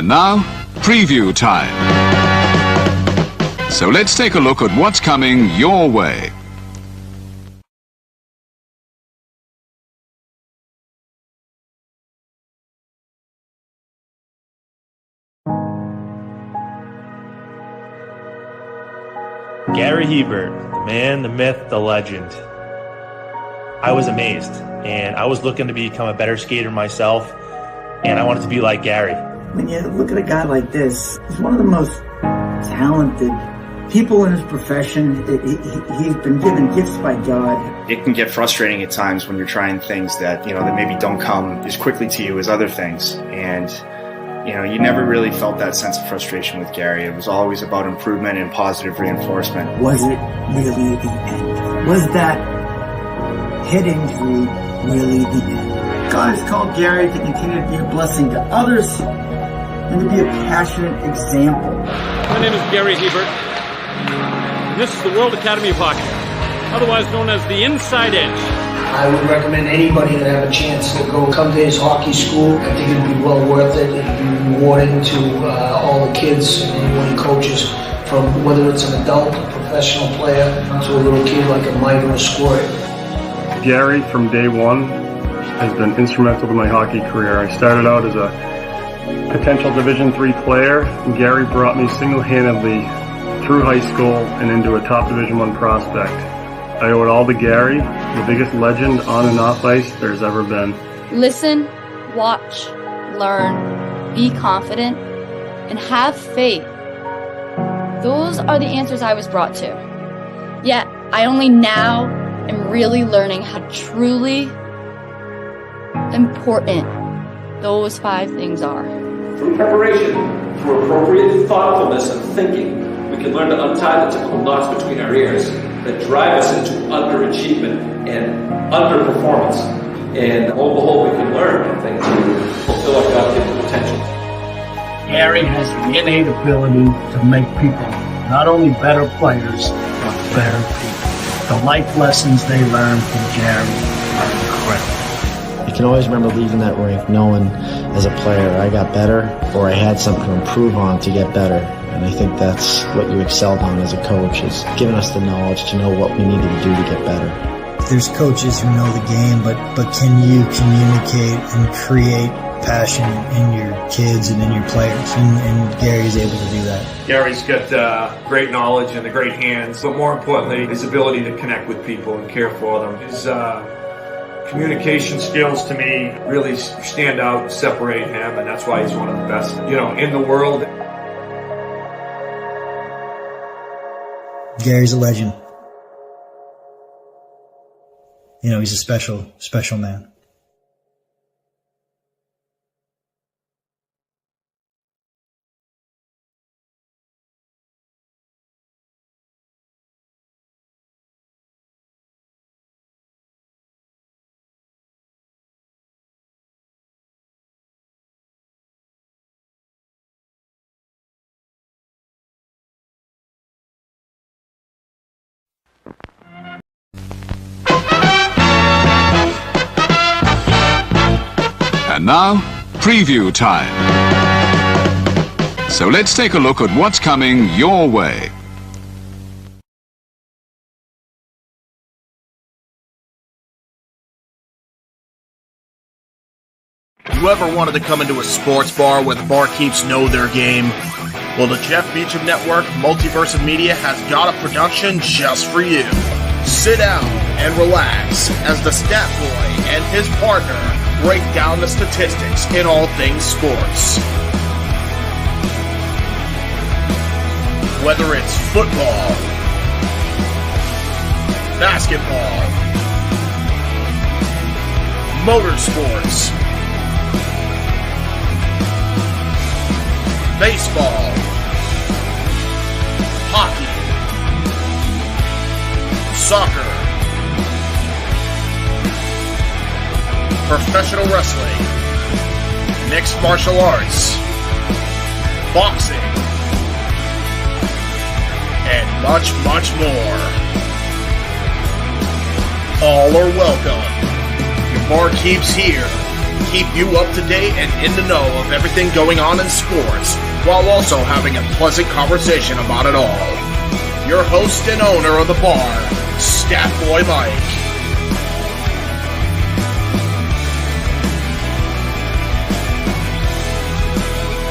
And now, preview time. So let's take a look at what's coming your way. Gary Hebert, the man, the myth, the legend. I was amazed, and I was looking to become a better skater myself, and I wanted to be like Gary. When you look at a guy like this, he's one of the most talented people in his profession. He's been given gifts by God. It can get frustrating at times when you're trying things that, that maybe don't come as quickly to you as other things. And, you never really felt that sense of frustration with Gary. It was always about improvement and positive reinforcement. Was it really the end? Was that head injury really the end? God has called Gary to continue to be a blessing to others and to be a passionate example. My name is Gary Hebert, and this is the World Academy of Hockey, otherwise known as the Inside Edge. I would recommend anybody that have a chance to come to his hockey school. I think it'd be well worth it. It'd be rewarding to all the kids and anyone he coaches, from whether it's an adult, a professional player, to a little kid like a Mike or a Squirt. Gary, from day one, has been instrumental to my hockey career. I started out as a potential Division III player, and Gary brought me single-handedly through high school and into a top Division I prospect. I owe it all to Gary, the biggest legend on and off ice there's ever been. Listen, watch, learn, be confident, and have faith. Those are the answers I was brought to. Yet, I only now am really learning how truly important those 5 things are. Through preparation, through appropriate thoughtfulness and thinking, we can learn to untie the typical knots between our ears that drive us into underachievement and underperformance. And lo and behold, we can learn, I think, to fulfill our God-given potential. Gary has the innate ability to make people not only better players, but better people. The life lessons they learn from Gary are incredible. I can always remember leaving that rink knowing as a player I got better, or I had something to improve on to get better. And I think that's what you excelled on as a coach, is giving us the knowledge to know what we needed to do to get better. There's coaches who know the game, but can you communicate and create passion in your kids and in your players? And Gary's able to do that. Gary's got great knowledge and the great hands, but more importantly, his ability to connect with people and care for them. His communication skills, to me, really stand out, separate him, and that's why he's one of the best, in the world. Gary's a legend. He's a special, special man. And now, preview time. So let's take a look at what's coming your way. You ever wanted to come into a sports bar where the barkeeps know their game? Well, the Jeff Beecham Network Multiverse of Media has got a production just for you. Sit down and relax as the Stat Boy and his partner break down the statistics in all things sports. Whether it's football, basketball, motorsports, baseball, hockey, soccer, professional wrestling, mixed martial arts, boxing, and much, much more. All are welcome. Your barkeeps here keep you up to date and in the know of everything going on in sports, while also having a pleasant conversation about it all. Your host and owner of the bar, Stat Boy Mike.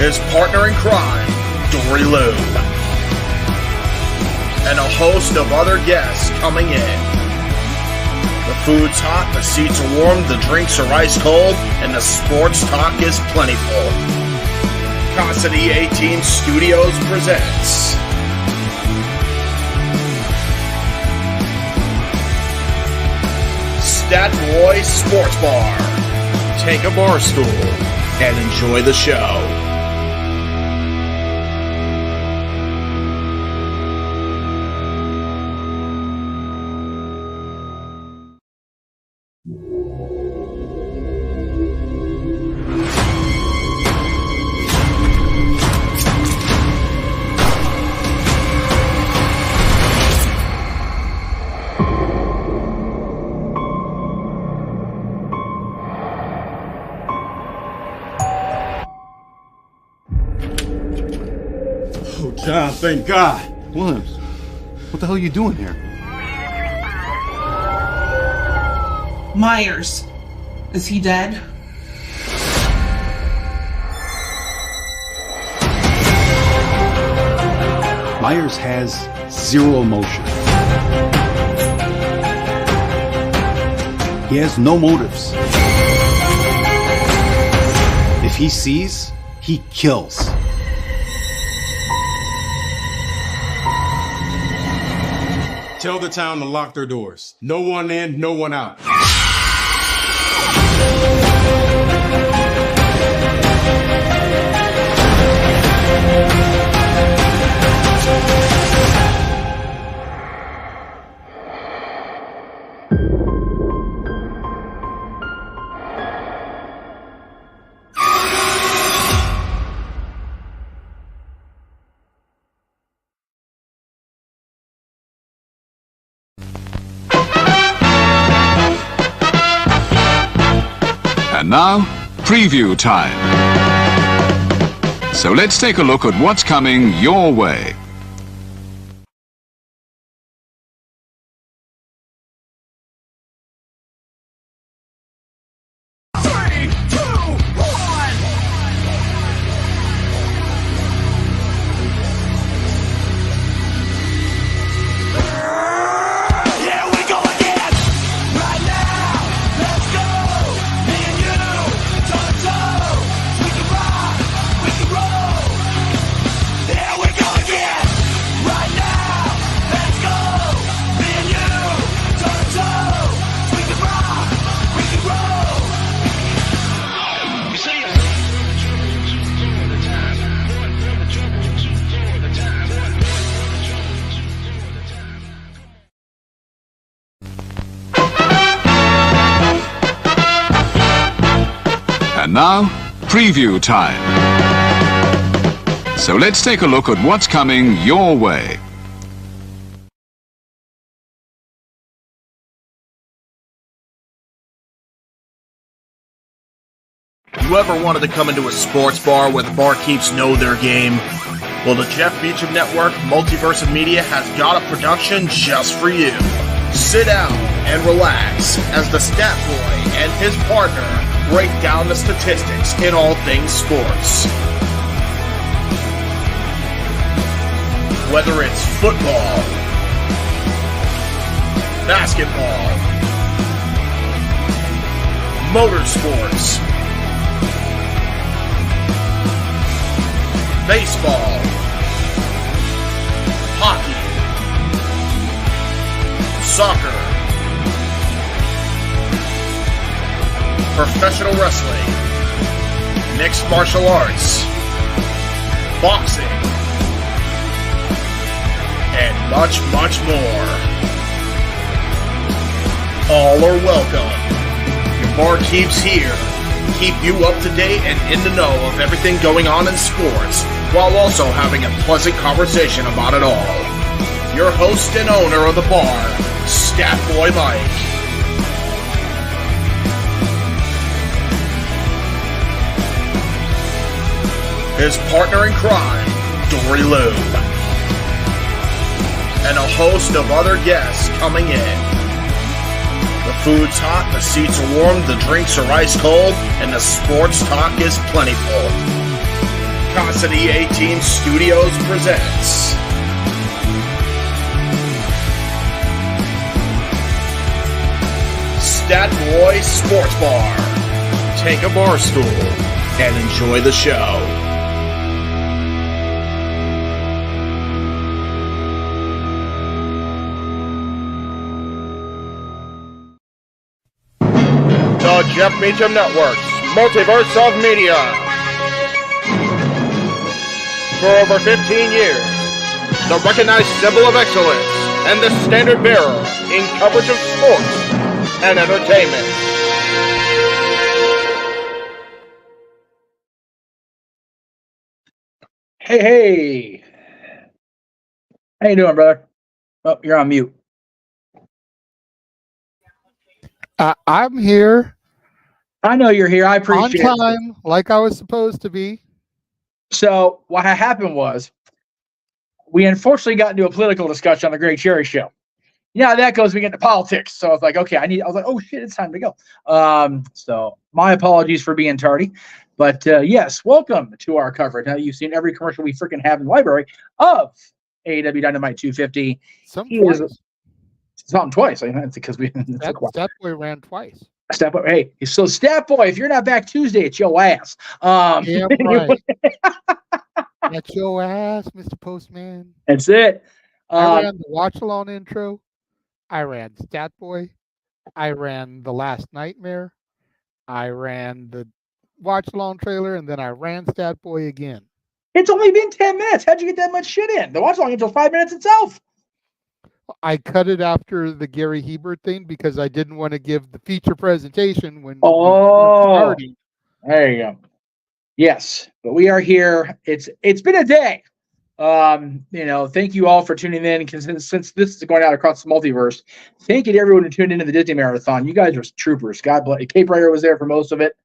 His partner in crime, Dory Lou. And a host of other guests coming in. The food's hot, the seats are warm, the drinks are ice cold, and the sports talk is plentiful. Constant E18 Studios presents Stat Boy Sports Bar. Take a bar stool and enjoy the show. John, thank God. Williams, what the hell are you doing here? Myers. Is he dead? Myers has zero emotion. He has no motives. If he sees, he kills. Tell the town to lock their doors. No one in, no one out. And now, preview time. So let's take a look at what's coming your way. And now, preview time. So let's take a look at what's coming your way. You ever wanted to come into a sports bar where the barkeeps know their game? Well, the Jeff Beecham Network Multiverse of Media has got a production just for you. Sit down and relax as the Stat Boy and his partner break down the statistics in all things sports. Whether it's football, basketball, motorsports, baseball, hockey, soccer, professional wrestling, mixed martial arts, boxing, and much, much more. All are welcome. Your barkeeps here keep you up to date and in the know of everything going on in sports, while also having a pleasant conversation about it all. Your host and owner of the bar, Stat Boy Mike. his partner in crime, Dory Lou, and a host of other guests coming in. The food's hot, the seats are warm, the drinks are ice cold, and the sports talk is plentiful. Constant EA Team Studios presents Stat Boy Sports Bar. Take a bar stool and enjoy the show. The Jeff Meacham Network's Multiverse of Media. For over 15 years, the recognized symbol of excellence and the standard bearer in coverage of sports and entertainment. Hey. How you doing, brother? Oh, you're on mute. I'm here. I know you're here. I appreciate it. On time, like I was supposed to be. So what happened was we unfortunately got into a political discussion on the Great Cherry Show. Yeah, that goes, we get into politics. So I was like, okay, I was like, oh shit, it's time to go. So my apologies for being tardy. But yes, welcome to our coverage. Now you've seen every commercial we freaking have in the library of AEW Dynamite 250. Something twice. I mean, that's because Stat Boy ran twice. Stat Boy, hey, so Stat Boy, if you're not back Tuesday, it's your ass. Damn right. That's your ass, Mr. Postman. That's it. I ran the Watch Along intro. I ran Stat Boy. I ran The Last Nightmare. I ran the Watch Along trailer, and then I ran Stat Boy again. It's only been 10 minutes. How'd you get that much shit in? The Watch Along until 5 minutes itself. I cut it after the Gary Hebert thing because I didn't want to give the feature presentation when we started. There you go. Yes, but we are here. It's been a day. Thank you all for tuning in. Because since this is going out across the multiverse, thank you to everyone who tuned into the Disney Marathon. You guys are troopers. God bless. Cape Rider was there for most of it.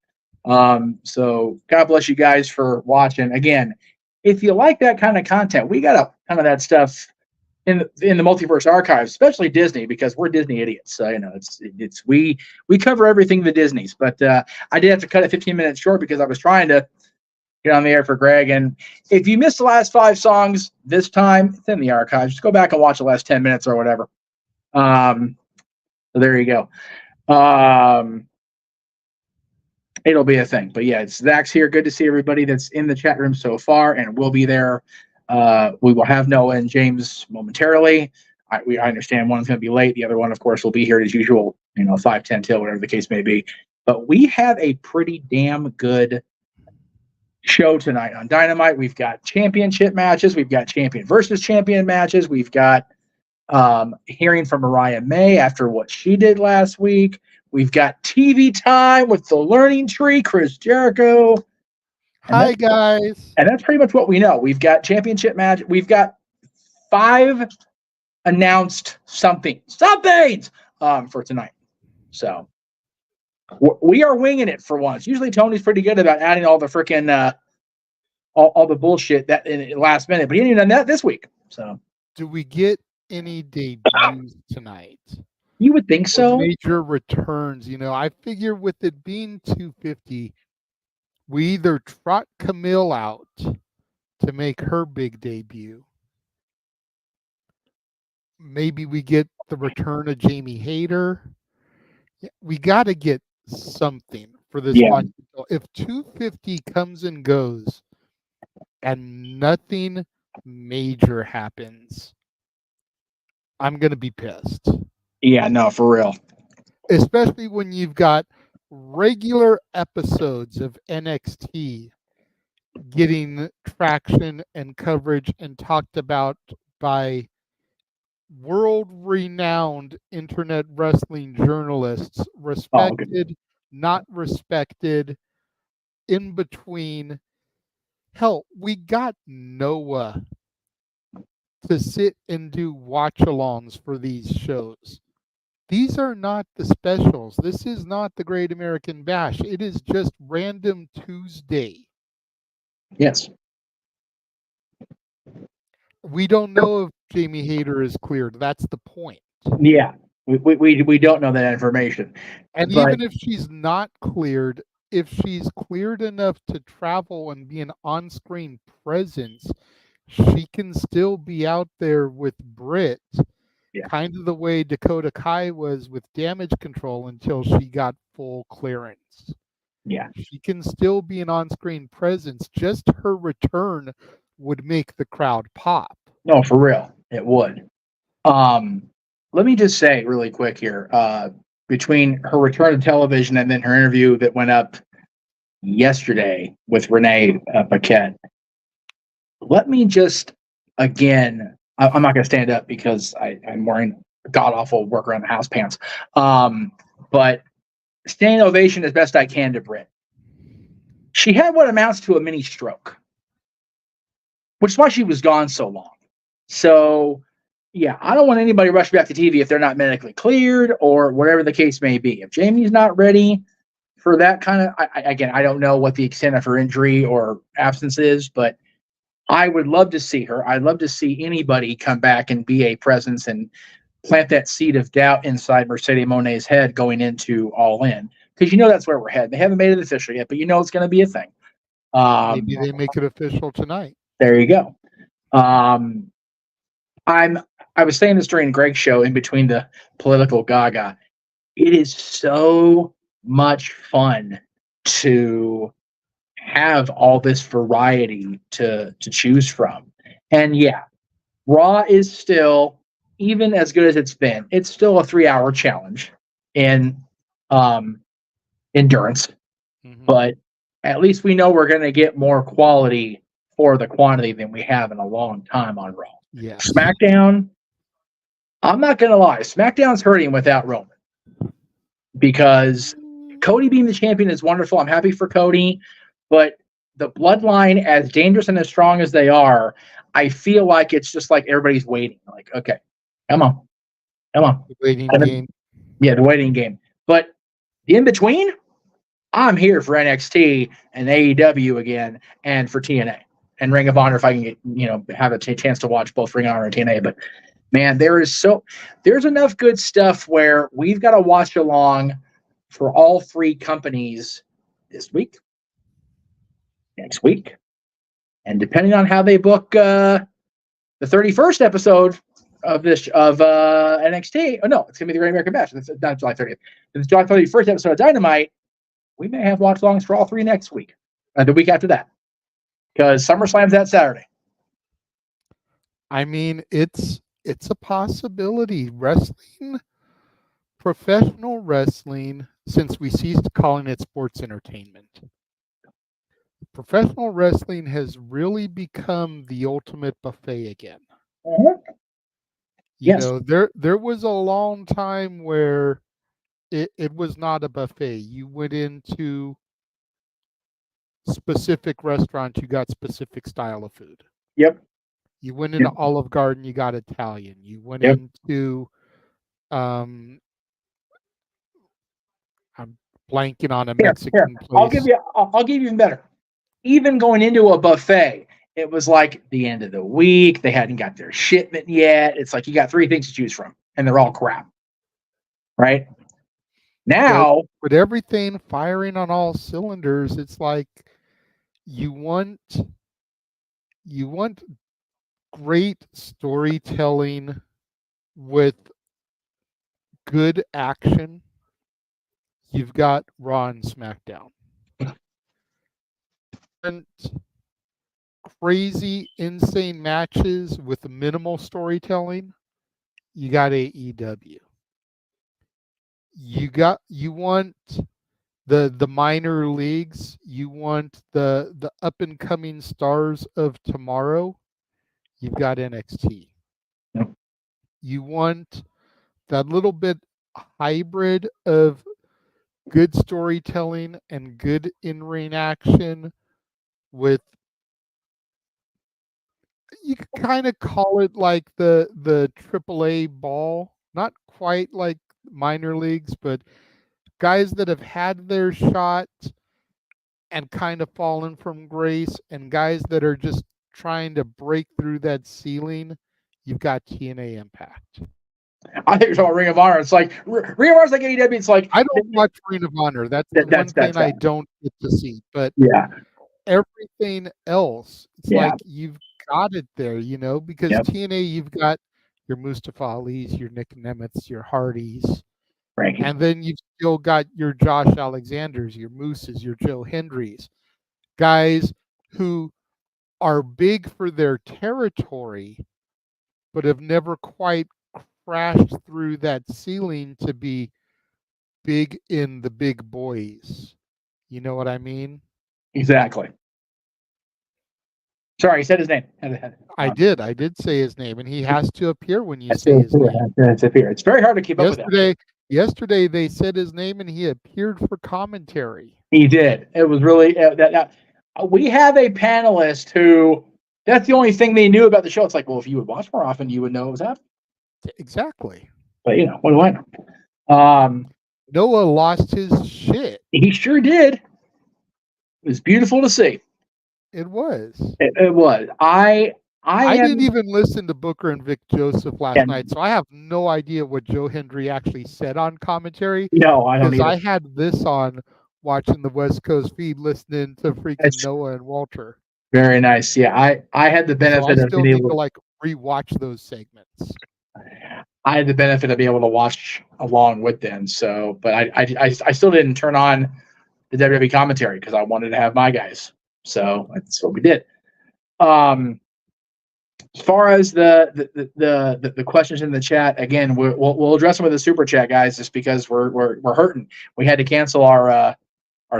So God bless you guys for watching. Again, if you like that kind of content, we got a ton of that stuff in the Multiverse archives, especially Disney, because we're Disney idiots. So, we cover everything the Disneys. But I did have to cut it 15 minutes short because I was trying to get on the air for Greg. And if you missed the last 5 songs this time, it's in the archives. Just go back and watch the last 10 minutes or whatever. So there you go. It'll be a thing. But yeah, it's Zach's here. Good to see everybody that's in the chat room so far, and we'll be there. We will have Noah and James momentarily. I understand one's going to be late. The other one, of course, will be here as usual, 5, 10 till, whatever the case may be. But we have a pretty damn good show tonight on Dynamite. We've got championship matches. We've got champion versus champion matches. We've got hearing from Mariah May after what she did last week. We've got TV time with the Learning Tree, Chris Jericho. Hi, guys. And that's pretty much what we know. We've got championship match. We've got 5 announced somethings for tonight. So we are winging it for once. Usually Tony's pretty good about adding all the freaking all the bullshit that in last minute, but he didn't even done that this week. So do we get any debuts tonight? You would think so. Major returns. I figure with it being 250, we either trot Camille out to make her big debut. Maybe we get the return of Jamie Hayter. We got to get something for this one. If 250 comes and goes and nothing major happens, I'm going to be pissed. Yeah, no, for real. Especially when you've got regular episodes of NXT getting traction and coverage and talked about by world-renowned internet wrestling journalists, respected, not respected, in between. Hell, we got Noah to sit and do watch-alongs for these shows. These are not the specials. This is not the Great American Bash. It is just Random Tuesday. Yes. We don't know if Jamie Hayter is cleared. That's the point. Yeah, we don't know that information. And but, even if she's not cleared, if she's cleared enough to travel and be an on-screen presence, she can still be out there with Britt, kind of the way Dakota Kai was with Damage Control until she got full clearance. Yeah. She can still be an on-screen presence. Just her return would make the crowd pop. No, for real, it would. Let me just say really quick here, between her return to television and then her interview that went up yesterday with Renee Paquette, let me just, again, I'm not going to stand up because I'm wearing god-awful work-around-the-house pants, but standing ovation as best I can to Britt. She had what amounts to a mini stroke, which is why she was gone so long. So, yeah, I don't want anybody rushing back to TV if they're not medically cleared or whatever the case may be. If Jamie's not ready for that kind of, again, I don't know what the extent of her injury or absence is, but I would love to see her. I'd love to see anybody come back and be a presence and plant that seed of doubt inside Mercedes Moné's head going into All In. Because that's where we're headed. They haven't made it official yet, but it's going to be a thing. Maybe they make it official tonight. There you go. I was saying this during Greg's show in between the political gaga. It is so much fun to have all this variety to choose from. And yeah, Raw is still, even as good as it's been, it's still a 3-hour challenge in endurance. But at least we know we're going to get more quality for the quantity than we have in a long time on Raw. Yeah. SmackDown, I'm not going to lie, SmackDown's hurting without Roman. Because Cody being the champion is wonderful. I'm happy for Cody. But the bloodline, as dangerous and as strong as they are, I feel like it's just like everybody's waiting. Like, okay, come on. The waiting game. Yeah, the waiting game. But in between, I'm here for NXT and AEW again, and for TNA and Ring of Honor if I can get, have a chance to watch both Ring of Honor and TNA. But man, there's enough good stuff where we've got to watch along for all three companies this week, next week, and depending on how they book the 31st episode of NXT. Oh no, it's gonna be the Great American Bash. It's not July 30th. It's July 31st episode of Dynamite. We may have watch alongs for all three next week, the week after that, because SummerSlam's that Saturday. I mean, it's a possibility. Wrestling, professional wrestling, since we ceased calling it sports entertainment, professional wrestling has really become the ultimate buffet again. Yes. There was a long time where it was not a buffet. You went into specific restaurants, you got specific style of food. Yep. You went into Olive Garden, you got Italian. You went into I'm blanking on a Mexican place. I'll give you even better. Even going into a buffet, it was like the end of the week. They hadn't got their shipment yet. It's like you got three things to choose from, and they're all crap. Right? Now, with everything firing on all cylinders, it's like you want great storytelling with good action. You've got Raw and SmackDown. And crazy, insane matches with minimal storytelling. You got AEW. You want the minor leagues. You want the up and coming stars of tomorrow. You've got NXT. You want that little bit hybrid of good storytelling and good in-ring action with, you could kind of call it like the AAA ball, not quite like minor leagues, but guys that have had their shot and kind of fallen from grace, and guys that are just trying to break through that ceiling, you've got TNA Impact. I think you're talking about Ring of Honor. It's like Ring of Honor's like AEW. It's like I don't watch Ring of Honor. That's the one thing I don't get to see. But yeah, everything else, it's Yeah. like you've got it there, because Yep. TNA, you've got your Mustafa Ali's, your Nick Nemeth's, your Hardys, Right. and then you've still got your Josh Alexanders, your Mooses, your Joe Hendrys, guys who are big for their territory, but have never quite crashed through that ceiling to be big in the big boys. You know what I mean? Exactly. Sorry, he said his name. I did say his name, and he has to appear when you say his name. It's very hard to keep up with that. Yesterday they said his name, and he appeared for commentary. He did. It was really we have a panelist who that's the only thing they knew about the show. It's like, well, if you would watch more often, you would know what was happening. Exactly. But what do I know? Noah lost his shit. He sure did. It was beautiful to see. It was. It was. I didn't even listen to Booker and Vic Joseph last night, so I have no idea what Joe Hendry actually said on commentary. No, I don't. Because I had this on watching the West Coast feed, listening to freaking Noah and Walter. Very nice. Yeah, I had the benefit of being able to rewatch those segments. I had the benefit of being able to watch along with them. So, but I still didn't turn on the WWE commentary because I wanted to have my guys. So that's what we did. As far as the questions in the chat, again, we'll address them with the super chat, guys, just because we're hurting. We had to cancel our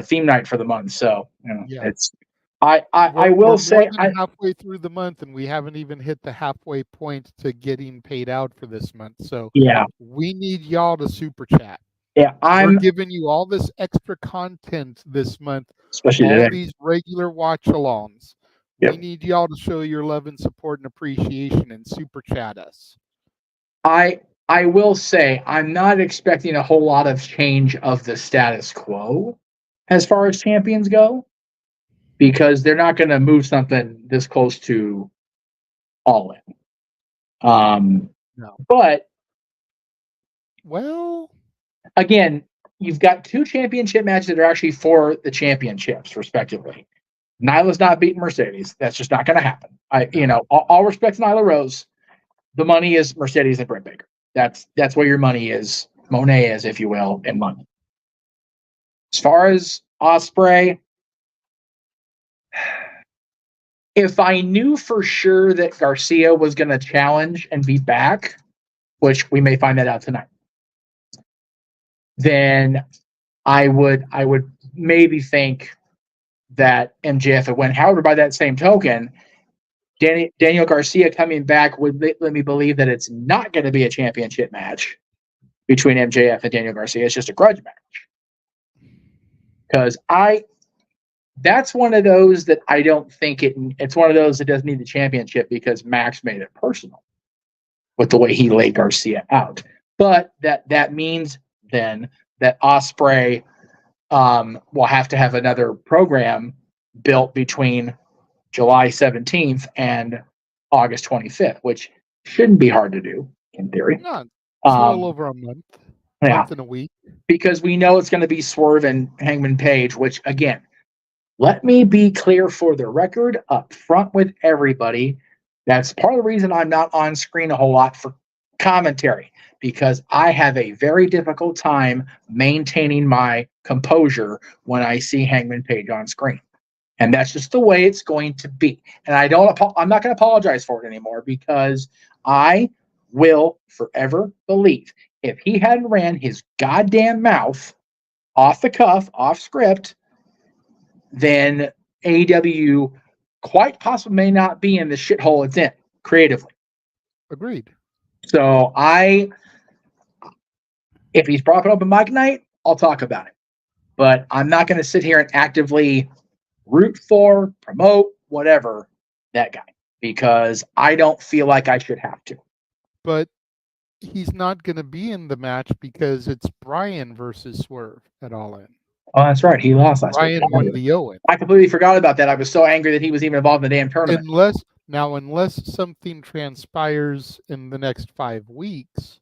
theme night for the month, so it's. I will say halfway through the month, and we haven't even hit the halfway point to getting paid out for this month. So we need y'all to super chat. Yeah, we're giving you all this extra content this month, especially all today. These regular watch-alongs. Yep. We need y'all to show your love and support and appreciation and super chat us. I will say I'm not expecting a whole lot of change of the status quo as far as champions go, because they're not going to move something this close to All In. No. But well, again, you've got two championship matches that are actually for the championships, respectively. Nyla's not beating Mercedes. That's just not going to happen. All respect to Nyla Rose. The money is Mercedes and Britt Baker. That's where your money is. Monet is, if you will, in money. As far as Ospreay, if I knew for sure that Garcia was going to challenge and be back, which we may find that out tonight, then I would maybe think that MJF had went. However, by that same token, Daniel Garcia coming back would let me believe that it's not going to be a championship match between MJF and Daniel Garcia. It's just a grudge match. Because that's one of those that I don't think it's one of those that doesn't need the championship because Max made it personal with the way he laid Garcia out. But that means then that Ospreay will have to have another program built between July 17th and August 25th, which shouldn't be hard to do in theory. No, it's all over a month. Month and a week. Because we know it's going to be Swerve and Hangman Page, which again, let me be clear for the record up front with everybody. That's part of the reason I'm not on screen a whole lot for commentary, because I have a very difficult time maintaining my composure when I see Hangman Page on screen. And that's just the way it's going to be. And I'm not going to apologize for it anymore, because I will forever believe if he hadn't ran his goddamn mouth off the cuff, off script, then AEW quite possibly may not be in the shithole it's in creatively. Agreed. So if he's brought up open mic night, I'll talk about it. But I'm not going to sit here and actively root for, promote, whatever, that guy, because I don't feel like I should have to. But he's not going to be in the match because it's Bryan versus Swerve at All In. Oh, that's right. He lost last Ryan week. won the Owen. I completely forgot about that. I was so angry that he was even involved in the damn tournament. Unless something transpires in the next 5 weeks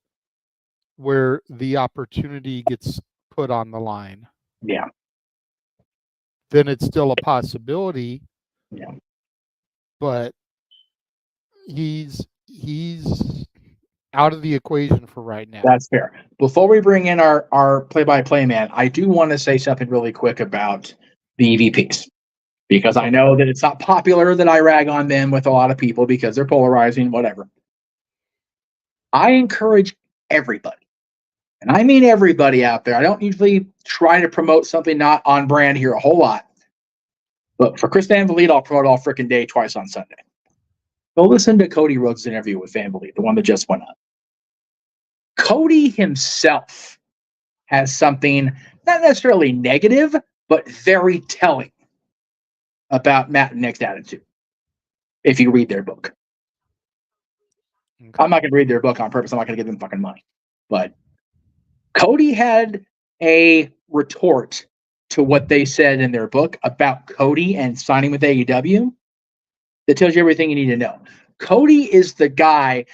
where the opportunity gets put on the line. Yeah. Then it's still a possibility. Yeah. But he's out of the equation for right now. That's fair. Before we bring in our play-by-play man, I do want to say something really quick about the EVPs. Because I know that it's not popular that I rag on them with a lot of people because they're polarizing, whatever. I encourage everybody, and I mean everybody out there. I don't usually try to promote something not on brand here a whole lot. But for Chris Van Vliet, I'll promote all freaking day twice on Sunday. Go listen to Cody Rhodes' interview with Van Vliet, the one that just went up. Cody himself has something not necessarily negative, but very telling about Matt and Nick's attitude. If you read their book. Okay. I'm not going to read their book on purpose. I'm not going to give them fucking money. But Cody had a retort to what they said in their book about Cody and signing with AEW that tells you everything you need to know. Cody is the guy.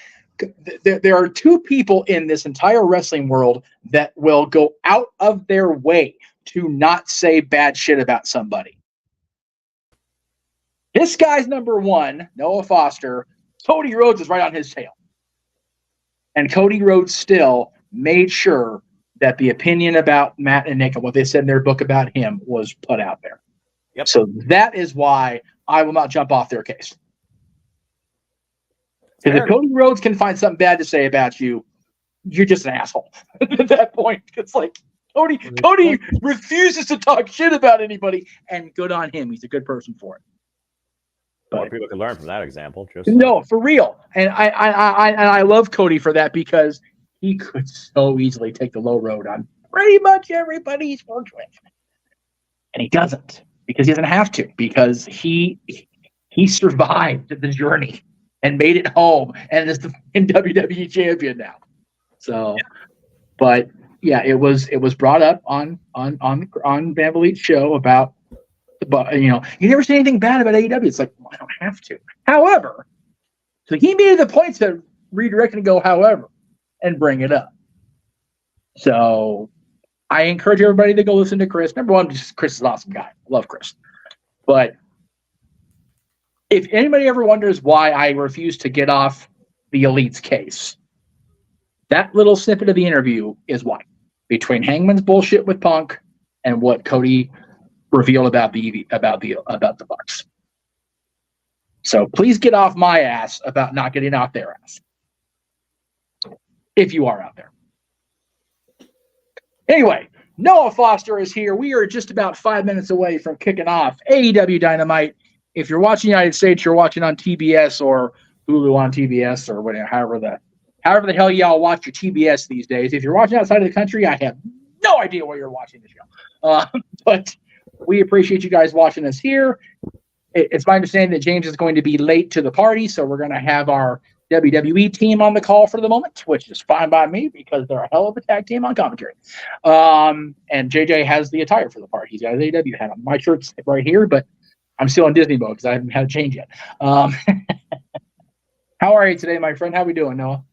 There are two people in this entire wrestling world that will go out of their way to not say bad shit about somebody. This guy's number one, Noah Foster. Cody Rhodes is right on his tail. And Cody Rhodes still made sure that the opinion about Matt and Nick and what they said in their book about him was put out there. Yep. So that is why I will not jump off their case. Because if Cody Rhodes can find something bad to say about you, you're just an asshole at that point. It's like Cody refuses to talk shit about anybody, and good on him. He's a good person for it. More people can learn from that example. No, for real. And I love Cody for that because he could so easily take the low road on pretty much everybody he's worked with. And he doesn't because he doesn't have to because he survived the journey and made it home and is the WWE champion now. So, but yeah, it was brought up on Van Vliet's show about. But, you never say anything bad about AEW. It's like, well, I don't have to. However, so he made the point to redirect and go, however, and bring it up. So I encourage everybody to go listen to Chris. Number one, Chris is an awesome guy. I love Chris. But if anybody ever wonders why I refuse to get off the Elite's case, that little snippet of the interview is why. Between Hangman's bullshit with Punk and what Cody reveal about the Bucks. So please get off my ass about not getting out their ass. If you are out there. Anyway, Noah Foster is here. We are just about 5 minutes away from kicking off AEW Dynamite. If you're watching the United States, you're watching on TBS or Hulu on TBS or whatever, however the hell y'all watch your TBS these days. If you're watching outside of the country, I have no idea where you're watching the show. But we appreciate you guys watching us here. It's my understanding that James is going to be late to the party, so we're going to have our WWE team on the call for the moment, which is fine by me because they're a hell of a tag team on commentary. And JJ has the attire for the party. He's got his AEW hat on. My shirt's right here, but I'm still in Disney mode because I haven't had a change yet. How are you today, my friend? How we doing, Noah?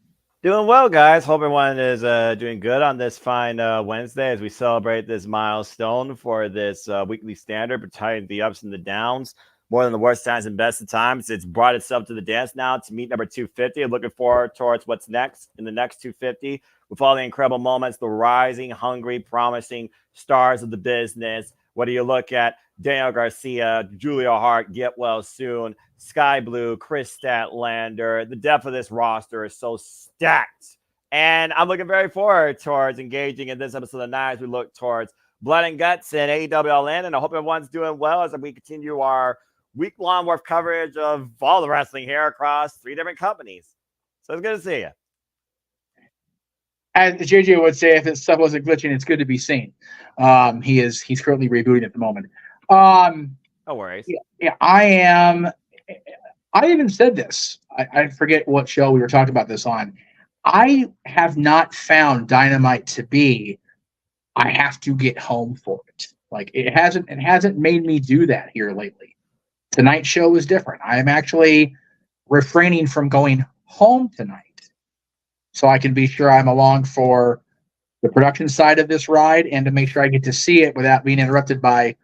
Doing well, guys. Hope everyone is doing good on this fine Wednesday as we celebrate this milestone for this weekly standard, between the ups and the downs. More than the worst times and best of times. It's brought itself to the dance now to meet number 250. Looking forward towards what's next in the next 250 with all the incredible moments, the rising, hungry, promising stars of the business. Whether you look at Daniel Garcia, Julia Hart, get well soon, Sky Blue, Chris Statlander. The depth of this roster is so stacked. And I'm looking very forward towards engaging in this episode of Night as we look towards Blood and Guts and AEW All In. And I hope everyone's doing well as we continue our week-long worth coverage of all the wrestling here across 3 different companies. So it's good to see you. As JJ would say, if this stuff wasn't glitching, it's good to be seen. He's currently rebooting at the moment. No worries. Yeah, I am. I even said this. I forget what show we were talking about this on. I have not found Dynamite to be, I have to get home for it. Like it hasn't made me do that here lately. Tonight's show is different. I am actually refraining from going home tonight so I can be sure I'm along for the production side of this ride and to make sure I get to see it without being interrupted by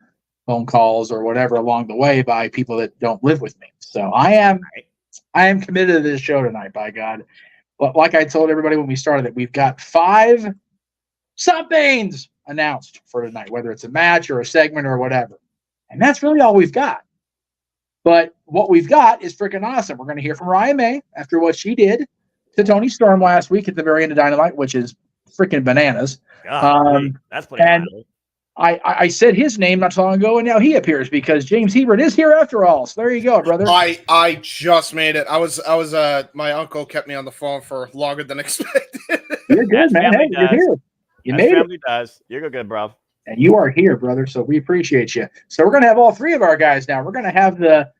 phone calls or whatever along the way by people that don't live with me. So I am committed to this show tonight, by God. But like I told everybody when we started it, we've got 5 somethings announced for tonight, whether it's a match or a segment or whatever. And that's really all we've got. But what we've got is freaking awesome. We're going to hear from Mariah May after what she did to Toni Storm last week at the very end of Dynamite, which is freaking bananas. That's pretty and I said his name not so long ago, and now he appears because James Hebert is here after all. So there you go, brother. I just made it. I was my uncle kept me on the phone for longer than expected. You're good, man. Hey, you're here. You made it. Family does. You're good, bro. And you are here, brother. So we appreciate you. So we're gonna have all 3 of our guys now. We're gonna have the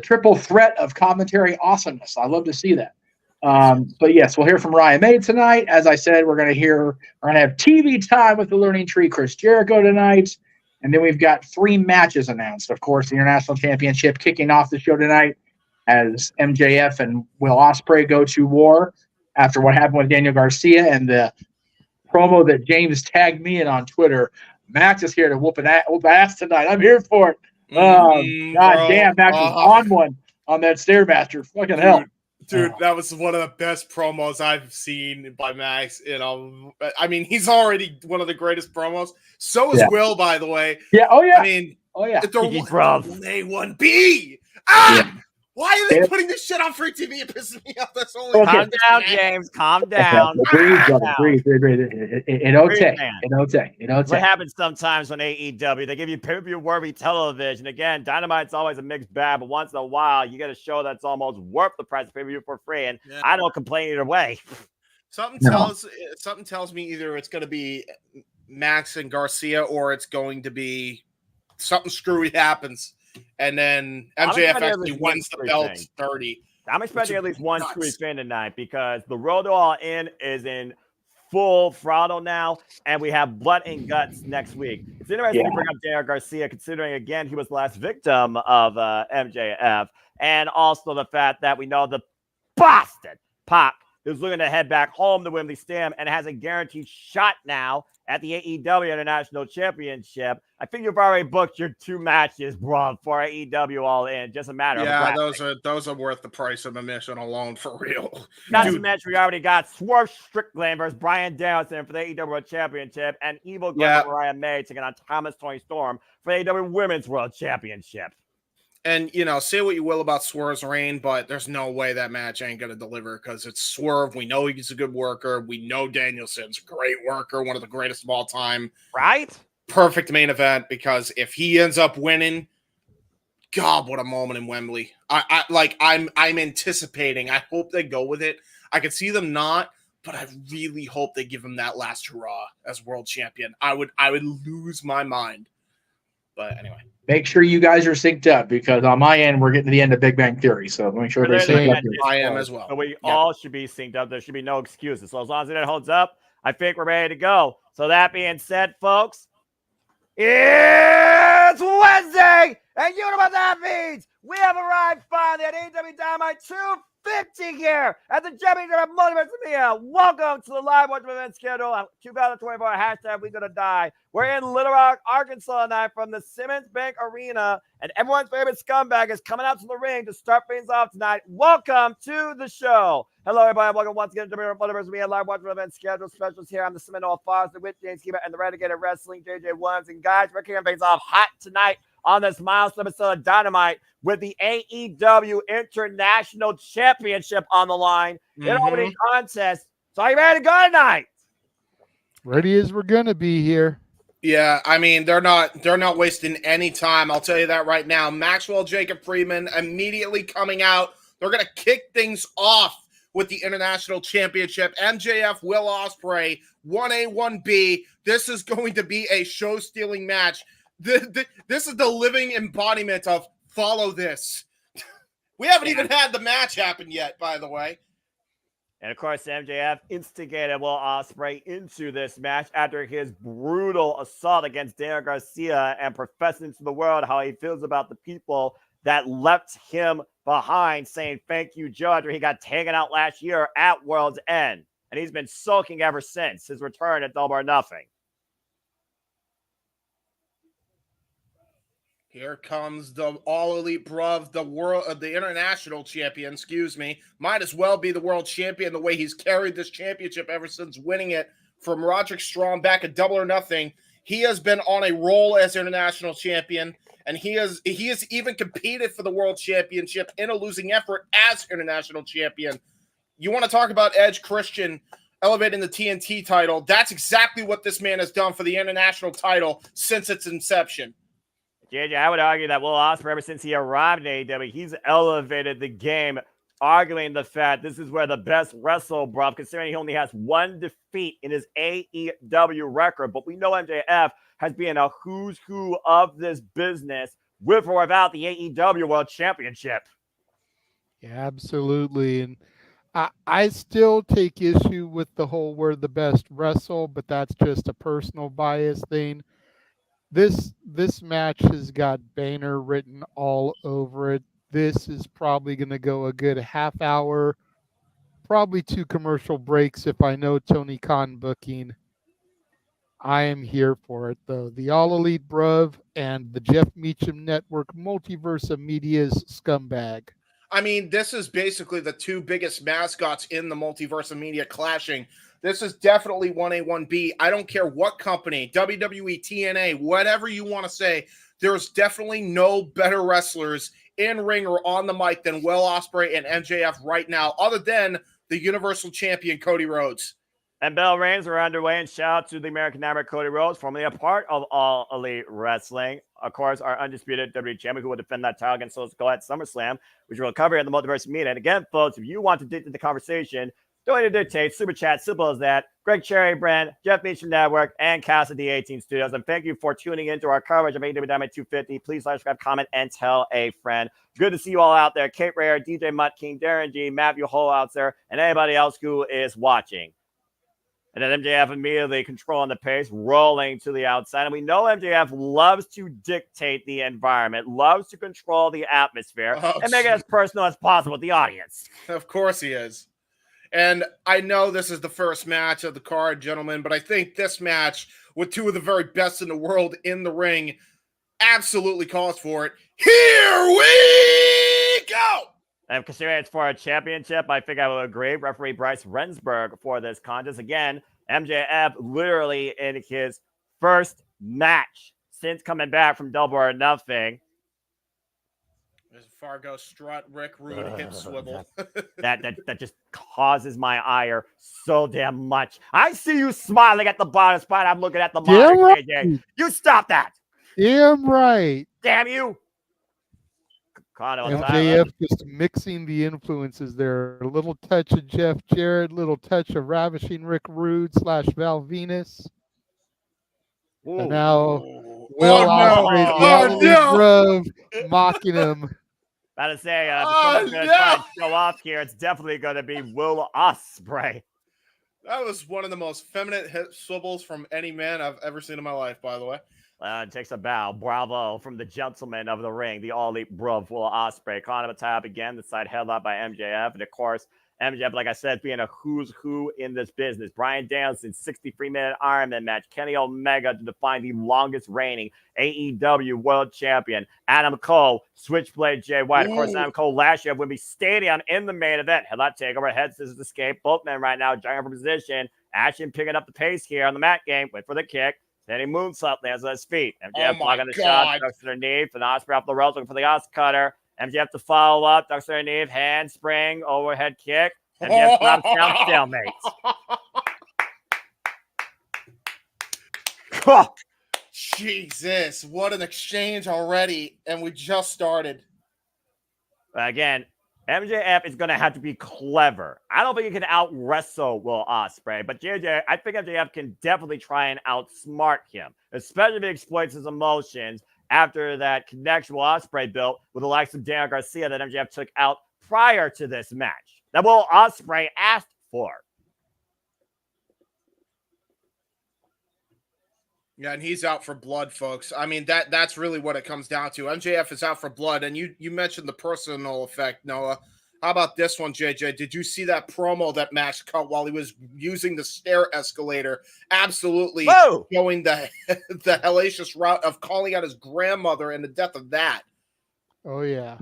triple threat of commentary awesomeness. I love to see that. But yes, we'll hear from Mariah May tonight. As I said, we're gonna have TV time with the Learning Tree, Chris Jericho tonight, and then we've got 3 matches announced. Of course, the International Championship kicking off the show tonight as MJF and Will Ospreay go to war after what happened with Daniel Garcia and the promo that James tagged me in on Twitter. Max is here to whoop ass tonight. I'm here for it. God damn, Max was on one on that Stairmaster. Fucking hell. Dude, that was one of the best promos I've seen by Max. I mean, he's already one of the greatest promos. So is Will, by the way. Yeah. Oh yeah. I mean, the A1B. Ah! Yeah. Why are they putting this shit on free TV? It pisses me off. That's only calm down, James. Calm down. Breathe. It's okay. What happens sometimes on AEW? They give you pay-per-view worthy television. Again, Dynamite's always a mixed bag, but once in a while, you get a show that's almost worth the price of pay-per-view for free, and I don't complain either way. Something tells me either it's going to be Max and Garcia or it's going to be something screwy happens. And then MJF actually wins the belt 30. I'm expecting at least one screwy fin tonight because the Road to All In is in full throttle now, and we have Blood and Guts next week. It's interesting to bring up Daniel Garcia, considering, again, he was the last victim of MJF, and also the fact that we know the bastard Pac is looking to head back home to Wembley Stadium and has a guaranteed shot now at the AEW International Championship. I think you've already booked your 2 matches, bro, for AEW All In. Just a matter of those are worth the price of admission alone, for real. Not to mention, we already got Swerve Strickland versus Bryan Danielson for the AEW World Championship, and Evil Glenn Mariah May taking on Toni Storm for the AEW Women's World Championship. And, say what you will about Swerve's reign, but there's no way that match ain't going to deliver because it's Swerve. We know he's a good worker. We know Danielson's a great worker, one of the greatest of all time. Right? Perfect main event because if he ends up winning, God, what a moment in Wembley. I'm anticipating. I hope they go with it. I could see them not, but I really hope they give him that last hurrah as world champion. I would lose my mind. But anyway. Make sure you guys are synced up because on my end, we're getting to the end of Big Bang Theory. So make sure they're synced up. I am as well. So we all should be synced up. There should be no excuses. So as long as it holds up, I think we're ready to go. So that being said, folks, it's Wednesday, and you know what that means. We have arrived finally at AEW Dynamite 250 here at the Championship of Multiverse. Welcome to the live watch event schedule. 2024 hashtag We Gonna Die. We're in Little Rock, Arkansas tonight from the Simmons Bank Arena, and everyone's favorite scumbag is coming out to the ring to start things off tonight. Welcome to the show. Hello, everybody. Welcome once again to the Multiverse. We have live watch event schedule specials here. I'm the Seminole Foster with James Hebert and the Renegade Wrestling, JJ Williams. And guys, we're kicking things off hot tonight on this milestone episode of Dynamite with the AEW International Championship on the line in opening contest. So are you ready to go tonight? Ready as we're gonna be here. Yeah, I mean they're not wasting any time. I'll tell you that right now. Maxwell Jacob Friedman immediately coming out. They're gonna kick things off with the International Championship. MJF, Will Ospreay, 1A, 1B. This is going to be a show-stealing match. This is the living embodiment of follow this. We haven't even had the match happen yet, by the way. And of course, MJF instigated Will Ospreay into this match after his brutal assault against Daniel Garcia and professing to the world how he feels about the people that left him behind, saying thank you, Joe, after he got taken out last year at World's End. And he's been sulking ever since his return at Double or Nothing. Here comes the All Elite Bruv, the international champion, might as well be the world champion the way he's carried this championship ever since winning it from Roderick Strong back at Double or Nothing. He has been on a roll as international champion, and he has even competed for the world championship in a losing effort as international champion. You want to talk about Edge Christian elevating the TNT title? That's exactly what this man has done for the international title since its inception. JJ, I would argue that Will Ospreay, ever since he arrived in AEW, he's elevated the game, arguing the fact this is where the best wrestle, bruv, considering he only has one defeat in his AEW record. But we know MJF has been a who's who of this business with or without the AEW World Championship. Yeah, absolutely. And I still take issue with the whole we're the best wrestle, but that's just a personal bias thing. This match has got Banner written all over it. This is probably going to go a good half hour, probably 2 commercial breaks if I know Tony Khan booking. I am here for it, though. The All Elite Bruv and the Jeff Meacham Network Multiverse of Media's scumbag. I mean, this is basically the 2 biggest mascots in the Multiverse of Media clashing. This is definitely 1A, 1B. I don't care what company, WWE, TNA, whatever you want to say, there's definitely no better wrestlers in ring or on the mic than Will Ospreay and MJF right now, other than the Universal Champion, Cody Rhodes. And bell rings are underway, and shout out to the American Nightmare, Cody Rhodes, formerly a part of All Elite Wrestling. Of course, our undisputed WWE champion who will defend that title against Soul Skull at SummerSlam, which we'll cover at the Multiverse Media. And again, folks, if you want to dictate the conversation, don't need to dictate. Super chat, simple as that. Greg Cherry, Brand, Jeff Meacham Network, and Casa D18 Studios. And thank you for tuning into our coverage of AEW Dynamite 250. Please like, subscribe, comment, and tell a friend. Good to see you all out there. Kate Rare, DJ Mutt King, Darren G, Matthew Hull out there, and anybody else who is watching. And then MJF immediately controlling the pace, rolling to the outside. And we know MJF loves to dictate the environment, loves to control the atmosphere, and make it as personal as possible with the audience. Of course he is. And I know this is the first match of the card, gentlemen, but I think this match with 2 of the very best in the world in the ring absolutely calls for it. Here we go! And considering it's for a championship, I think I will agree. Referee Bryce Rensburg for this contest. Again, MJF literally in his first match since coming back from Double or Nothing. There's Fargo strut, Rick Rude, hip swivel. that just causes my ire so damn much. I see you smiling at the bottom spot. I'm looking at the monitor, right. JJ. You stop that. Damn right. Damn you. MJF just mixing the influences there. A little touch of Jeff Jarrett, little touch of Ravishing Rick Rude / Val Venus. Ooh. And now Will Ospreay, mocking him. About to say, if someone's going to try and show off here, it's definitely going to be Will Ospreay. That was one of the most feminine hip swivels from any man I've ever seen in my life, by the way. Takes a bow. Bravo from the gentleman of the ring, the All Elite Bruv, Will Ospreay. Calling him a tie up again, the side held up by MJF. And of course, MJF, like I said, being a who's who in this business. Bryan Danielson's 63-minute Ironman match. Kenny Omega to define the longest reigning AEW World Champion. Adam Cole, Switchblade Jay White. Of course, Adam Cole last year at Wembley Stadium in the main event. Headlock takeover, head scissors escape. Both men right now giant for position. Ashton picking up the pace here on the mat game. Wait for the kick. Then he moonsault lands on his feet. MJF blocking the shot, ducks to their knee for the Ospreay off the ropes, looking for the Os cutter. MJF to follow up, ducks to their knee, handspring, overhead kick. MJF drops down, stalemate. Jesus, what an exchange already, and we just started. Again, MJF is going to have to be clever. I don't think he can out-wrestle Will Ospreay, but I think MJF can definitely try and outsmart him, especially if he exploits his emotions after that connection Will Ospreay built with the likes of Daniel Garcia that MJF took out prior to this match. That Will Ospreay asked before. Yeah, and he's out for blood, folks. I mean, that's really what it comes down to. MJF is out for blood, and you mentioned the personal effect, Noah. How about this one, JJ? Did you see that promo that Max cut while he was using the stair escalator? Absolutely going the hellacious route of calling out his grandmother and the death of that. Oh, yeah.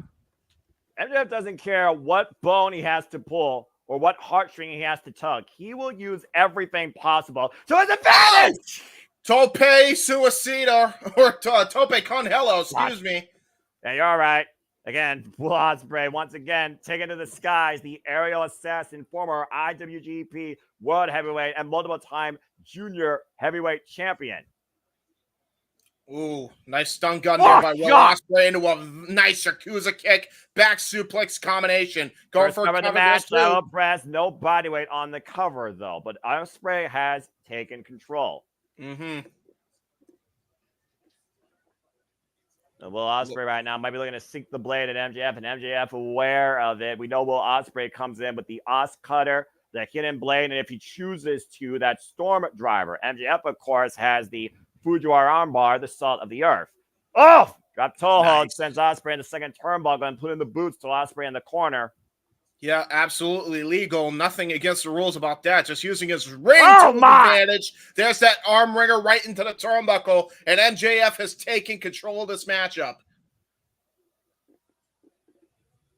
MJF doesn't care what bone he has to pull or what heartstring he has to tug. He will use everything possible to his advantage. Tope Suicida, or Tope Con Hello, excuse me. Yeah, you're all right. Again, Will Ospreay once again taking to the skies the aerial assassin, former IWGP World Heavyweight and multiple-time Junior Heavyweight Champion. Ooh, nice stun gun there by Will Ospreay into a nice Yakuza kick, back suplex combination. Going First for cover a of the match, level press, no body weight on the cover though, but Ospreay has taken control. Mm-hmm. Will Ospreay right now might be looking to sink the blade at MJF, and MJF aware of it. We know Will Ospreay comes in with the Os Cutter, the hidden blade, and if he chooses to, that Storm Driver. MJF, of course, has the Fujiwara armbar, the Salt of the Earth. Oh! Drop toe hold, sends Ospreay in the second turnbuckle and put in the boots to Ospreay in the corner. Yeah, absolutely legal. Nothing against the rules about that. Just using his ring advantage. There's that arm wringer right into the turnbuckle, and MJF has taken control of this matchup.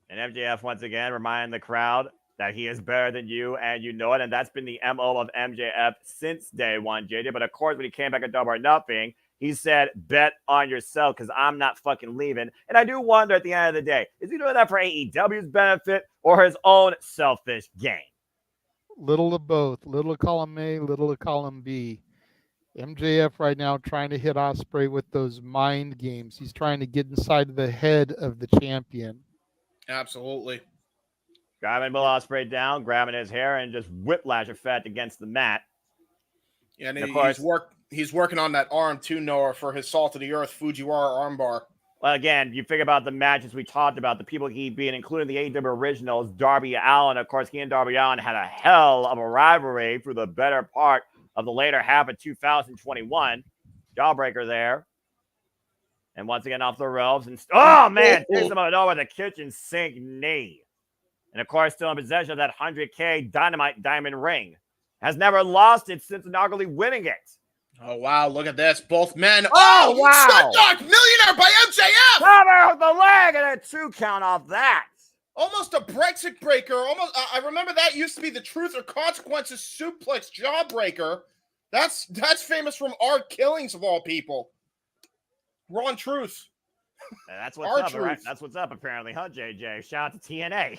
And MJF once again reminding the crowd that he is better than you, and you know it. And that's been the MO of MJF since day one, JJ. But of course, when he came back at Double or Nothing, he said, bet on yourself because I'm not fucking leaving. And I do wonder at the end of the day, is he doing that for AEW's benefit or his own selfish gain? Little of both. Little of column A, little of column B. MJF right now trying to hit Ospreay with those mind games. He's trying to get inside the head of the champion. Absolutely. Grabbing Will Ospreay down, grabbing his hair, and just whiplash effect against the mat. Yeah, and of course, he's working on that arm too, Noah, for his Salt of the Earth Fujiwara armbar. Well, again, you think about the matches we talked about, the people he beat, including the AEW originals, Darby Allin. Of course, he and Darby Allin had a hell of a rivalry for the better part of the later half of 2021. Jawbreaker there. And once again, off the ropes. And oh, man, takes him out over the kitchen sink knee. And, of course, still in possession of that 100K Dynamite diamond ring. Has never lost it since inaugurally winning it. Oh, wow. Look at this. Both men. Oh, wow. Shut millionaire by MJF. Cover with the leg and a 2 count off that. Almost a Brexit breaker. Almost. I remember that used to be the Truth or Consequences suplex jawbreaker. That's famous from Art Killings of all people. Raw and Truth. That's what's up, right? That's what's up, apparently, huh, JJ? Shout out to TNA.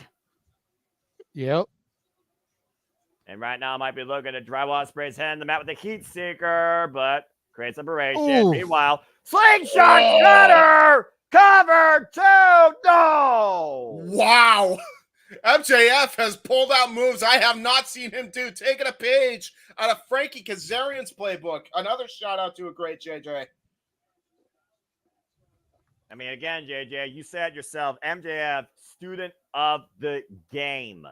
Yep. And right now, might be looking to drive Ospreay's head in the mat with the heat seeker, but creates separation. Ooh. Meanwhile, slingshot cutter! Cover 2! No! Wow. MJF has pulled out moves I have not seen him do. Taking a page out of Frankie Kazarian's playbook. Another shout out to a great JJ. I mean, again, JJ, you said yourself, MJF, student of the game.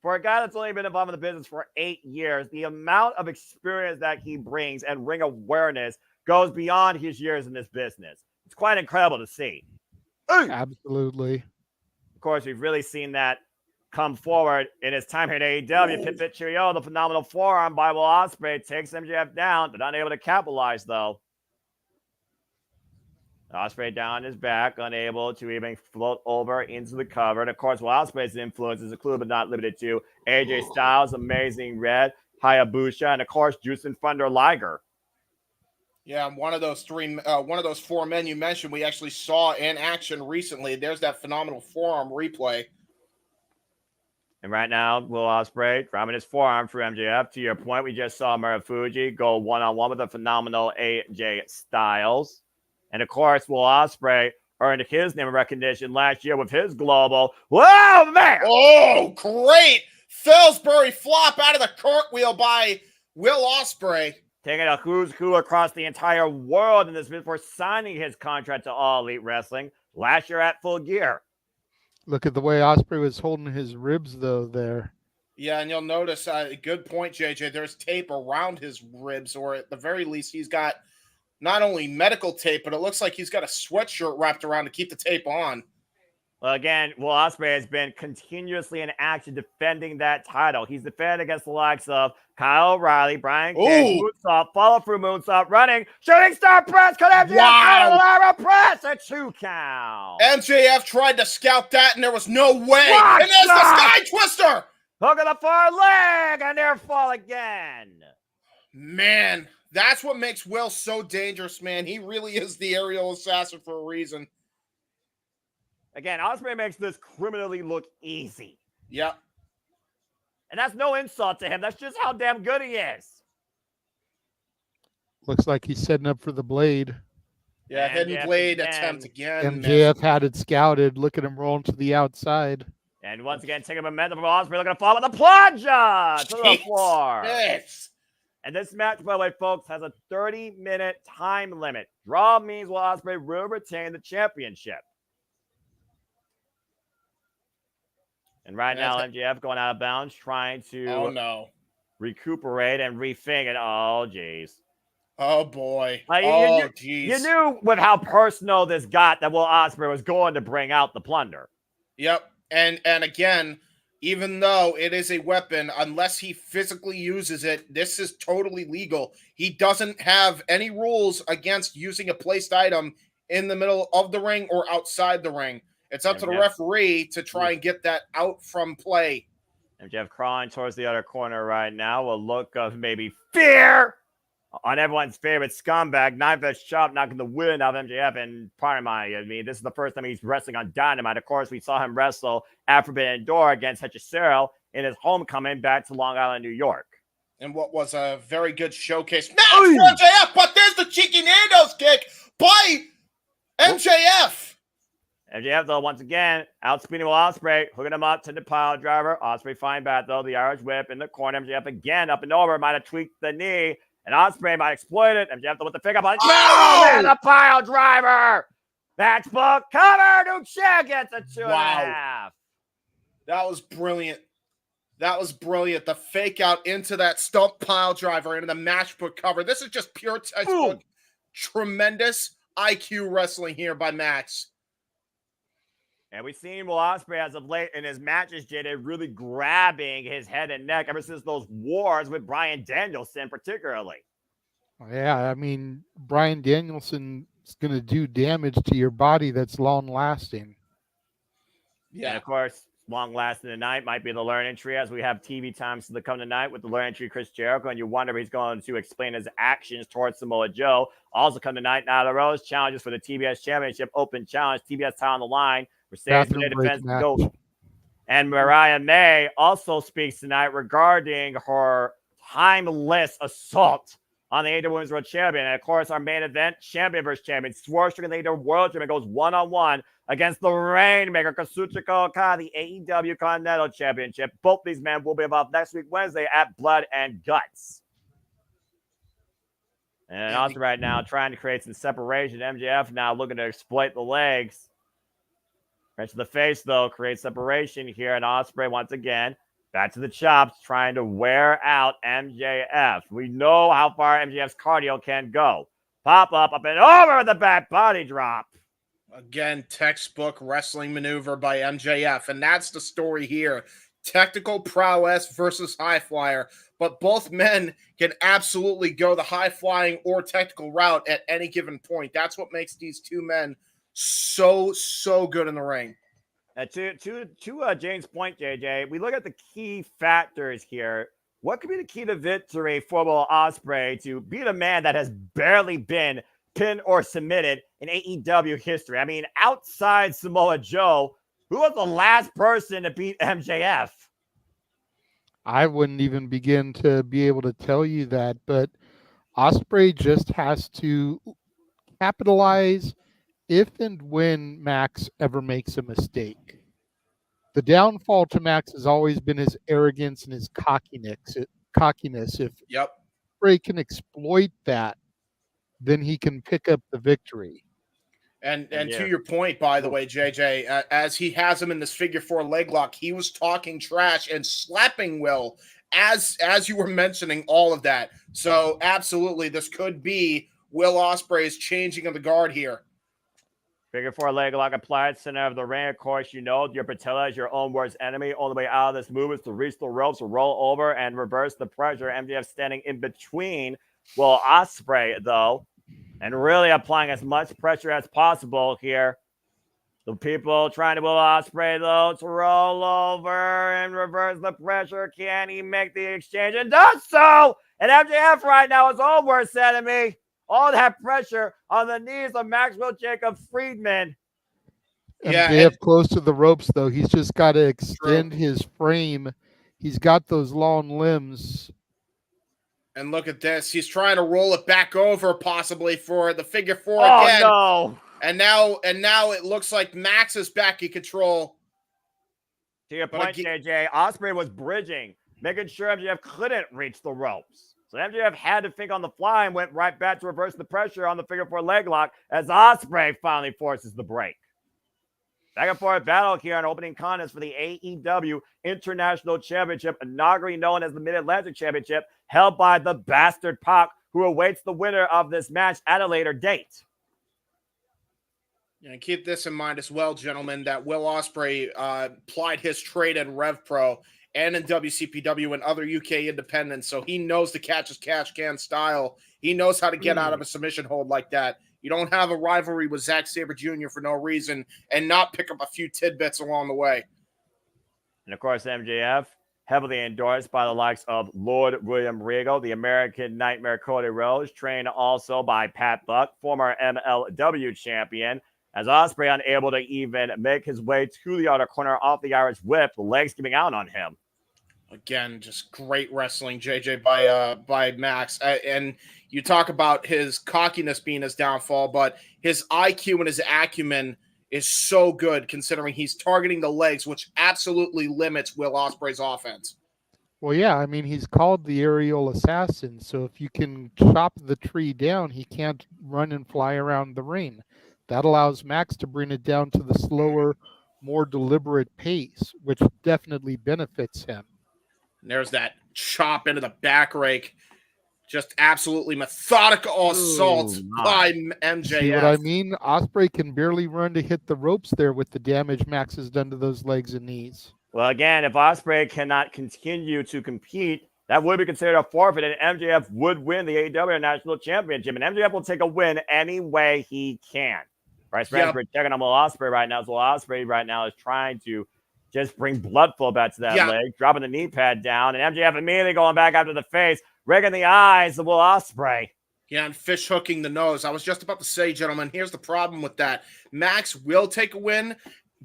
For a guy that's only been involved in the business for 8 years, the amount of experience that he brings and ring awareness goes beyond his years in this business. It's quite incredible to see. Absolutely. Of course, we've really seen that come forward in his time here at AEW. Pit Cheerio, the phenomenal forearm by Will Ospreay takes MJF down, but unable to capitalize, though. Ospreay down his back, unable to even float over into the cover. And of course, Will Ospreay's influence is included but not limited to AJ Styles, Amazing Red, Hayabusa, and of course, Juice and Thunder Liger. Yeah, one of those 4 men you mentioned, we actually saw in action recently. There's that phenomenal forearm replay. And right now, Will Ospreay grabbing his forearm for MJF. To your point, we just saw Marufuji go one-on-one with a phenomenal AJ Styles. And, of course, Will Ospreay earned his name of recognition last year with his global. Whoa, man! Oh, great! Fillsbury flop out of the cartwheel by Will Ospreay. Taking a who's who across the entire world in this before signing his contract to All Elite Wrestling last year at Full Gear. Look at the way Ospreay was holding his ribs, though, there. Yeah, and you'll notice, good point, JJ, there's tape around his ribs, or at the very least, he's got not only medical tape, but it looks like he's got a sweatshirt wrapped around to keep the tape on. Well, again, Will Ospreay has been continuously in action defending that title. He's defended against the likes of Kyle O'Reilly, Brian Cage, moonsault, follow through moonsault, running, shooting star press, cut MJF, press, a 2 count. MJF tried to scout that, and there was no way. And there's the Sky Twister. Hook of the far leg, and near fall again. Man, that's what makes Will so dangerous, man. He really is the aerial assassin for a reason. Again, Ospreay makes this criminally look easy. Yep. And that's no insult to him. That's just how damn good he is. Looks like he's setting up for the blade. Yeah, hidden blade attempt again. MJF had it scouted. Look at him rolling to the outside. And once again, taking momentum from Ospreay, looking to fall with a plunge to the floor. Yes. And this match, by the way, folks, has a 30-minute time limit. Draw means Will Ospreay will retain the championship. And right now, MJF going out of bounds, trying to recuperate and rethink it. Oh, jeez. Oh, boy. Jeez. You knew with how personal this got that Will Ospreay was going to bring out the plunder. Yep. And again, even though it is a weapon, unless he physically uses it, this is totally legal. He doesn't have any rules against using a placed item in the middle of the ring or outside the ring. It's up to the referee to try and get that out from play. MJF crawling towards the other corner right now. A look of maybe fear on everyone's favorite scumbag. Knife-edge chop knocking the wind out of MJF. And pardon me, this is the first time he's wrestling on Dynamite. Of course, we saw him wrestle at Forbidden Door against Hechicero in his homecoming back to Long Island, New York. And what was a very good showcase match for MJF, but there's the cheeky Nando's kick by MJF. MJF, though, once again, outspeeding Will Ospreay, hooking him up to the pile driver. Ospreay fine back, though. The Irish whip in the corner. MJF again up and over. Might have tweaked the knee. And Ospreay might exploit it. MJF, though, with the pick up on and the pile driver. Matchbook cover. Duche gets a 2.5. That was brilliant. That was brilliant. The fake out into that stump pile driver into the matchbook cover. This is just pure textbook. Tremendous IQ wrestling here by Max. And we've seen Will Ospreay as of late in his matches, JD, really grabbing his head and neck ever since those wars with Bryan Danielson, particularly. Yeah, I mean, Bryan Danielson is going to do damage to your body that's long-lasting. Yeah, and of course, long-lasting tonight might be the learning tree, as we have TV times to come tonight with the learning tree Chris Jericho, and you wonder if he's going to explain his actions towards Samoa Joe. Also come tonight, Nyla Rose challenges for the TBS Championship Open Challenge, TBS title on the line. Mercedes Moné defends the gold. And Mariah May also speaks tonight regarding her timeless assault on the AEW Women's World Champion. And of course, our main event, champion versus champion, Swerve Strickland, the AEW World Champion, goes one-on-one against the Rainmaker, Kazuchika Okada, the AEW Continental Championship. Both these men will be involved next week, Wednesday, at Blood and Guts. And also right now, trying to create some separation. MJF now looking to exploit the legs. Right to the face, though, creates separation here. And Ospreay, once again, back to the chops, trying to wear out MJF. We know how far MJF's cardio can go. Pop up and over the back body drop. Again, textbook wrestling maneuver by MJF. And that's the story here. Technical prowess versus high flyer. But both men can absolutely go the high flying or technical route at any given point. That's what makes these two men so good in the ring. To James' point, JJ, we look at the key factors here. What could be the key to victory for Will Ospreay to beat a man that has barely been pinned or submitted in AEW history? I mean, outside Samoa Joe, who was the last person to beat MJF? I wouldn't even begin to be able to tell you that, but Ospreay just has to capitalize if and when Max ever makes a mistake. The downfall to Max has always been his arrogance and his cockiness. If Ospreay can exploit that, then he can pick up the victory. And to your point, by the way, JJ, as he has him in this figure 4 leg lock, he was talking trash and slapping Will as you were mentioning all of that. So absolutely, this could be Will Ospreay's changing of the guard here. Figure 4 leg lock applied, center of the ring. Of course, you know your patella is your own worst enemy. Only way out of this move is to reach the ropes, roll over, and reverse the pressure. MJF standing in between Will Ospreay, though, and really applying as much pressure as possible here. The people trying to Will Ospreay, though, to roll over and reverse the pressure. Can he make the exchange? And does so! And MJF right now is his own worst enemy. All that pressure on the knees of Maxwell Jacob Friedman. MJF close to the ropes, though. He's just got to extend his frame. He's got those long limbs. And look at this. He's trying to roll it back over possibly for the figure 4 again. Oh, no. And now it looks like Max is back in control. To your point, JJ, Ospreay was bridging, making sure MJF couldn't reach the ropes. So MJF had to think on the fly and went right back to reverse the pressure on the figure 4 leg lock as Ospreay finally forces the break. Back and forth battle here on opening contest for the AEW International Championship, inaugurally known as the Mid-Atlantic Championship, held by the Bastard Pac, who awaits the winner of this match at a later date. And keep this in mind as well, gentlemen, that Will Ospreay plied his trade in Rev Pro and in WCPW and other UK independents, so he knows the catch as cash can style. He knows how to get out of a submission hold like that. You don't have a rivalry with Zack Sabre Jr. for no reason and not pick up a few tidbits along the way. And of course, MJF, heavily endorsed by the likes of Lord William Regal, the American Nightmare Cody Rhodes, trained also by Pat Buck, former MLW champion, as Ospreay unable to even make his way to the outer corner off the Irish whip, the legs giving out on him. Again, just great wrestling, JJ, by Max. And you talk about his cockiness being his downfall, but his IQ and his acumen is so good considering he's targeting the legs, which absolutely limits Will Ospreay's offense. Well, yeah, I mean, he's called the aerial assassin, so if you can chop the tree down, he can't run and fly around the ring. That allows Max to bring it down to the slower, more deliberate pace, which definitely benefits him. And there's that chop into the back rake. Just absolutely methodical assault by MJF. See what I mean? Ospreay can barely run to hit the ropes there with the damage Max has done to those legs and knees. Well, again, if Ospreay cannot continue to compete, that would be considered a forfeit, and MJF would win the AEW National Championship. And MJF will take a win any way he can. Bryce Ransford checking on Will Ospreay right now. So Will Ospreay right now is trying to just bring blood flow back to that leg, dropping the knee pad down, and MJF immediately going back after the face, rigging the eyes of Will Ospreay. Yeah, and fish hooking the nose. I was just about to say, gentlemen, here's the problem with that. Max will take a win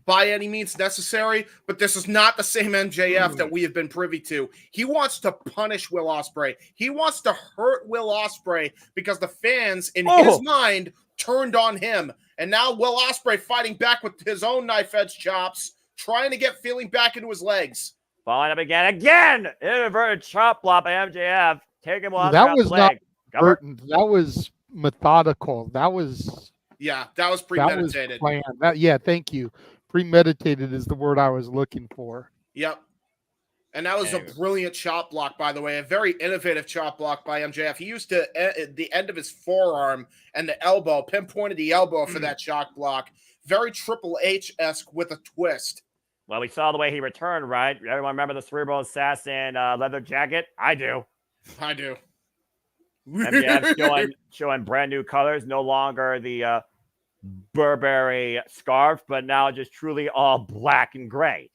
by any means necessary, but this is not the same MJF that we have been privy to. He wants to punish Will Ospreay. He wants to hurt Will Ospreay because the fans, in his mind, turned on him. And now Will Ospreay fighting back with his own knife-edge chops, trying to get feeling back into his legs. Following up again, inverted chop block by MJF, taking Will Ospreay that was leg. Not that was methodical. That was premeditated. That was planned. Thank you. Premeditated is the word I was looking for. Yep. And that was a brilliant chop block, by the way. A very innovative chop block by MJF. He used the end of his forearm and the elbow, pinpointed the elbow for that chop block. Very Triple H-esque with a twist. Well, we saw the way he returned, right? Everyone remember the Cerebral Assassin leather jacket? I do. MJF showing brand new colors. No longer the Burberry scarf, but now just truly all black and gray.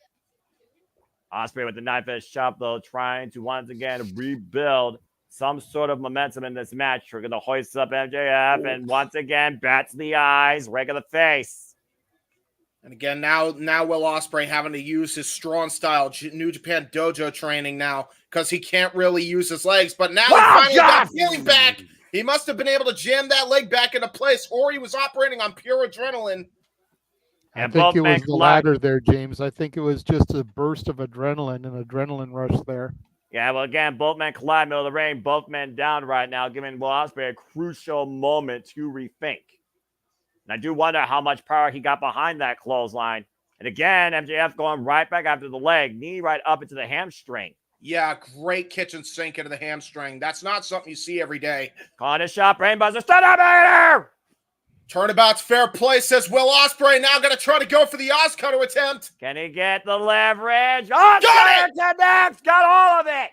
Ospreay with the knife-edge chop, though, trying to once again rebuild some sort of momentum in this match. We're going to hoist up MJF and once again bats the eyes, rake of the face. And again, now Will Ospreay having to use his strong style New Japan Dojo training now because he can't really use his legs. But now he finally got feeling back. He must have been able to jam that leg back into place, or he was operating on pure adrenaline. I think it was the latter there, James. I think it was just a burst of adrenaline, an adrenaline rush there. Yeah, well, again, both men collide, middle of the ring, both men down right now, giving Will Ospreay a crucial moment to rethink. And I do wonder how much power he got behind that clothesline. And again, MJF going right back after the leg, knee right up into the hamstring. Yeah, great kitchen sink into the hamstring. That's not something you see every day. Calling a shot, Brainbuster, Stunner! Turnabout's fair play, says Will Ospreay. Now going to try to go for the Oscutter attempt. Can he get the leverage? Got it! Got all of it!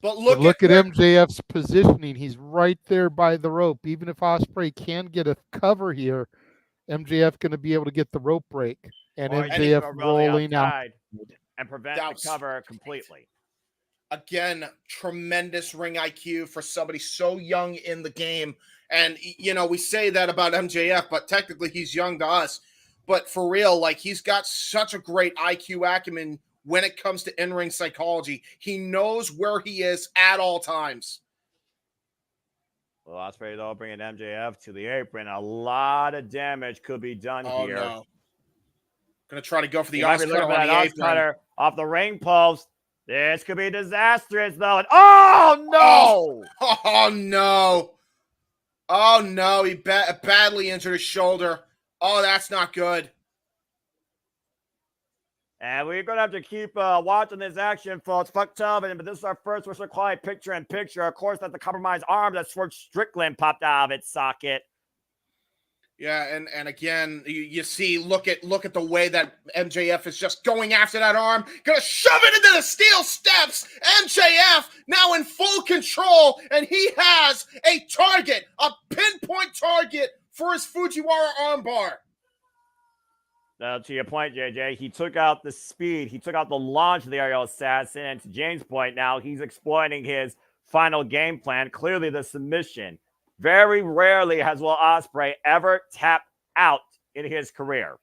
But look at MJF's positioning. He's right there by the rope. Even if Ospreay can get a cover here, MJF going to be able to get the rope break. And MJF rolling out. And prevent the cover completely. Again, tremendous ring IQ for somebody so young in the game. And, you know, we say that about MJF, but technically he's young to us. But for real, like, he's got such a great IQ acumen when it comes to in-ring psychology. He knows where he is at all times. Well, Ospreay, though, bringing MJF to the apron. A lot of damage could be done here. No. Going to try to go for the Oscutter on the apron. Off the ring post. This could be disastrous, though. And oh, no! Oh, no. Oh, no. He badly injured his shoulder. Oh, that's not good. And we're going to have to keep watching this action, folks. Fuck television, but this is our first Whistle Quiet picture-in-picture. Of course, that's the compromised arm that Swerve Strickland popped out of its socket. Yeah, and again, you see, look at the way that MJF is just going after that arm, gonna shove it into the steel steps. MJF now in full control, and he has a target, a pinpoint target for his Fujiwara armbar. Now, to your point, JJ, he took out the speed, he took out the launch of the aerial assassin, and to James' point, now he's exploiting his final game plan, clearly the submission. Very rarely has Will Ospreay ever tapped out in his career.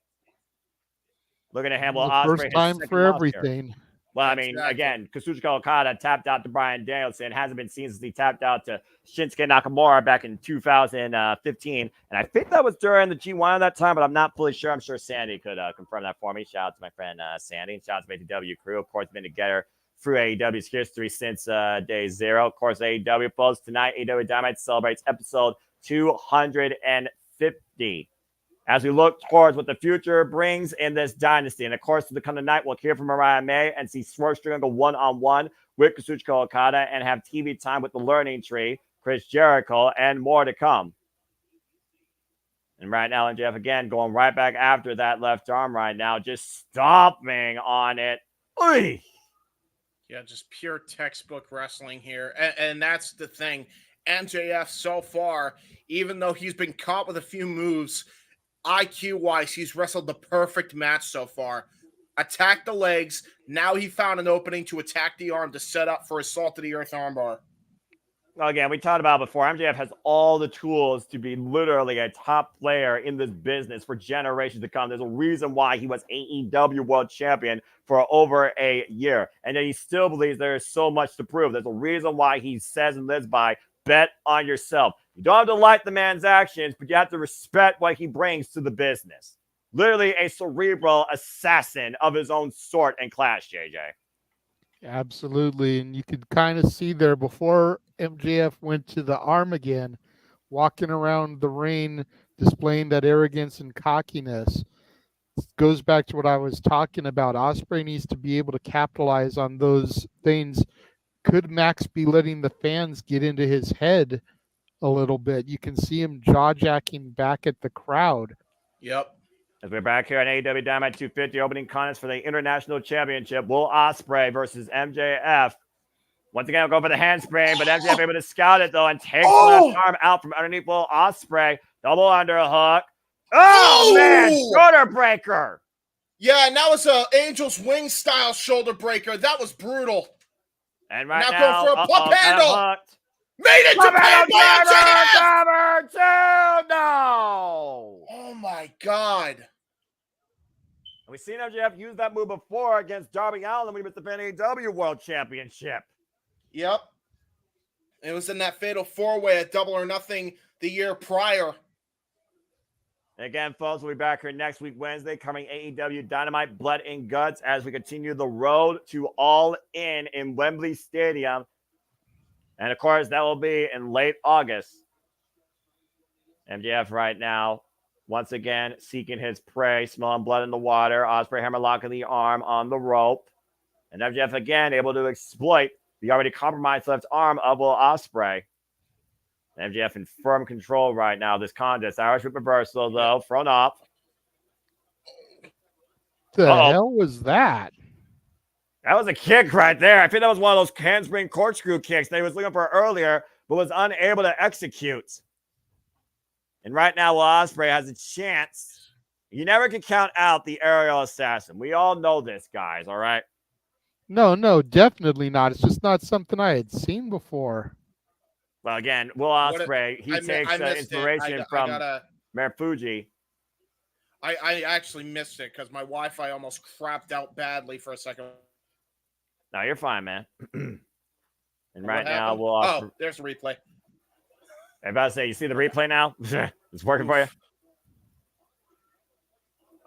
Looking at him, Will Ospreay. First time for everything. Well, I mean, again, Kazuchika Okada tapped out to Bryan Danielson. Hasn't been seen since he tapped out to Shinsuke Nakamura back in 2015. And I think that was during the G1 at that time, but I'm not fully sure. I'm sure Sandy could confirm that for me. Shout out to my friend Sandy. And shout out to the FTW crew. Of course, been together through AEW's history since day zero. Of course, AEW folks, tonight, AEW Dynamite celebrates episode 250. As we look towards what the future brings in this dynasty. And of course, to come tonight, we'll hear from Mariah May and see Swerve Strickland go one-on-one with Kazuchika Okada and have TV time with the Learning Tree, Chris Jericho, and more to come. And right now, MJF again going right back after that left arm right now, just stomping on it. Oy! Yeah, just pure textbook wrestling here. And that's the thing. MJF so far, even though he's been caught with a few moves, IQ-wise, he's wrestled the perfect match so far. Attacked the legs. Now he found an opening to attack the arm to set up for his salt-to-the-earth armbar. Well, again, we talked about before, MJF has all the tools to be literally a top player in this business for generations to come. There's a reason why he was AEW World Champion for over a year. And then he still believes there is so much to prove. There's a reason why he says and lives by, bet on yourself. You don't have to like the man's actions, but you have to respect what he brings to the business. Literally a cerebral assassin of his own sort and class, JJ. Absolutely. And you could kind of see there before MJF went to the arm again, walking around the ring, displaying that arrogance and cockiness. Goes back to what I was talking about. Ospreay needs to be able to capitalize on those things. Could Max be letting the fans get into his head a little bit? You can see him jaw-jacking back at the crowd. Yep. As we're back here on AEW Dynamite 250, opening contest for the International Championship, Will Ospreay versus MJF. Once again, we'll go for the handspring, but MJF able to scout it, though, and takes the left arm out from underneath Will Ospreay. Double underhook. Oh, man, shoulder breaker. Yeah, and that was an Angel's Wing style shoulder breaker. That was brutal. And right now going for a pump handle. Made it to pin by MJF. No. Oh, my God. We've seen MJF use that move before against Darby Allin when he was the AEW World Championship. Yep. It was in that fatal four-way at Double or Nothing the year prior. Again, folks, we'll be back here next week, Wednesday, covering AEW Dynamite Blood and Guts as we continue the road to All In Wembley Stadium. And, of course, that will be in late August. MJF right now once again seeking his prey, smelling blood in the water. Ospreay hammerlocking the arm on the rope. And MJF again able to exploit the already compromised left arm of Will Ospreay. MJF in firm control right now. This contest. Irish whip reversal, though. Front off. The hell was that? That was a kick right there. I think that was one of those handspring corkscrew kicks that he was looking for earlier, but was unable to execute. And right now, Will Ospreay has a chance. You never can count out the aerial assassin. We all know this, guys, all right? No, definitely not. It's just not something I had seen before. Well, again, Will Ospreay, he takes inspiration from Marufuji. I actually missed it because my Wi-Fi almost crapped out badly for a second. No, you're fine, man. And right now, Will Ospreay... Oh, there's the replay. I'm about to say, you see the replay now? It's working for you?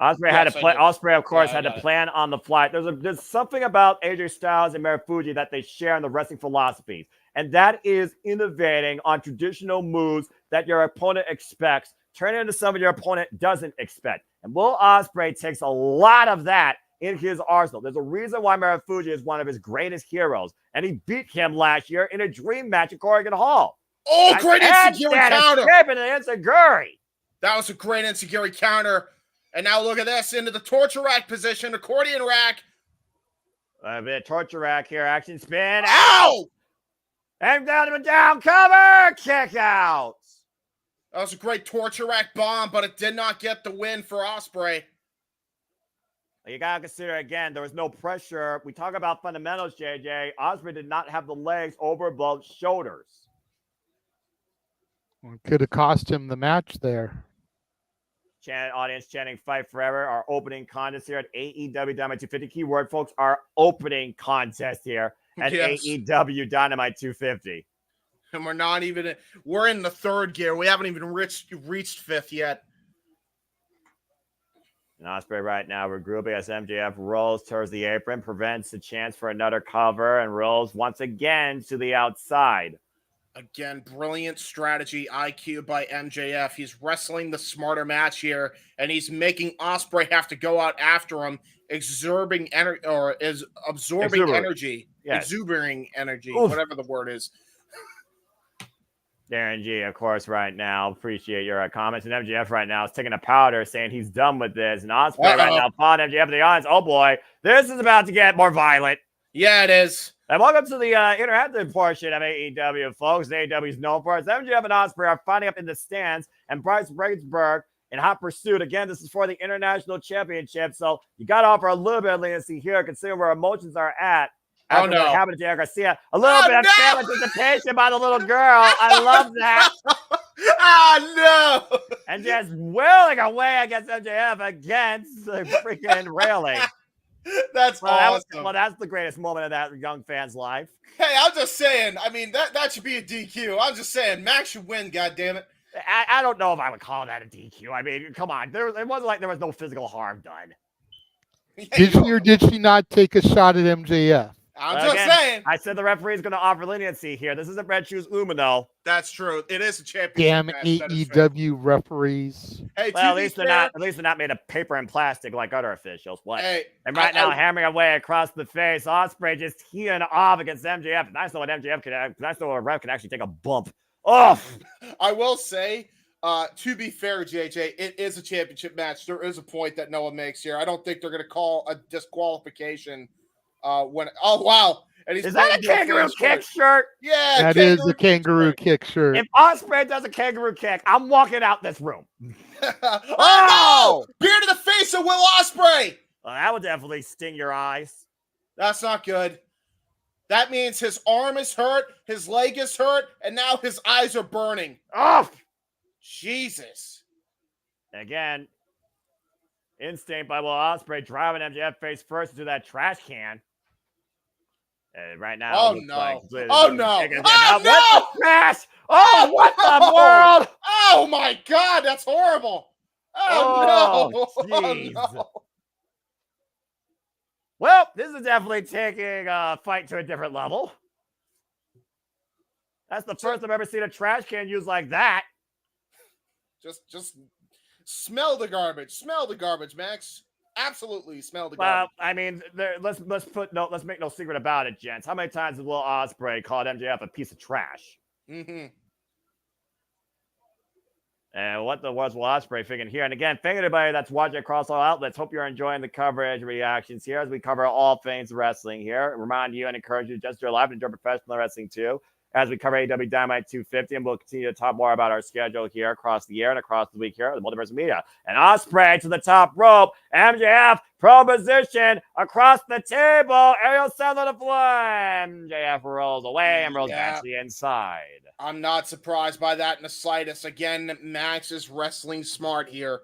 Ospreay had to play. Ospreay, of course, had to plan on the fly. There's something about AJ Styles and Marufuji that they share in the wrestling philosophies, and that is innovating on traditional moves that your opponent expects, turn into something your opponent doesn't expect. And Will Ospreay takes a lot of that in his arsenal. There's a reason why Marufuji is one of his greatest heroes, and he beat him last year in a dream match at Corrigan Hall. Oh, great Enziguri counter! That was a great Enziguri counter. And now look at this, into the torture rack position, accordion rack. A bit of torture rack here, action spin. Ow! And down, cover, kick out. That was a great torture rack bomb, but it did not get the win for Ospreay. You got to consider, again, there was no pressure. We talk about fundamentals, JJ. Ospreay did not have the legs over both shoulders. Could have cost him the match there. Audience chanting "Fight Forever." Our opening contest here at AEW Dynamite 250. Keyword, folks, our opening contest here at AEW Dynamite 250. And we're not even. We're in the third gear. We haven't even reached fifth yet. And Ospreay right now regrouping as MJF rolls towards the apron, prevents the chance for another cover, and rolls once again to the outside. Again, brilliant strategy IQ by MJF. He's wrestling the smarter match here, and he's making Ospreay have to go out after him, absorbing energy, exuberating energy, whatever the word is. Darren G, of course, right now, appreciate your comments. And MJF right now is taking a powder, saying he's done with this. And Ospreay right now, upon MJF in the audience. Oh boy, this is about to get more violent. Yeah, it is. And welcome to the interactive portion of AEW, folks. AEW is known for it. MJF and Ospreay are fighting up in the stands, and Bryce Rainsburg in hot pursuit. Again, this is for the International Championship, so you got to offer a little bit of leniency here, considering where emotions are at. Oh, no. What happened to Jericho Garcia. A little bit of fan anticipation by the little girl. I love that. No. And just willing away against MJF against the freaking railing. That's awesome. That's the greatest moment of that young fan's life. Hey, I'm just saying. I mean, that should be a DQ. I'm just saying, Max should win. God damn it. I don't know if I would call that a DQ. I mean, come on. It wasn't like there was no physical harm done. Did she or did she not take a shot at MJF? I'm just saying. I said the referee is going to offer leniency here. This isn't Red Shoes Umino. That's true. It is a championship. Damn match. AEW referees. Hey, well, at least they're not made of paper and plastic like other officials. What? Hey, and right now, hammering away across the face, Ospreay just teeing off against MJF. And I know what MJF can. I know a ref can actually take a bump. Oh, I will say. To be fair, JJ, it is a championship match. There is a point that Noah makes here. I don't think they're going to call a disqualification. Wow. And is that a kangaroo kick shirt? Yeah, that is a kangaroo kick shirt. If Ospreay does a kangaroo kick, I'm walking out this room. Oh no! Beer to the face of Will Ospreay. Well, that would definitely sting your eyes. That's not good. That means his arm is hurt, his leg is hurt, and now his eyes are burning. Oh, Jesus! Again, instinct by Will Ospreay driving MJF face first into that trash can. Right now, oh no! Like, oh no! Oh no! What the trash? Oh, what the world? Oh my God, that's horrible! Oh no! Jeez. Oh, no. Well, this is definitely taking a fight to a different level. That's the first I've ever seen a trash can used like that. Just Smell the garbage. Smell the garbage, Max. Absolutely smell the garbage. Well, I mean, let's make no secret about it, gents. How many times has Will Ospreay called MJF a piece of trash? Mm-hmm. And what the was Will Ospreay thinking here? And again, thank everybody that's watching across all outlets. Hope you're enjoying the coverage reactions here as we cover all things wrestling here. Remind you and encourage you to just do live and enjoy professional wrestling too. As we cover AEW Dynamite 250, and we'll continue to talk more about our schedule here across the year and across the week here at the Multiverse Media. And Ospreay to the top rope. MJF pro position across the table. Ariel Sandler to flame. MJF rolls away and rolls back to the inside. I'm not surprised by that in the slightest. Again, Max is wrestling smart here.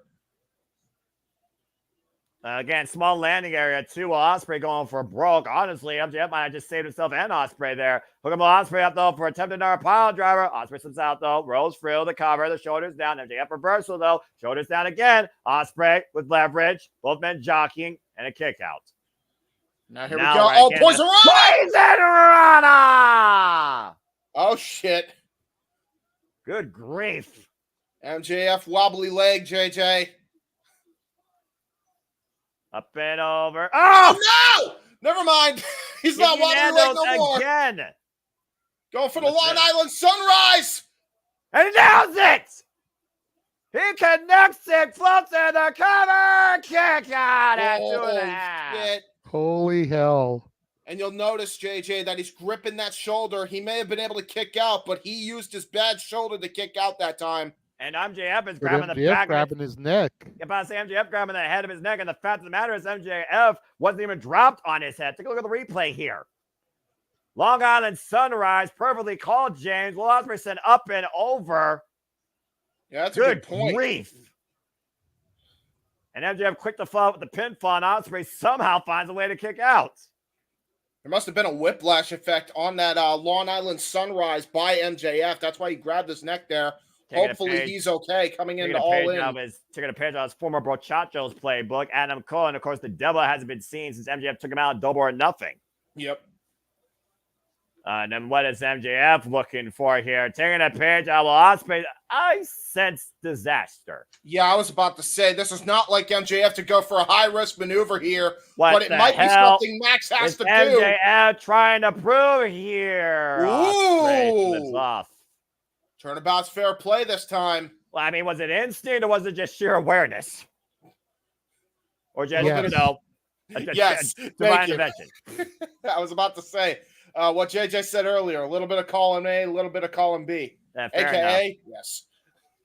Again, small landing area too. Ospreay going for broke. Honestly, MJF might have just saved himself and Ospreay there. Hook him Ospreay up though for attempted another pile driver. Ospreay slips out though. Rolls through the cover. The shoulders down. MJF reversal though. Shoulders down again. Ospreay with leverage. Both men jockeying and a kick out. Now here we go. Oh, Poison Rana! Oh shit! Good grief. MJF wobbly leg, JJ. Up and over. Oh no! Never mind. He's not wobbly leg no more. Again. Going for the Long Island Sunrise. And he nails it. He connects it. Floats in the cover. Kick out at 2.5. Shit. Holy hell. And you'll notice, JJ, that he's gripping that shoulder. He may have been able to kick out, but he used his bad shoulder to kick out that time. And MJF is grabbing the back. Grabbing his neck. If I say MJF grabbing the head of his neck, and the fact of the matter is MJF wasn't even dropped on his head. Take a look at the replay here. Long Island Sunrise, perfectly called, James. Will Ospreay sent up and over. Yeah, that's a good point. Grief. And MJF quick to follow with the pinfall, and Ospreay somehow finds a way to kick out. There must have been a whiplash effect on that Long Island Sunrise by MJF. That's why he grabbed his neck there. Hopefully he's okay coming into All In. Taking a page of his former Brochacho's playbook, Adam Cole, and of course the devil hasn't been seen since MJF took him out double or nothing. Yep. And then what is MJF looking for here? Taking a page out of Ospreay. I sense disaster. Yeah, I was about to say, this is not like MJF to go for a high-risk maneuver here, but it might be something Max has to do. MJF trying to prove here. Ooh. Off. Turnabout's fair play this time. Well, I mean, was it instinct or was it just sheer awareness? Or just, Yes. you know, Yes, divine intervention. I was about to say what JJ said earlier, a little bit of column A, a little bit of column B. Yeah, AKA, yes.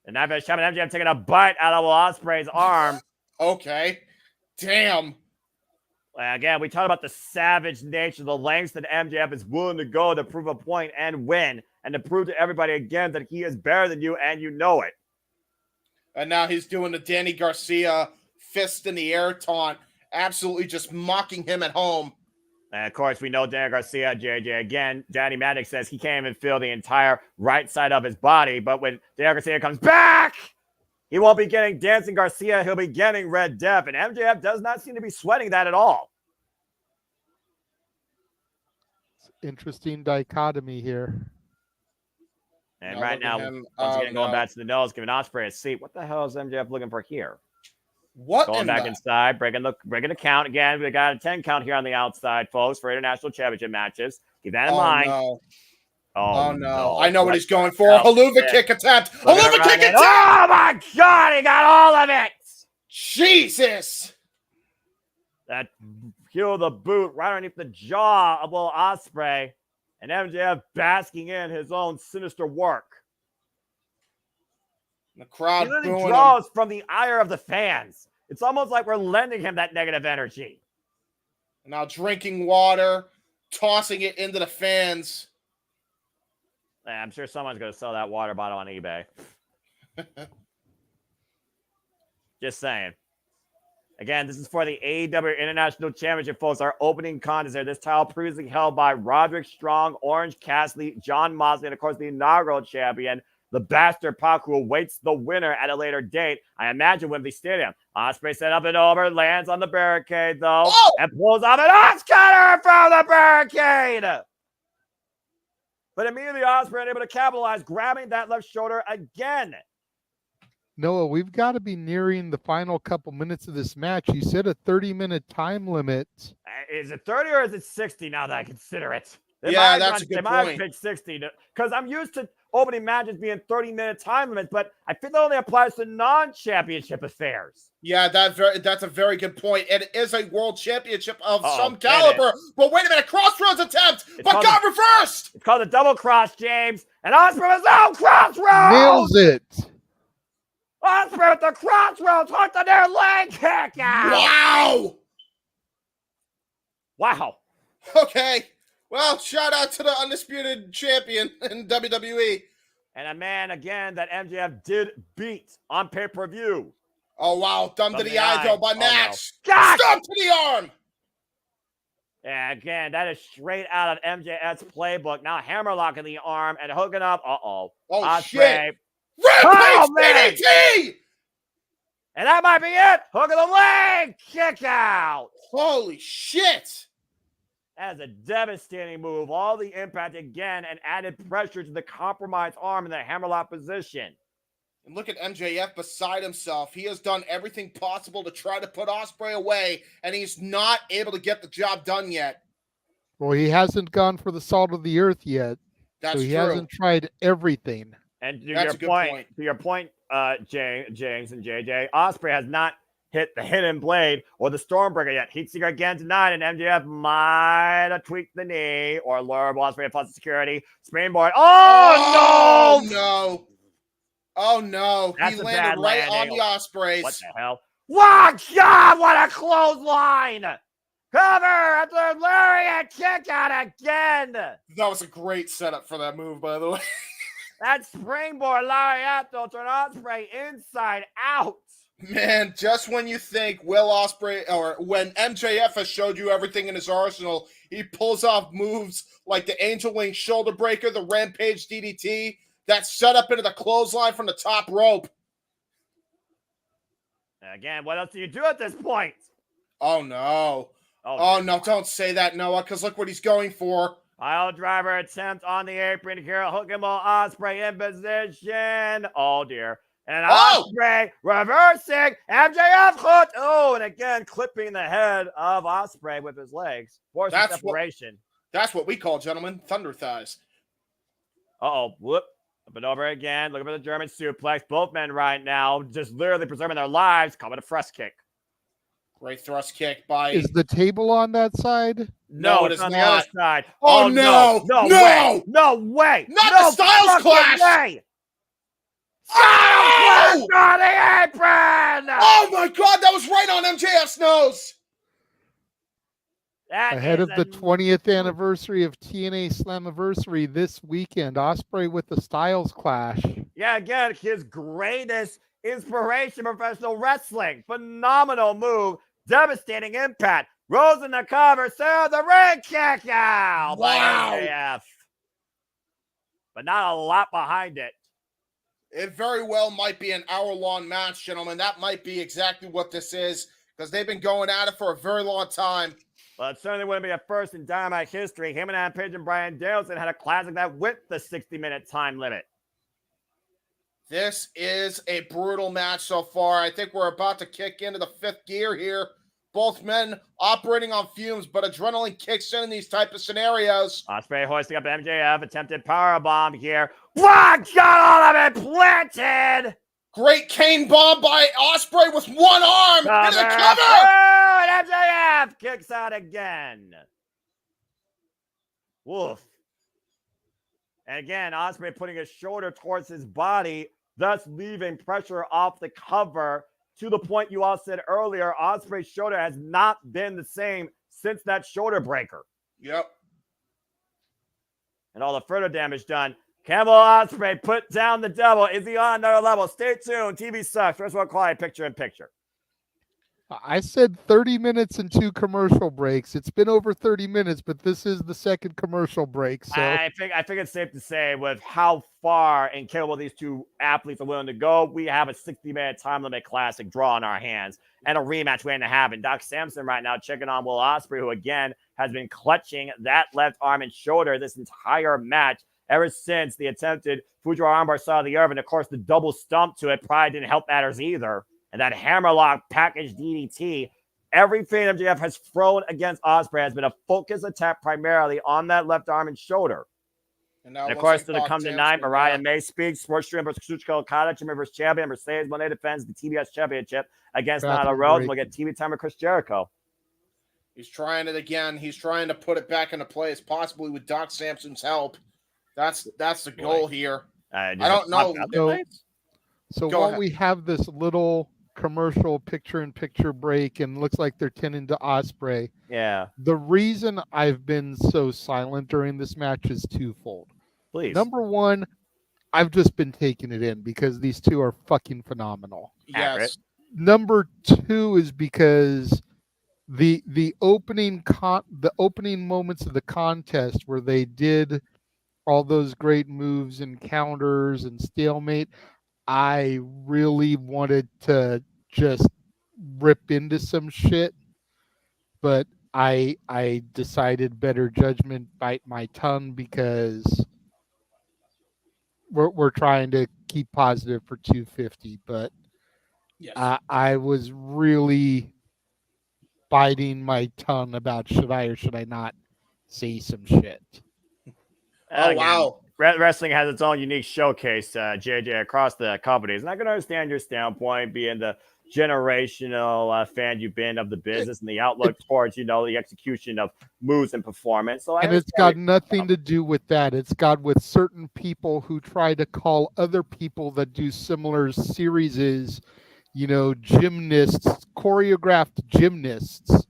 And now MJF taking a bite out of Ospreay's arm. Okay. Damn. Again, we talked about the savage nature, the lengths that MJF is willing to go to prove a point and win, and to prove to everybody again that he is better than you, and you know it. And now he's doing the Danny Garcia fist in the air taunt, absolutely just mocking him at home. And of course, we know Danny Garcia, JJ. Again, Danny Maddox says he can't even feel the entire right side of his body. But when Danny Garcia comes back, he won't be getting Dancing Garcia. He'll be getting Red Death. And MJF does not seem to be sweating that at all. Interesting dichotomy here. And right now, once again, going back to the nose, giving Ospreay a seat. What the hell is MJF looking for here? What? Going back inside, breaking the count again. We got a 10 count here on the outside, folks, for international championship matches. Keep that in mind. No. Oh no! I know what he's going for. Haluva kick attempt. Haluva kick attempt. Oh my God! He got all of it. Jesus! That heel of the boot right underneath the jaw of Will Ospreay, and MJF basking in his own sinister work. The crowd he really booing draws him. from the ire of the fans. It's almost like we're lending him that negative energy. Now drinking water, tossing it into the fans. I'm sure someone's going to sell that water bottle on eBay. Just saying. Again, this is for the AEW International Championship, folks. Our opening contest there. This title previously held by Roderick Strong, Orange Cassidy, John Moxley, and of course the inaugural champion, the Bastard Pac, who awaits the winner at a later date. I imagine Wembley Stadium. Ospreay set up and over, lands on the barricade though, and pulls off an ox cutter from the barricade. But immediately Ospreay unable to capitalize, grabbing that left shoulder again. Noah, we've got to be nearing the final couple minutes of this match. You said a 30-minute time limit. Is it 30 or is it 60 now that I consider it? Yeah, that's a good point. They might have point. picked 60 because I'm used to opening matches being 30-minute time limits, but I think that only applies to non-championship affairs. Yeah, that's a very good point. It is a world championship of some caliber. But wait a minute, crossroads attempt, but got reversed. It's called a double cross, James. And Ospreay was out crossroads. Nails it. Ospreay with the crossroads hooked on their leg kick out. Wow. Okay. Well, shout out to the undisputed champion in WWE. And a man, again, that MJF did beat on pay-per-view. Oh, wow. Thumb to the eye, though, by Nash. No. Stomp to the arm. Yeah, again, that is straight out of MJF's playbook. Now hammerlock in the arm and hooking up. Uh-oh. Oh, Ospreay. shit. Rampage DDT! And that might be it. Hook of the leg. Kick out. Holy shit. That is a devastating move. All the impact again and added pressure to the compromised arm in the hammerlock position. And look at MJF beside himself. He has done everything possible to try to put Ospreay away, and he's not able to get the job done yet. Well, he hasn't gone for the salt of the earth yet. That's so he true. hasn't tried everything. And to your point, James and JJ, Ospreay has not hit the hidden blade or the Stormbreaker yet. Heat seeker again denied, and MJF might have tweaked the knee or lured Ospreay at plus security. Springboard. Oh, no! Oh, no. That's he a landed bad right on landing. the Ospreys. What the hell? Wow, God, what a clothesline! Cover at the lariat kick out again. That was a great setup for that move, by the way. That springboard lariat though turned Ospreay inside out. Man, just when you think Will Ospreay, or when MJF has showed you everything in his arsenal, he pulls off moves like the Angel Wing shoulder breaker, the Rampage DDT, that set up into the clothesline from the top rope. Again, what else do you do at this point? Oh, no. Oh no, don't say that, Noah, because look what he's going for. Pile driver attempt on the apron here. Hooking ball, Ospreay in position. Oh, dear. And Ospreay reversing. MJF hook. Oh, and again, clipping the head of Ospreay with his legs. Forcing separation. That's what we call, gentlemen, thunder thighs. Uh-oh. Whoop. Up and over again. Looking for the German suplex. Both men right now just literally preserving their lives. Coming a thrust kick. Great thrust kick by... Is the table on that side? No, it's on the other side. Oh, no. No way. No way. Not the Styles Clash. Way. Styles Clash on the apron. Oh, my God. That was right on MJF's nose. Ahead of the 20th anniversary of TNA Slammiversary this weekend, Ospreay with the Styles Clash. Yeah, again, his greatest inspiration, professional wrestling. Phenomenal move. Devastating impact. Rose in the cover. Sarah the ring kick out. Wow. By MJF. But not a lot behind it. It very well might be an hour-long match, gentlemen. That might be exactly what this is, because they've been going at it for a very long time. Well, it certainly wouldn't be a first in Dynamite history. Him and Adam Page and Bryan Danielson had a classic that went the 60-minute time limit. This is a brutal match so far. I think we're about to kick into the fifth gear here. Both men operating on fumes, but adrenaline kicks in these type of scenarios. Ospreay hoisting up MJF, attempted powerbomb here. Got all of it planted. Great cane bomb by Ospreay with one arm. Into the cover. Oh, and MJF kicks out again. Woof. And again, Ospreay putting his shoulder towards his body, thus leaving pressure off the cover. To the point you all said earlier, Ospreay's shoulder has not been the same since that shoulder breaker. Yep. And all the further damage done. Campbell Ospreay put down the devil. Is he on another level? Stay tuned. TV sucks. First of all, quality picture in picture. I said 30 minutes and 2 commercial breaks. It's been over 30 minutes, but this is the second commercial break. So I think it's safe to say with how far and capable these two athletes are willing to go, we have a 60-minute time limit classic draw in our hands and a rematch waiting to happen. Doc Samson right now checking on Will Ospreay, who again has been clutching that left arm and shoulder this entire match ever since the attempted Fujiwara armbar saw the earth, and of course the double stump to it probably didn't help matters either. And that hammerlock package DDT, everything MJF has thrown against Ospreay has been a focus attack primarily on that left arm and shoulder. And of course, to come tonight, Mariah May speaks. Sports Stream versus Kazuchika Okada, Champion Champion Mercedes Moné defends the TBS Championship against Nyla Rose. And we'll get TV time with Chris Jericho. He's trying it again. He's trying to put it back into place, possibly with Doc Sampson's help. That's the goal here. I don't know. So while we have this little commercial picture-in-picture break and looks like they're tending to Ospreay. Yeah. The reason I've been so silent during this match is twofold. Please. Number one, I've just been taking it in because these two are fucking phenomenal. Yes. Number two is because the opening moments of the contest where they did all those great moves and counters and stalemate, I really wanted to just rip into some shit, but I decided better judgment bite my tongue because we're trying to keep positive for 250. But yes. I was really biting my tongue about should I or should I not say some shit. Wow. Wrestling has its own unique showcase, JJ, across the companies. And I can understand your standpoint being the generational fan you've been of the business and the outlook towards, the execution of moves and performance. So and it's got nothing to do with that. It's got with certain people who try to call other people that do similar series, gymnasts, choreographed gymnasts.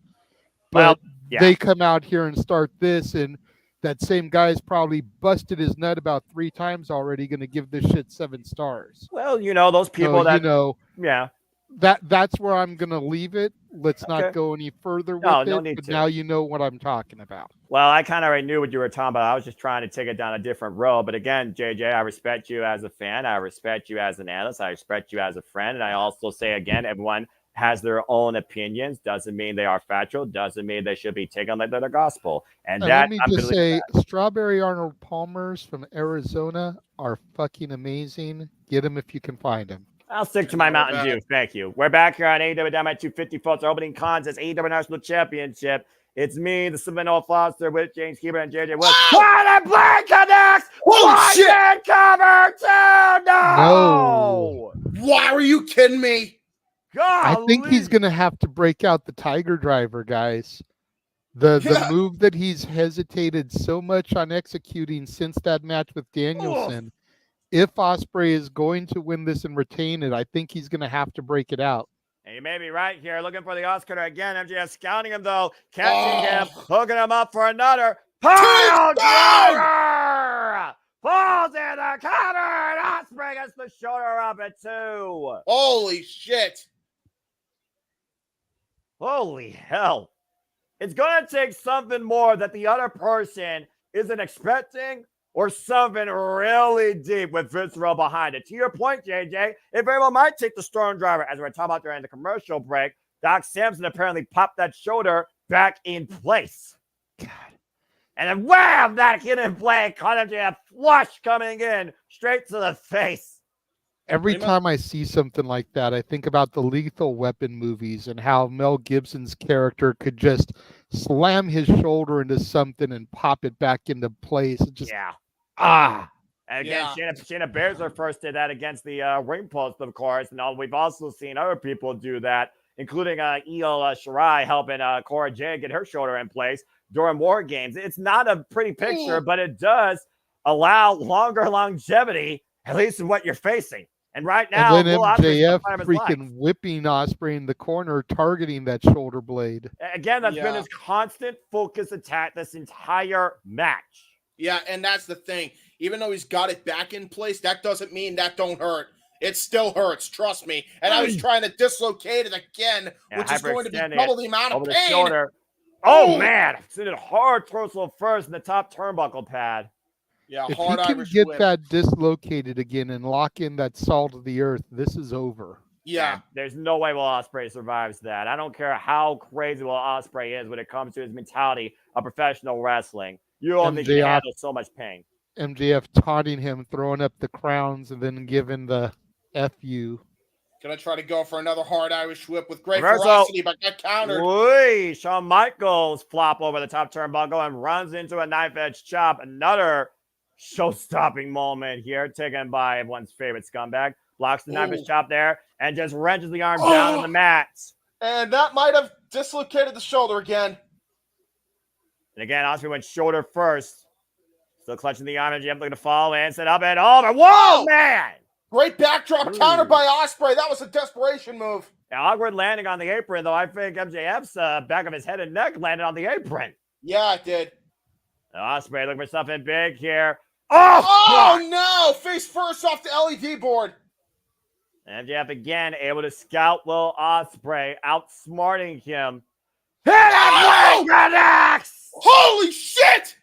But they come out here and start this, and that same guy's probably busted his nut about 3 times already, going to give this shit 7 stars. Well, those people that's where I'm going to leave it. Let's not go any further with it. But now you know what I'm talking about. Well, I kind of already knew what you were talking about. I was just trying to take it down a different road. But again, JJ, I respect you as a fan. I respect you as an analyst. I respect you as a friend. And I also say, again, everyone has their own opinions. Doesn't mean they are factual. Doesn't mean they should be taken like they're the gospel. And let me just say, Strawberry Arnold Palmers from Arizona are fucking amazing. Get them if you can find them. I'll stick to my Mountain Dew. Thank you. We're back here on AEW Dynamite 250 folks. Our opening contest, AEW National Championship. It's me, the Seminole Foster, with James Keeper and JJ Wilson. What a Blade connects! Holy shit! Cover two! No! Why are you kidding me? Golly. I think he's going to have to break out the Tiger Driver, guys. The move that he's hesitated so much on executing since that match with Danielson. If Ospreay is going to win this and retain it, I think he's going to have to break it out. And you may be right here. Looking for the Oscar again. MJF scouting him, though. Catching him. Hooking him up for another. Pile driver! Falls in the cover. And Ospreay gets the shoulder up at 2. Holy shit. Holy hell. It's going to take something more that the other person isn't expecting or something really deep with visceral behind it. To your point, JJ, it very well might take the Storm Driver. As we were talking about during the commercial break, Doc Sampson apparently popped that shoulder back in place. God. And then wham, that hit in play. Caught him to a flush coming in straight to the face. Every time I see something like that, I think about the Lethal Weapon movies and how Mel Gibson's character could just slam his shoulder into something and pop it back into place. Just And again, Shayna Baszler first did that against the ring post, of course. And we've also seen other people do that, including Io Shirai helping Cora Jade get her shoulder in place during War Games. It's not a pretty picture, but it does allow longer longevity, at least in what you're facing. And right now, and then MJF freaking whipping Ospreay in the corner, targeting that shoulder blade. Again, that's been his constant focus attack this entire match. Yeah, and that's the thing. Even though he's got it back in place, that doesn't mean that don't hurt. It still hurts, trust me. And I was trying to dislocate it again, which is going to be double the amount of pain. Oh, man. It's in a hard torso first in the top turnbuckle pad. Yeah, if hard he can Irish get whip. that dislocated again and lock in that salt of the earth, this is over. Yeah. There's no way Will Ospreay survives that. I don't care how crazy Will Ospreay is when it comes to his mentality of professional wrestling. You only can handle so much pain. MJF taunting him, throwing up the crowns, and then giving the FU. Gonna try to go for another hard Irish whip with great Reversal. ferocity, but got countered. Whee! Shawn Michaels flop over the top turnbuckle and runs into a knife edge chop. Another show-stopping moment here, taken by everyone's favorite scumbag. Blocks the knife edge chop there and just wrenches the arm down on the mat. And that might have dislocated the shoulder again. And again, Ospreay went shoulder first. Still clutching the arm. MJF looking to fall in, set up and over. Whoa, man! Great backdrop counter by Ospreay. That was a desperation move. Yeah, awkward landing on the apron, though. I think MJF's back of his head and neck landed on the apron. Yeah, it did. Ospreay looking for something big here. Oh no! Face first off the LED board. MJF again able to scout Will Ospreay, outsmarting him. Hit him! Holy shit!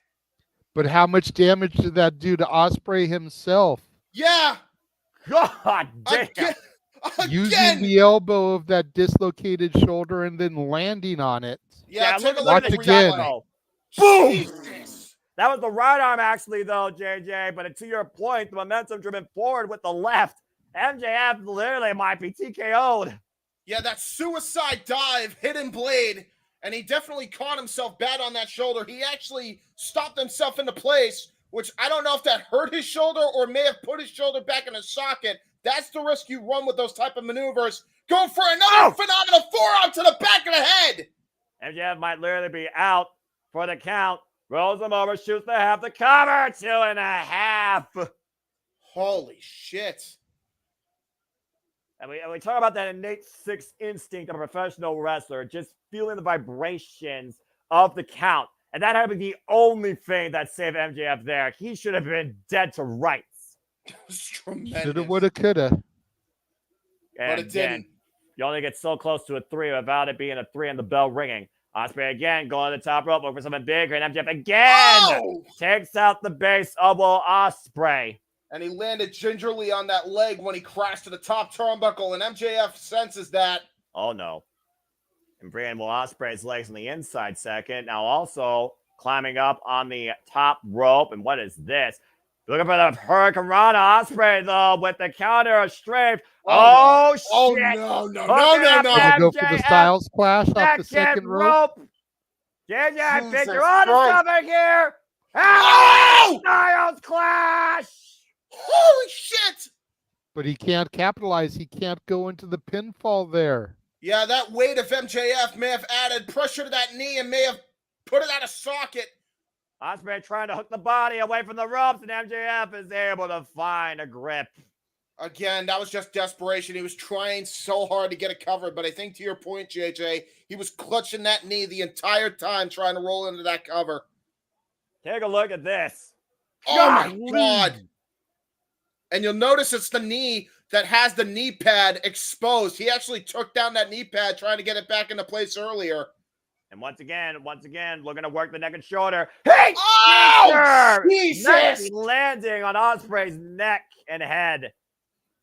But how much damage did that do to Ospreay himself? Yeah. God damn. Using the elbow of that dislocated shoulder and then landing on it. Yeah, take a look look at at again. the Boom! Jesus. That was the right arm, actually, though, JJ. But to your point, the momentum driven forward with the left. MJF literally might be TKO'd. Yeah, that suicide dive, hidden blade, and he definitely caught himself bad on that shoulder. He actually stopped himself into place, which I don't know if that hurt his shoulder or may have put his shoulder back in his socket. That's the risk you run with those type of maneuvers. Go for another phenomenal forearm to the back of the head. MJF might literally be out for the count. Rolls him over, shoots the half, the cover, 2.5. Holy shit. And we talk about that innate sixth instinct of a professional wrestler, just feeling the vibrations of the count. And that had to be the only thing that saved MJF there. He should have been dead to rights. It was tremendous. Shoulda, woulda, coulda. But it didn't. You only get so close to a 3 without it being a 3 and the bell ringing. Ospreay again going to the top rope, looking for something bigger, and MJF again takes out the base of Will Ospreay. And he landed gingerly on that leg when he crashed to the top turnbuckle, and MJF senses that. Oh, no. And bringing Will Ospreay's legs on the inside second. Now also climbing up on the top rope. And what is this? Looking for the Hurricane Rana. Ospreay, though, with the counter of strength. Oh, shit. Oh, no. Go for the Styles Clash off the second rope. JJ, I think you're on to something here. Oh! Styles Clash. Holy shit! But he can't capitalize. He can't go into the pinfall there. Yeah, that weight of MJF may have added pressure to that knee and may have put it out of socket. Ospreay trying to hook the body away from the ropes, and MJF is able to find a grip. Again, that was just desperation. He was trying so hard to get it covered, but I think to your point, JJ, he was clutching that knee the entire time trying to roll into that cover. Take a look at this. Oh, my God. And you'll notice it's the knee that has the knee pad exposed. He actually took down that knee pad trying to get it back into place earlier. And once again, looking to work the neck and shoulder. Hey! Oh! Jesus! Landing on Ospreay's neck and head.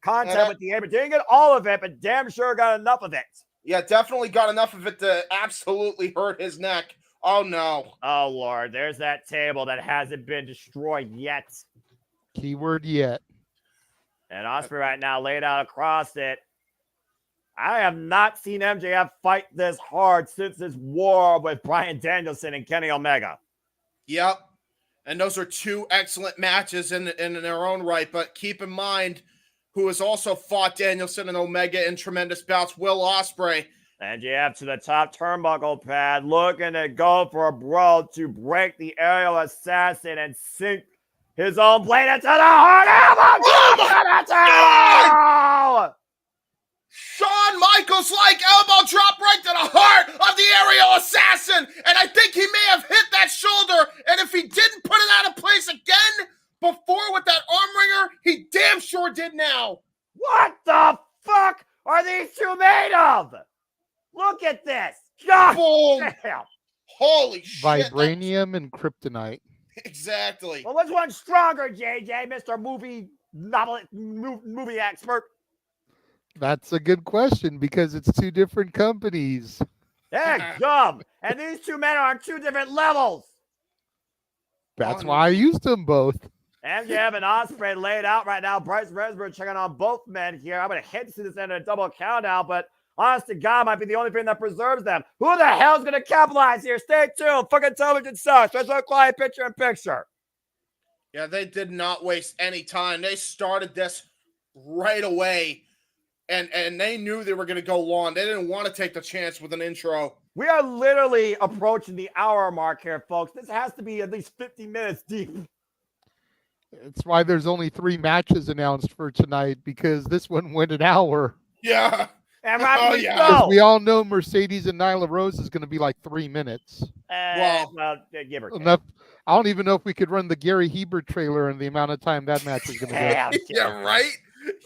Contact with the apron. Didn't get all of it, but damn sure got enough of it. Yeah, definitely got enough of it to absolutely hurt his neck. Oh, no. Oh, Lord. There's that table that hasn't been destroyed yet. Keyword yet. And Ospreay right now laid out across it. I have not seen MJF fight this hard since his war with Bryan Danielson and Kenny Omega. Yep. And those are two excellent matches in their own right. But keep in mind, who has also fought Danielson and Omega in tremendous bouts, Will Ospreay. MJF to the top turnbuckle pad, looking to go for a brawl to break the aerial assassin and sink his own blade into the heart. Oh, Shawn Michaels like elbow drop right to the heart of the aerial assassin. And I think he may have hit that shoulder. And if he didn't put it out of place again before with that arm wringer, he damn sure did now. What the fuck are these two made of? Look at this. God Boom. Damn. Holy shit. Vibranium and kryptonite. Exactly. Well, which one's stronger, JJ, Mr. Movie expert? That's a good question because it's two different companies. They're dumb. And these two men are on two different levels. That's why I used them both. MJF and Ospreay laid out right now. Bryce Resberg checking on both men here. I'm going to hit to this end of a double count out, but honest to God might be the only thing that preserves them. Who the hell's going to capitalize here? Stay tuned. Fucking television sucks. Special client picture in picture. Yeah, they did not waste any time. They started this right away, and they knew they were going to go long. They didn't want to take the chance with an intro. We are literally approaching the hour mark here, folks. This has to be at least 50 minutes deep. It's why there's only 3 matches announced for tonight, because this one went an hour. Yeah. And Because we all know Mercedes and Nyla Rose is going to be like 3 minutes. Well, give her enough. I don't even know if we could run the Gary Hebert trailer in the amount of time that match is going to go. Yeah, right?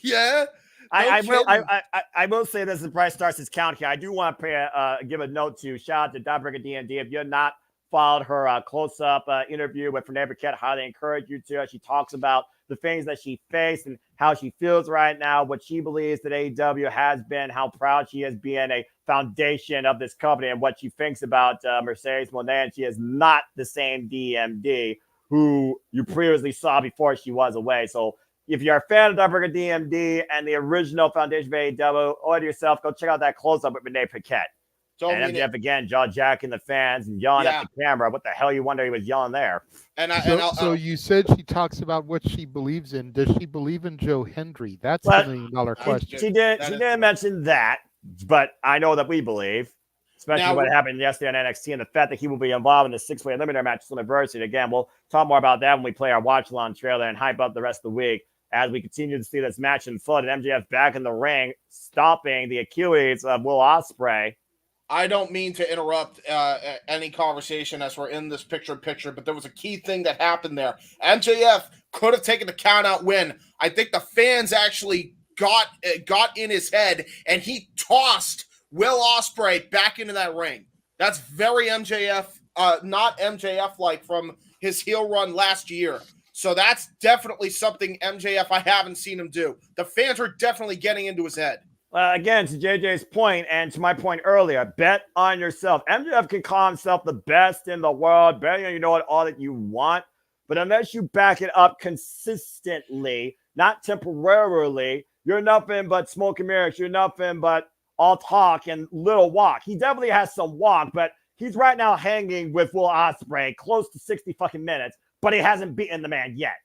Yeah. I will say this as Bryce starts his count here. I do want to give a note to shout out to Dabrika D&D. If you're not followed her close-up interview with Renee Burkett, highly encourage you to. She talks about the things that she faced and how she feels right now, what she believes that AEW has been, how proud she is being a foundation of this company, and what she thinks about Mercedes Moné. And she is not the same DMD who you previously saw before she was away. So if you're a fan of Dabrika DMD and the original foundation of AEW, order yourself, go check out that close-up with Renee Burkett. And MJF again, jaw-jacking the fans and yelling at the camera. What the hell you wonder he was yelling there? So you said she talks about what she believes in. Does she believe in Joe Hendry? That's the $1 million question. She didn't mention that, but I know that we believe, especially what happened yesterday on NXT and the fact that he will be involved in the 6-way eliminator match at Slammiversary. Again, we'll talk more about that when we play our watch-along trailer and hype up the rest of the week as we continue to see this match unfold. And MJF back in the ring, stopping the Achilles of Will Ospreay. I don't mean to interrupt any conversation as we're in this picture-in-picture, but there was a key thing that happened there. MJF could have taken the count-out win. I think the fans actually got in his head, and he tossed Will Ospreay back into that ring. That's very MJF, not MJF-like from his heel run last year. So that's definitely something MJF I haven't seen him do. The fans are definitely getting into his head. Again, to JJ's point and to my point earlier, bet on yourself. MJF can call himself the best in the world, betting on all that you want, but unless you back it up consistently, not temporarily, you're nothing but smoke and mirrors. You're nothing but all talk and little walk. He definitely has some walk, but he's right now hanging with Will Ospreay close to 60 fucking minutes, but he hasn't beaten the man yet.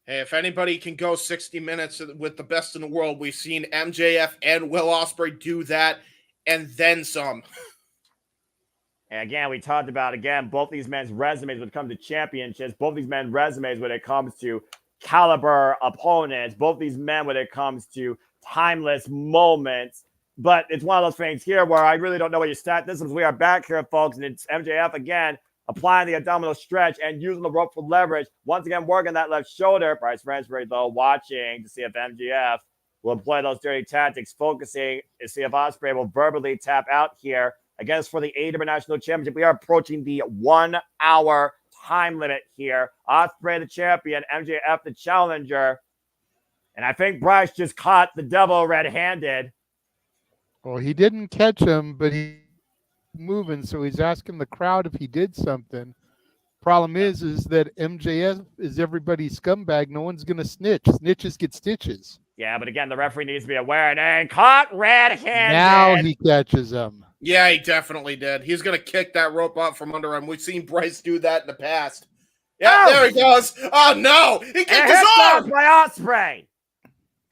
Hey, if anybody can go 60 minutes with the best in the world, we've seen MJF and Will Ospreay do that and then some. And again, we talked about, both these men's resumes when it comes to championships, both these men's resumes when it comes to caliber opponents, both these men when it comes to timeless moments. But it's one of those things here where I really don't know what your stat this is. We are back here, folks, and it's MJF again, applying the abdominal stretch and using the rope for leverage. Once again, working that left shoulder. Bryce Resberg, though, watching to see if MJF will employ those dirty tactics, focusing to see if Ospreay will verbally tap out here. Against for the AEW National Championship, we are approaching the 1 hour time limit here. Ospreay the champion, MJF the challenger. And I think Bryce just caught the devil red-handed. Well, he didn't catch him, but he moving, so he's asking the crowd if he did something. Problem is that MJF is everybody's scumbag. No one's gonna snitch. Snitches get stitches. Yeah, but again, the referee needs to be aware and caught red-handed. Now he catches him. Yeah, he definitely did. He's gonna kick that rope out from under him. We've seen Bryce do that in the past. Yeah, there he goes. Oh no, he kicked his arm by Ospreay.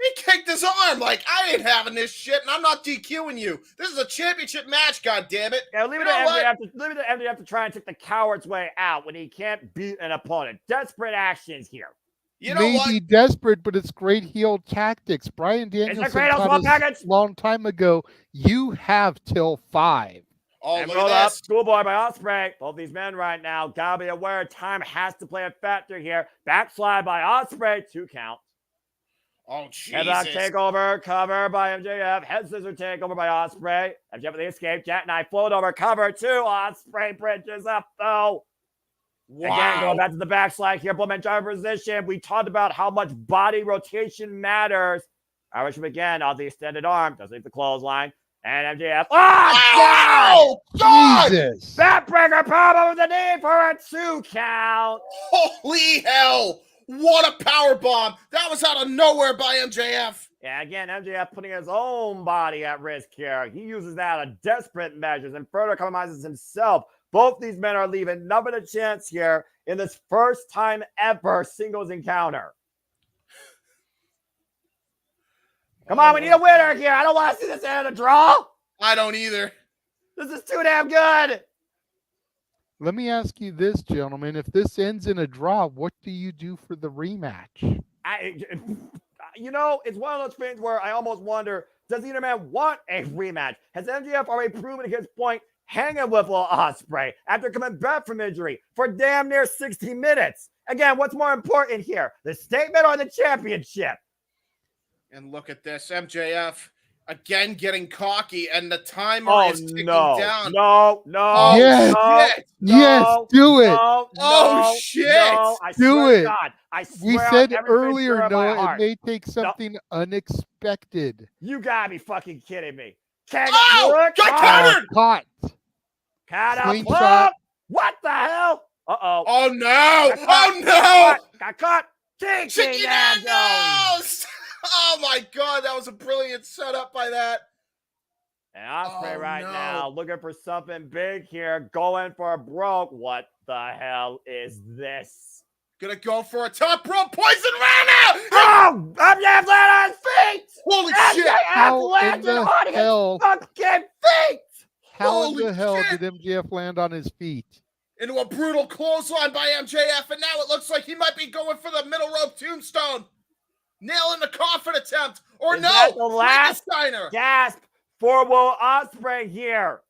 He kicked his arm. Like, I ain't having this shit, and I'm not DQing you. This is a championship match, goddammit. Yeah, leave it to MJF to try and take the coward's way out when he can't beat an opponent. Desperate actions here. You know Maybe desperate, but it's great heel tactics. Brian Danielson taught us a long time ago, you have till 5. Oh, and look roll at up, this. Schoolboy by Ospreay. Both these men right now gotta be aware time has to play a factor here. Backslide by Ospreay, 2 count. Oh, Jesus. Headlock takeover, cover by MJF. Head scissor takeover by Ospreay. MJF with the escape. Jackknife float over, cover 2. Ospreay bridges up, though. Wow. Again, going back to the backslide here. Bullman driver position. We talked about how much body rotation matters. Irishman again off the extended arm. Doesn't leave the clothesline. And MJF. Oh, God! Jesus. Backbreaker powerbomb with the knee for a 2 count. Holy hell! What a power bomb! That was out of nowhere by MJF. Yeah, again, MJF putting his own body at risk here. He uses that on desperate measures and further compromises himself. Both these men are leaving nothing a chance here in this first time ever singles encounter. Come on, we need a winner here. I don't want to see this end a draw. I don't either. This is too damn good. Let me ask you this, gentlemen. If this ends in a draw, what do you do for the rematch? It's one of those things where I almost wonder, does either man want a rematch? Has MJF already proven his point hanging with Will Ospreay after coming back from injury for damn near 60 minutes? Again, what's more important here, the statement or the championship? And look at this, MJF again getting cocky, and the timer is ticking down. No. Yes, do it. Shit. No, I do swear it. to God. I swear We said on everything earlier, sure in my Noah, heart. it may take something unexpected. You gotta be fucking kidding me. Got countered! Caught. Slingshot. What the hell? Uh-oh. Oh, no. Got caught. Chicken Nandos. Oh, my God. That was a brilliant setup by that. And Ospreay now looking for something big here. Going for a broke. What the hell is this? Gonna go for a top rope poison rana! Oh! MJF landed on his feet! Holy shit! MJF landed on his fucking feet! How in the hell did MJF land on his feet? Into a brutal clothesline by MJF, and now it looks like he might be going for the middle rope tombstone. Nail in the coffin attempt. Or is no! That the last Steiner. gasp for Will Ospreay here.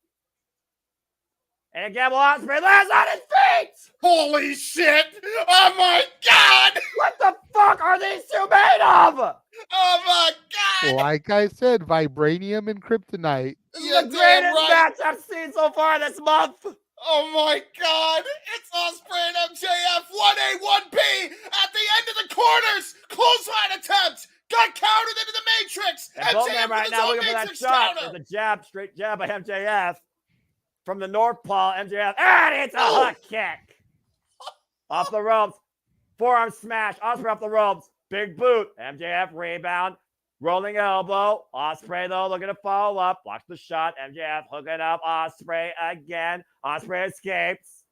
And again, Will Ospreay lands on his feet! Holy shit! Oh my God! What the fuck are these two made of? Oh my God! Like I said, vibranium and kryptonite. This is the greatest match I've seen so far this month. Oh my God! It's Ospreay and MJF 1A, 1B at the end of the quarters. Clothesline attempt. Got countered into the Matrix. And both men right now looking for that shot. There's a jab, straight jab by MJF. From the North Pole, MJF, and it's a hook kick. Off the ropes. Forearm smash. Ospreay off the ropes. Big boot. MJF rebound. Rolling elbow. Ospreay, though, looking to follow up. Blocks the shot. MJF hooking up Ospreay again. Ospreay escapes.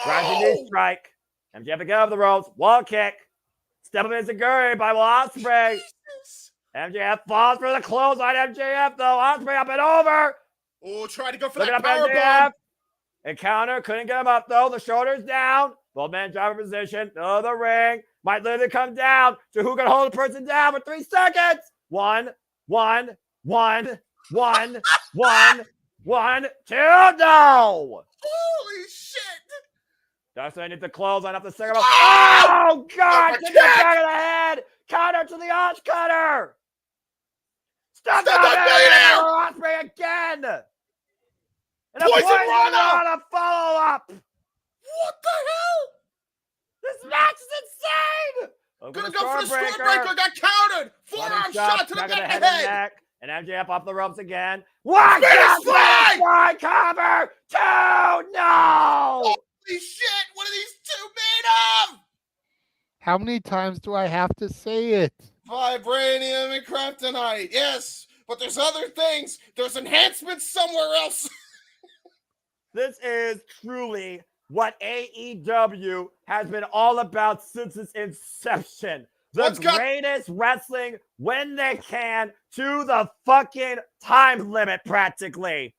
Rising knee strike. MJF again off the ropes. Wall kick. Step of Enziguri by Will Ospreay. MJF falls for the close on MJF, though. Ospreay up and over. Oh, trying to go for that power bomb. Encounter, couldn't get him up, though. The shoulder's down. Both men driver position. Oh, the ring. Might literally come down to who can hold the person down for 3 seconds. 1, 2, no. Holy shit. Dustin needs to close on up the second. Oh, God. Get the back of the head. Counter to the arch cutter. Stop that Ospreay again. And a poison on a follow-up. What the hell? This match is insane. Gonna go for the Stormbreaker. Got countered. Forearm shot to the back of the head. Neck. And MJF off the ropes again. What? Fly cover. 2. No. Holy shit. What are these two made of? How many times do I have to say it? Vibranium and kryptonite. Yes. But there's other things. There's enhancements somewhere else. This is truly what AEW has been all about since its inception. The greatest wrestling when they can to the fucking time limit, practically.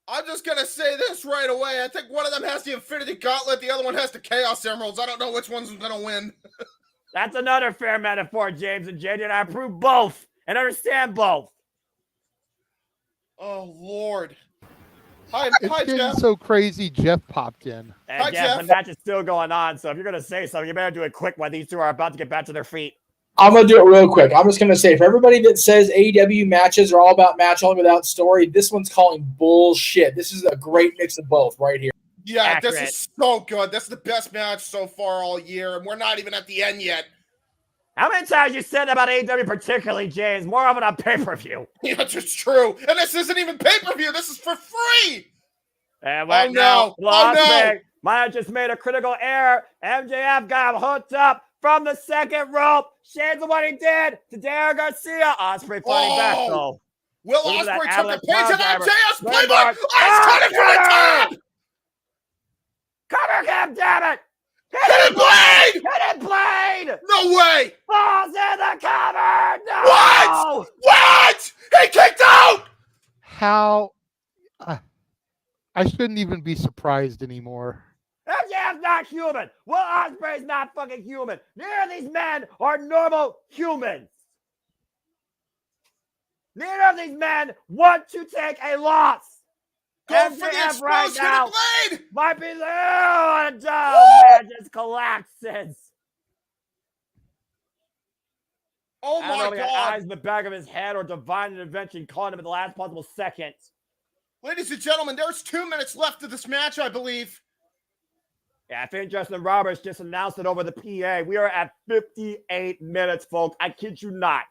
I'm just going to say this right away. I think one of them has the Infinity Gauntlet. The other one has the Chaos Emeralds. I don't know which one's going to win. That's another fair metaphor, James and JJ, and I approve both and understand both. Oh, Lord. Hi, getting Jeff. So crazy, Jeff popped in. And hi, Jeff. The match is still going on, so if you're going to say something, you better do it quick while these two are about to get back to their feet. I'm going to do it real quick. I'm just going to say, for everybody that says AEW matches are all about match only without story, this one's calling bullshit. This is a great mix of both right here. Yeah, Accurate. This is so good. This is the best match so far all year, and we're not even at the end yet. How many times you said about AEW particularly, James? More often on pay-per-view. Yeah, it's true. And this isn't even pay-per-view. This is for free. And right now, might have just made a critical error. MJF got him hooked up from the second rope. Shades of what he did to Darren Garcia. Ospreay fighting back, though. Will Ospreay took the page and MJF's playbook. Ice Cutter for the top. Cover him, damn it. Hit it, Blade! Hit it, Blade! No way! Falls in the cover! No! What? What? He kicked out! How? I shouldn't even be surprised anymore. MJF's not human. Will Ospreay's not fucking human. Neither of these men are normal humans. Neither of these men want to take a loss. Go for the explosion, right now Blade! might be man just collapses. Oh I don't know my if he got God! eyes in the back of his head or divine intervention caught him at the last possible second. Ladies and gentlemen, there's 2 minutes left of this match, I believe. Yeah, I think Justin Roberts just announced it over the PA. We are at 58 minutes, folks. I kid you not.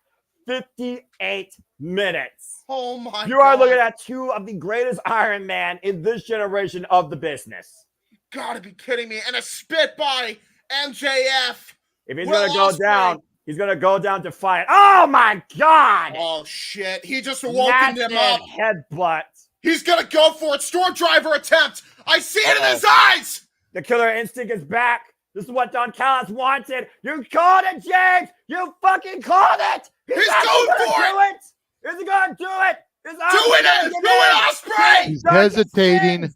58 minutes. Oh my God. You are looking at two of the greatest Iron Man in this generation of the business. You gotta be kidding me. And a spit by MJF. If he's going to go down, he's going to go down to fight. Oh my God. Oh shit. He just woken him up. Headbutt. He's going to go for it. Storm driver attempt. I see it in his eyes. The killer instinct is back. This is what Don Callis wanted. You called it, James. You fucking called it. He's going for it. Is he going to do it? Do it, Ospreay. He's hesitating.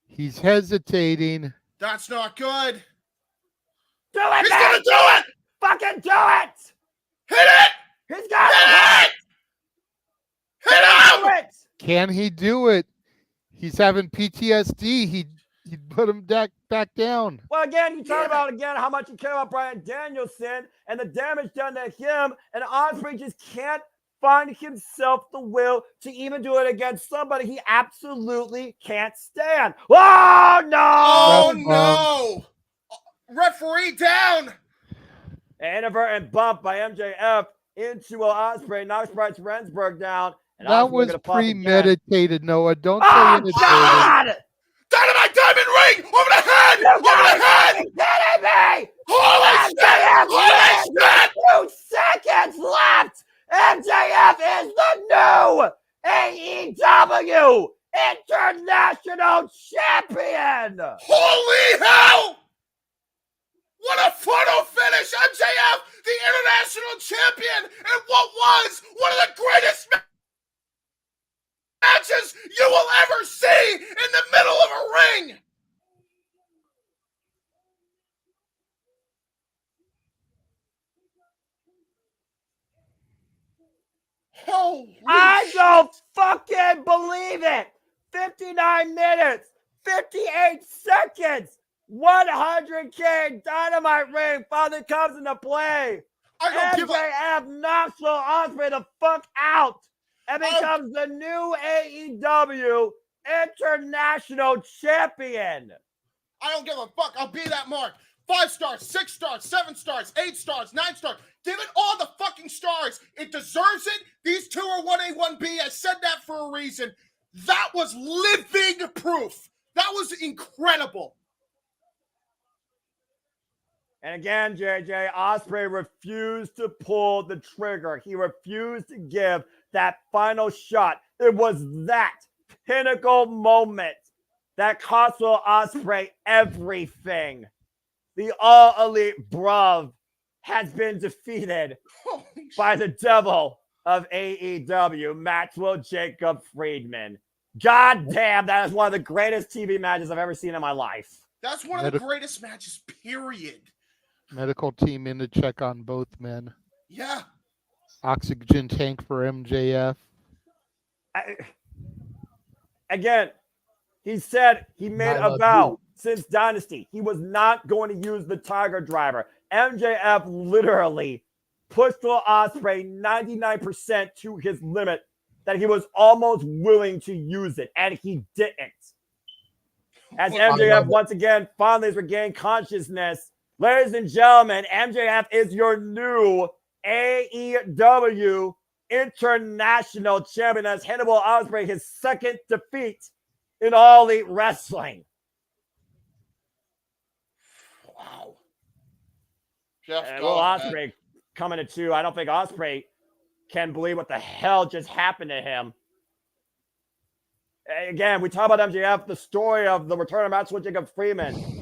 He's hesitating. That's not good. Do it, He's going to do it. Fucking do it. Hit it. He's got it. Hit him. Can he do it? He's having PTSD. He put him back down. Well, again, you talk about how much you care about Bryan Danielson and the damage done to him, and Ospreay just can't find himself the will to even do it against somebody he absolutely can't stand. Oh, no! Oh, no! Referee down! An inadvertent bump by MJF into Ospreay knocks Bryce Rensburg down. And that Ospreay was premeditated, Noah. Don't say inadvertent. God! Dynamite diamond ring! Over the head! Over the head! Kidding me! Holy shit! Holy shit! 2 seconds left! MJF is the new AEW International Champion! Holy hell! What a photo finish! MJF, the International Champion, and what was one of the greatest matches you will ever see in the middle of a ring! Holy I don't fucking believe it! 59 minutes, 58 seconds, 100K Dynamite ring finally comes into play. MJF knocks Will Ospreay the fuck out and becomes the new AEW International Champion. I don't give a fuck. I'll be that mark. 5 stars, 6 stars, 7 stars, 8 stars, 9 stars. Give it all the fucking stars. It deserves it. These two are 1A, 1B. I said that for a reason. That was living proof. That was incredible. And again, JJ, Ospreay refused to pull the trigger. He refused to give that final shot. It was that pinnacle moment that cost Will Ospreay everything. The All Elite Bruv has been defeated by the devil of AEW, Maxwell Jacob Friedman. God damn, that is one of the greatest TV matches I've ever seen in my life. That's one of the greatest matches, period. Medical team in to check on both men. Yeah. Oxygen tank for MJF. Again, he said he made a vow since Dynasty. He was not going to use the Tiger Driver. MJF literally pushed Will Ospreay 99% to his limit that he was almost willing to use it, and he didn't. As MJF once again finally has regained consciousness, Ladies and gentlemen, MJF is your new AEW International Champion. That's Hannibal Ospreay, his second defeat in All Elite Wrestling. Wow. Jeff, Will Ospreay coming to 2. I don't think Ospreay can believe what the hell just happened to him. Again, we talk about MJF, the story of the return of match with Jacob Freeman.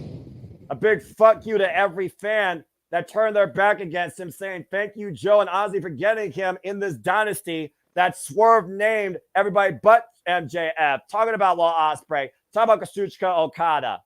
A big fuck you to every fan that turned their back against him, saying thank you, Joe and Ozzy, for getting him in this dynasty that Swerve named everybody but MJF. Talking about Will Ospreay, talking about Kazuchika Okada.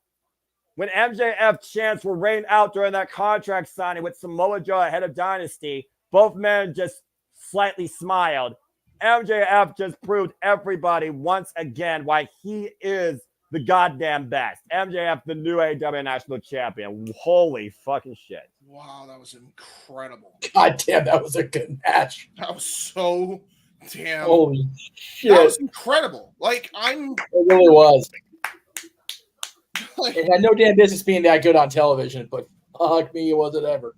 When MJF chants were rained out during that contract signing with Samoa Joe ahead of Dynasty, both men just slightly smiled. MJF just proved everybody once again why he is the goddamn best. MJF, the new AEW National Champion. Holy fucking shit. Wow, that was incredible. God damn, that was a good match. That was so damn. Holy shit. That was incredible. Like, It really was. It had no damn business being that good on television, but fuck me, was it ever.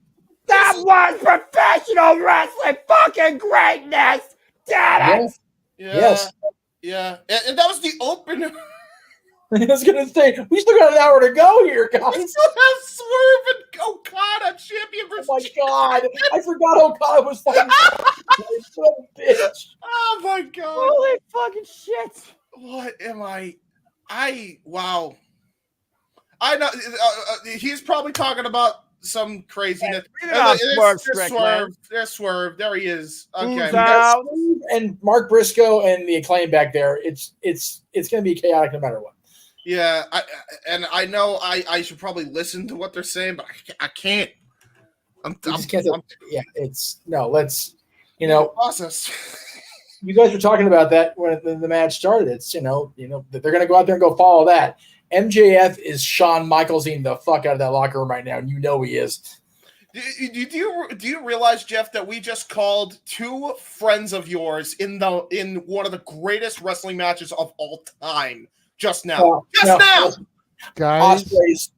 That was professional wrestling fucking greatness! Damn it! Yeah. Yes. Yeah. And that was the opener. I was going to say, we still got an hour to go here, guys. We still have Swerve and Okada champion versus. Oh my god! I forgot Okada was fighting. Bitch. Oh my god! Holy fucking shit! What am I? Wow. I know he's probably talking about some craziness. There's Swerve. There he is. Okay. And Mark Briscoe and the Acclaim back there. It's going to be chaotic no matter what. Yeah, I know I should probably listen to what they're saying, but I can't. Let's process. You guys were talking about that when the match started. It's they're going to go out there and go follow that. MJF is Shawn Michaelsing the fuck out of that locker room right now, and you know he is. Do you realize, Jeff, that we just called 2 friends of yours in one of the greatest wrestling matches of all time just now? Guys,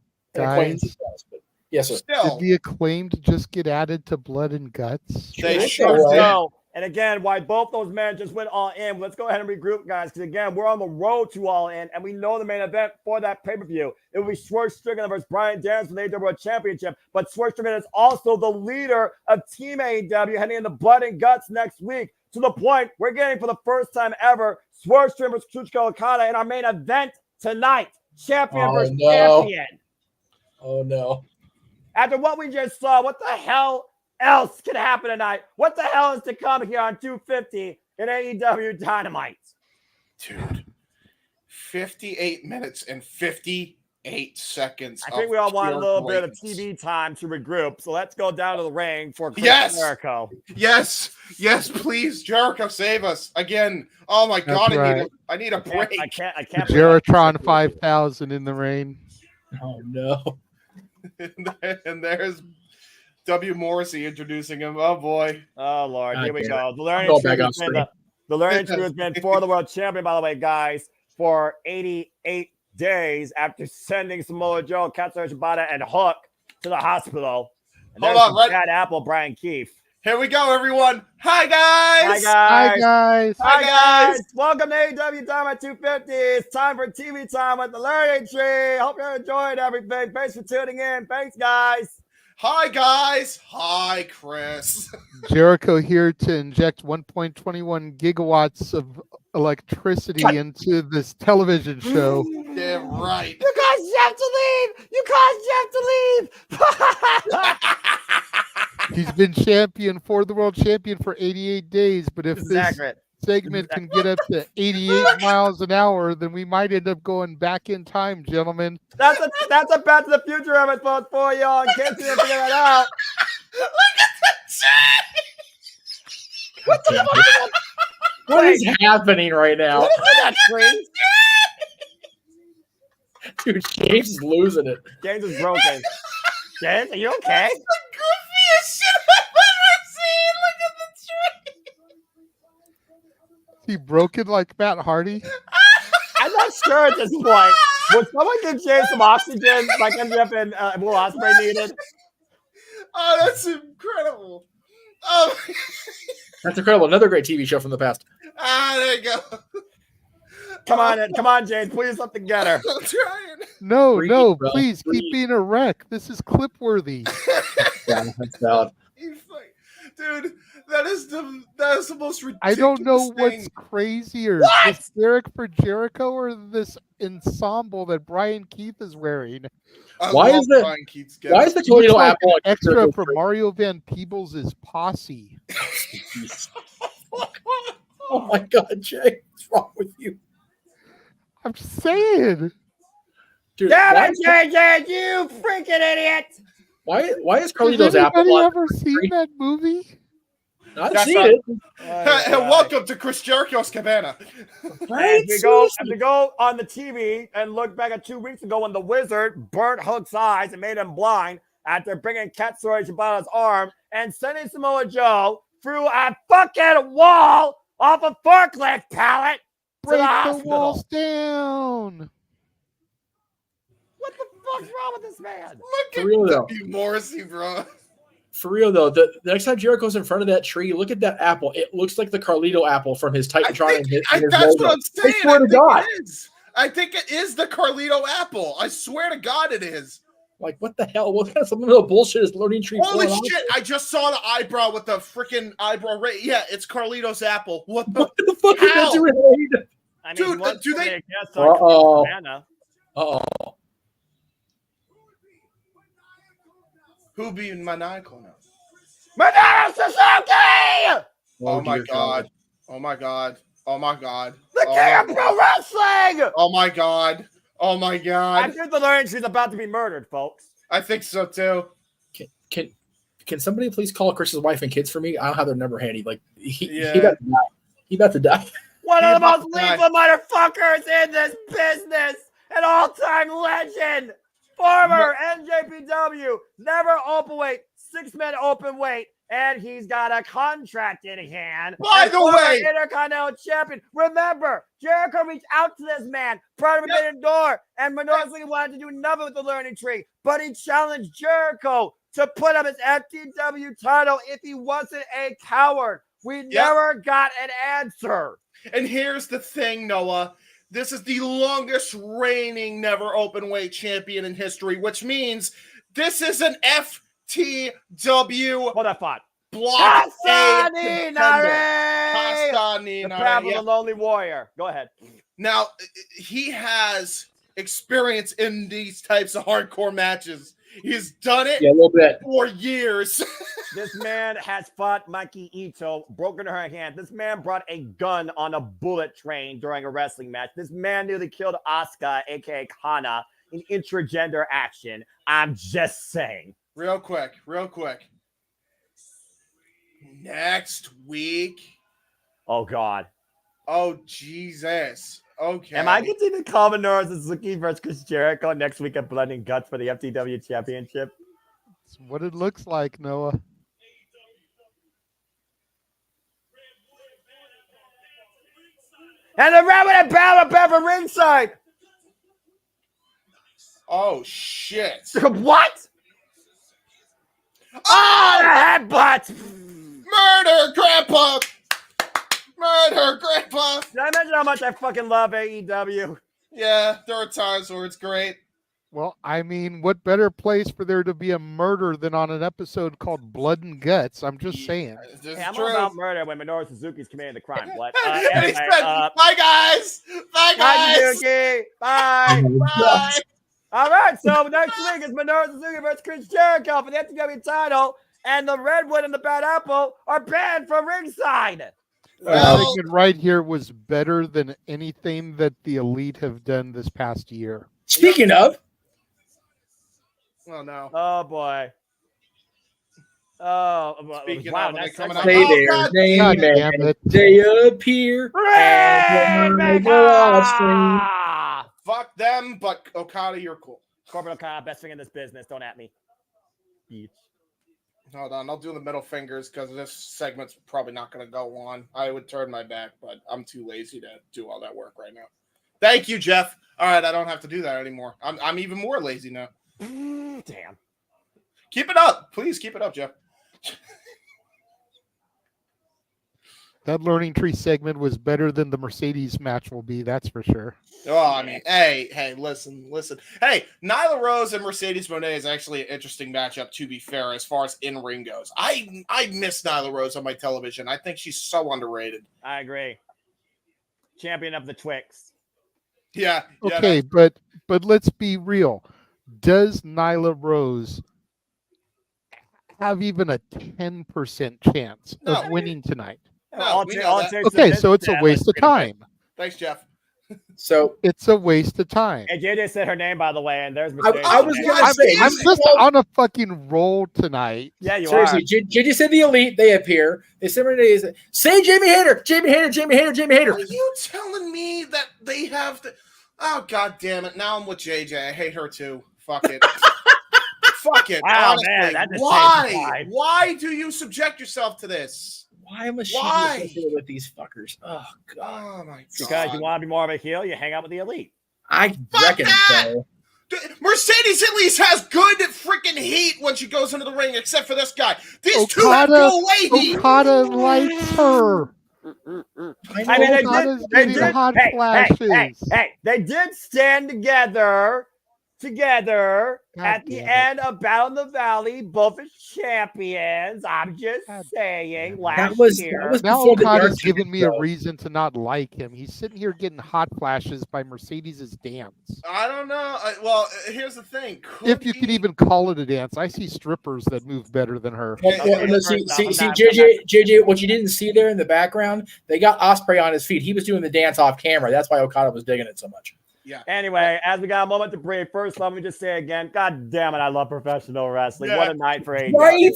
yes, sir. Did the Acclaimed just get added to Blood and Guts? They sure did. And again, why both those men just went all in. Let's go ahead and regroup, guys, because again, we're on the road to all in, and we know the main event for that pay-per-view. It will be Swerve Strickland versus Bryan Danielson for the AEW Championship, but Swerve Strickland is also the leader of Team AEW heading into Blood and Guts next week, to the point we're getting, for the first time ever, Swerve Strickland versus Kazuchika Okada in our main event tonight. Champion versus champion. Oh, no. After what we just saw, what the hell else can happen tonight? What the hell is to come here on 250 in AEW Dynamite? Dude, 58 minutes and 58 seconds. I think we all want a little bit of TV time to regroup, so let's go down to the ring for Chris Jericho. Yes, please, Jericho, save us again. Oh my God, I need a break. I can't. Jeritron 5000 in the rain. Oh no! And there's W. Morrissey introducing him. Oh boy. Oh Lord, here we go. The learning tree has been for the world champion, by the way, guys, for 88 days after sending Samoa Joe, Katsuyori Shibata, and Hook to the hospital. And Hold on, right? Chad Apple, Brian Keefe. Here we go, everyone. Hi guys. Hi guys. Welcome to AEW Dynamite 250. It's time for TV time with the learning tree. Hope you're enjoying everything. Thanks for tuning in. Thanks, guys. Hi guys. Hi Chris. Jericho here to inject 1.21 gigawatts of electricity into this television show. Damn right. You guys have to leave. He's been for the world champion for 88 days, but if this segment can get up to 88 miles an hour, then we might end up going back in time, gentlemen. That's a Back to the Future episode for y'all, in case you didn't figure it out. Look at the chat. What the fuck is that? What is happening right now? What is that tree? Dude, James is losing it. James is broken. James, are you okay? It's the goofiest shit I've ever seen. Look at the tree. Is he broken like Matt Hardy? I'm not sure at this point. Would someone give James some oxygen like MJF and Will Ospreay needed? Oh, that's incredible. Oh, That's incredible. Another great TV show from the past. there you go. Come on, James. Pull yourself together. I'm trying. No, Breathe, bro. please keep Breathe. being a wreck. This is clip worthy. Yeah, that's valid. Dude, that is the most ridiculous I don't know what's thing. crazier, this Derek for Jericho or this ensemble that Brian Keith is wearing. Why is the Toledo Like apple an extra from Mario Van Peebles' posse? Oh my God, Jay, what's wrong with you? I'm just saying. Dude, Damn it, JJ, you freaking idiot! Why is Has Carlito's apple? anybody ever seen that movie? I've That's seen not- it. Hey, welcome to Chris Jericho's Cabana. As we go on the TV and look back at 2 weeks ago when the Wizard burnt Hook's eyes and made him blind after bringing Katsuyori Shibata's arm and sending Samoa Joe through a fucking wall off a forklift pallet to Break the the hospital. walls down. What the fuck's wrong with this man? Look For real, though. W. Morrissey, bro. For real though, the next time Jericho's in front of that tree, look at that apple. It looks like the Carlito apple from his Titantron. That's what I'm saying. I swear to God. It is. I think it is the Carlito apple. I swear to God it is. Like, what the hell? What kind of some little bullshit is Learning Tree? Holy pulling shit! off? I just saw the eyebrow with the freaking eyebrow. Yeah, it's Carlito's apple. What the fuck is that hell? doing? I mean, Dude, do they? Uh-oh. Cabana. Uh-oh. Who be maniacal now? Madonna Suzuki! Oh my dear God! Oh my God! Oh my God! The king of pro wrestling! Oh my God! Oh my I God! think the learning tree's about to be murdered, folks. I think so too. Can somebody please call Chris's wife and kids for me? I don't have their number handy. Like he Yeah. about to die. He about to die. One He's of the about most to die. lethal motherfuckers in this business. An all-time legend. Former NJPW. Never open weight. 6-man open weight. And he's got a contract in hand. By as the former way- Intercontinental Champion. Remember, Jericho reached out to this man prior to Forbidden Door. And Minoru wanted to do nothing with the learning tree. But he challenged Jericho to put up his FTW title if he wasn't a coward. We never got an answer. And here's the thing, Noah. This is the longest reigning never open weight champion in history, which means this is an FTW. Hold that thought. Block A Castaninare! contender. The Castaninare, Path of yeah. the Lonely Warrior. Go ahead. Now, he has experience in these types of hardcore matches. He's done it Yeah, a little bit. for years. This man has fought Mikey Ito, broken her hand. This man brought a gun on a bullet train during a wrestling match. This man nearly killed Asuka, aka Kana, in intragender action. I'm just saying. Real quick. Next week. Oh, God. Oh, Jesus. Okay. Am I continuing to call Minoru Suzuki versus Chris Jericho next week at Blood and Guts for the FTW Championship? It's what it looks like, Noah. And the Rabbit Battle Pepper ringside. Oh, shit. What? Oh, the headbutt. Murder, Grandpa. Murder, Grandpa. Did I mention how much I fucking love AEW? Yeah, there are times where it's great. Well, I mean, what better place for there to be a murder than on an episode called Blood and Guts? I'm just saying. Hey, I'm all about murder when Minoru Suzuki's committing the crime. What? And he Anyway, said, bye, guys. Bye, Bye, guys. Suzuki. Bye. Bye. All right, so next week is Minoru Suzuki versus Chris Jericho for the FTW title, and the Redwood and the Bad Apple are banned from ringside. Everything right here was better than anything that the Elite have done this past year. Speaking of, Oh, no. Oh, boy. Oh, Speaking wow. of, are they That's coming like- out? say Oh, their God. name God damn and it. they appear. And go off screen. Ah! Fuck them, but Okada, you're cool. Corporate Okada, best thing in this business. Don't at me. Beach. Hold on, I'll do the middle fingers because this segment's probably not going to go on. I would turn my back, but I'm too lazy to do all that work right now. Thank you, Jeff. All right, I don't have to do that anymore. I'm even more lazy now. Damn. Keep it up. Please keep it up, Jeff. That learning tree segment was better than the Mercedes match will be. That's for sure. Oh, I mean, hey, listen. Hey, Nyla Rose and Mercedes Moné is actually an interesting matchup, to be fair, as far as in-ring goes. I miss Nyla Rose on my television. I think she's so underrated. I agree. Champion of the Twix. Yeah. Okay, but let's be real. Does Nyla Rose have even a 10% chance of winning tonight? Okay, so it's a waste of time. Thanks, Jeff. So it's a waste of time. And JJ said her name, by the way, and there's Mercedes. I was going to say, I'm just on a fucking roll tonight. Yeah, you seriously, are. JJ said the Elite, they appear. They say Jamie Hayter. Are you telling me that they have to? Oh, God damn it. Now I'm with JJ. I hate her too. Fuck it. Fuck it. Wow, honestly. man, that just Why? Why do you subject yourself to this? Why must she be associated with these fuckers? Oh, God. Oh, my God. Because you want to be more of a heel, you hang out with the Elite. I reckon so. Mercedes at least has good freaking heat when she goes into the ring, except for this guy. These two have no way heat. Okada likes her. I mean, they did hot flashes. Hey, they did stand together at the end of Battle in the Valley, both as champions. I'm just saying. Last year, now Okada's giving me a reason to not like him. He's sitting here getting hot flashes by Mercedes' dance. I don't know. Well, here's the thing. If you can even call it a dance, I see strippers that move better than her. See, JJ, what you didn't see there in the background, they got Ospreay on his feet. He was doing the dance off camera. That's why Okada was digging it so much. Yeah. Anyway, as we got a moment to breathe, first let me just say again, God damn it, I love professional wrestling. What a night for AEW. Right?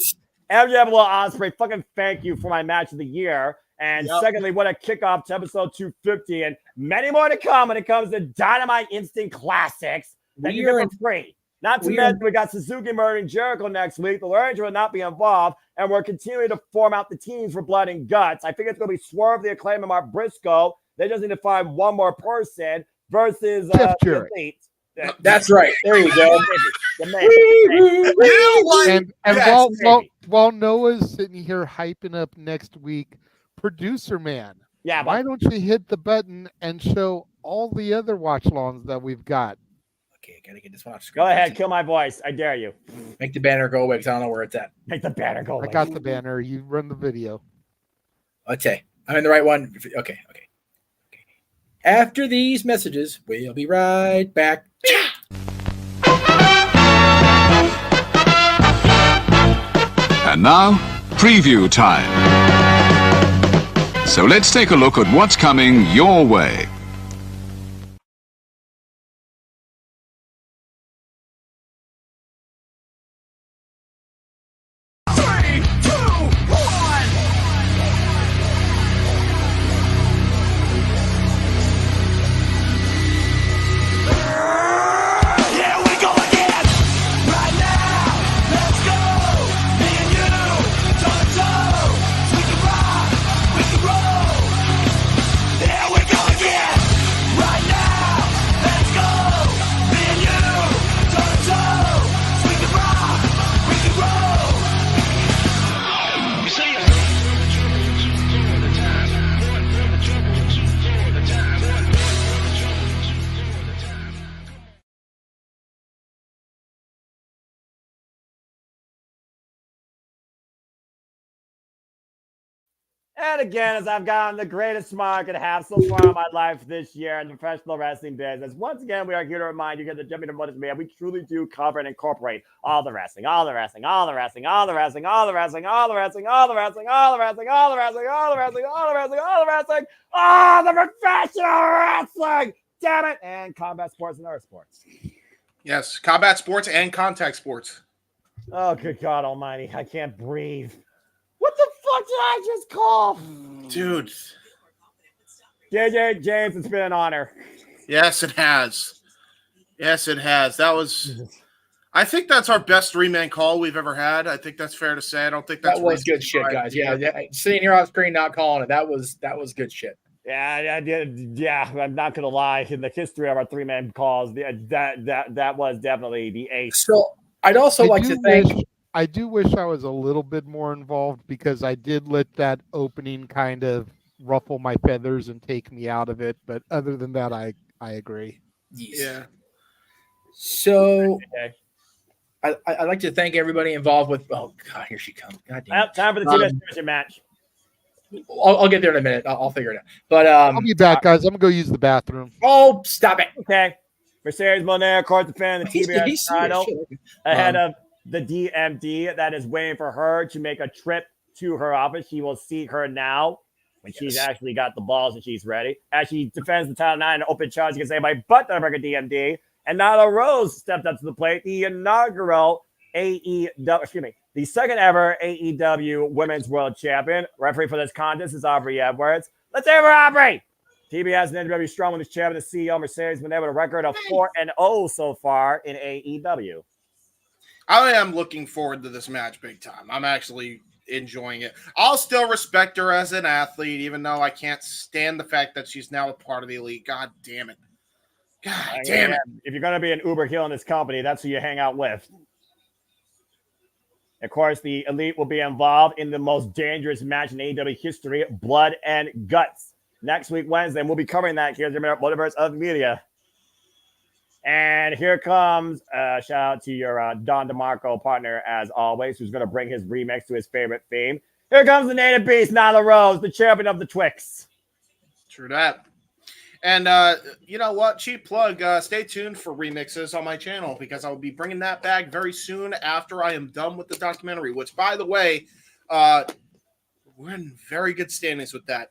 MJF Ospreay, fucking thank you for my match of the year. And secondly, what a kickoff to episode 250 and many more to come when it comes to Dynamite Instant Classics that you get for free. Not to mention, we got Suzuki murdering Jericho next week. The Learning will not be involved, and we're continuing to form out the teams for Blood and Guts. I think it's going to be Swerve, the Acclaim, and Mark Briscoe. They just need to find one more person versus Elite. That's right. There you go. And while Noah's sitting here hyping up next week, producer man, why don't you hit the button and show all the other watch longs that we've got? Okay, gotta get this one off screen. Go ahead, kill my voice. I dare you. Make the banner go away because I don't know where it's at. Make the banner go away. I got the banner. You run the video. Okay, I'm in the right one. Okay. After these messages, we'll be right back. And now, preview time. So let's take a look at what's coming your way. And again, as I've gotten the greatest smile I could have so far in my life this year in the professional wrestling business, once again, we are here to remind you that the Champion Mercedes Moné, we truly do cover and incorporate all the wrestling, all the wrestling, all the wrestling, all the wrestling, all the wrestling, all the wrestling, all the wrestling, all the wrestling, all the wrestling, all the wrestling, all the wrestling, all the wrestling, all the professional wrestling, damn it, and combat sports and other sports. Yes, combat sports and contact sports. Oh, good God Almighty, I can't breathe. What the fuck did I just call? Dude. JJ, James, it's been an honor. Yes, it has. Yes, it has. That was... I think that's our best three-man call we've ever had. I think that's fair to say. I don't think that's... That was good shit, guys. Yeah, sitting here off screen, not calling it. That was good shit. Yeah, I did. Yeah, I'm not going to lie. In the history of our three-man calls, that was definitely the ace. So I'd also like to thank... I do wish I was a little bit more involved because I did let that opening kind of ruffle my feathers and take me out of it. But other than that, I agree. Yeah. So I'd like to thank everybody involved with. Oh God, here she comes. God damn. Time for the TBS Championship match. I'll get there in a minute. I'll figure it out. But I'll be back, guys. I'm gonna go use the bathroom. Oh, stop it. Okay. Mercedes Moné, of course, defending the TBS title ahead of the DMD that is waiting for her to make a trip to her office. She will see her now when she's actually got the balls and she's ready. As she defends the title 9 in open challenge against anybody but the American DMD. And Nyla Rose stepped up to the plate, the inaugural the second ever AEW Women's World Champion. Referee for this contest is Aubrey Edwards. Let's hear for Aubrey. TBS and NW Strong Women's Champion, the CEO Mercedes Moné with a record of 4-0 so far in AEW. I am looking forward to this match big time. I'm actually enjoying it. I'll still respect her as an athlete, even though I can't stand the fact that she's now a part of the elite. God damn it. God damn it. If you're going to be an uber heel in this company, that's who you hang out with. Of course, the elite will be involved in the most dangerous match in AEW history, Blood and Guts. Next week, Wednesday, and we'll be covering that here at the Multiverse of Media. And here comes shout out to your Don DeMarco partner, as always, who's going to bring his remix to his favorite theme. Here comes the native beast, Nyla Rose, the champion of the Twix. True that. And you know what? Cheap plug. Stay tuned for remixes on my channel because I will be bringing that back very soon after I am done with the documentary, which, by the way, we're in very good standings with that.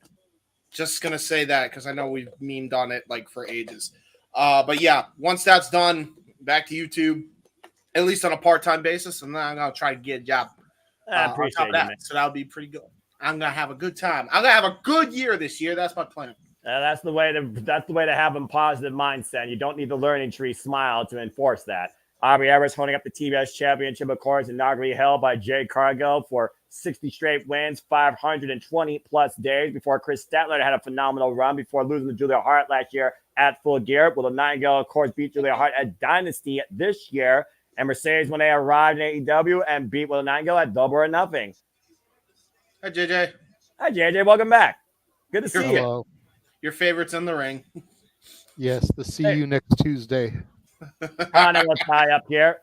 Just going to say that because I know we've memed on it like for ages. But yeah, once that's done, back to YouTube, at least on a part-time basis, and then I'm going to try to get a job on top of that. Man. So that'll be pretty good. I'm going to have a good time. I'm going to have a good year this year. That's my plan. That's the way to have a positive mindset. You don't need the learning tree smile to enforce that. Aubrey Edwards holding up the TBS Championship, of course, inaugurally held by Jay Cargill for 60 straight wins, 520-plus days before Chris Statler had a phenomenal run before losing to Julia Hart last year at Full Gear. Will the Nightingale, of course, beat Julia Hart at Dynasty this year. And Mercedes, when they arrived in AEW and beat Will Nightingale at Double or Nothing. Hi, JJ. Hi, JJ. Welcome back. Good to see you. Your favorites in the ring. Yes, see you next Tuesday. Let's tie up here.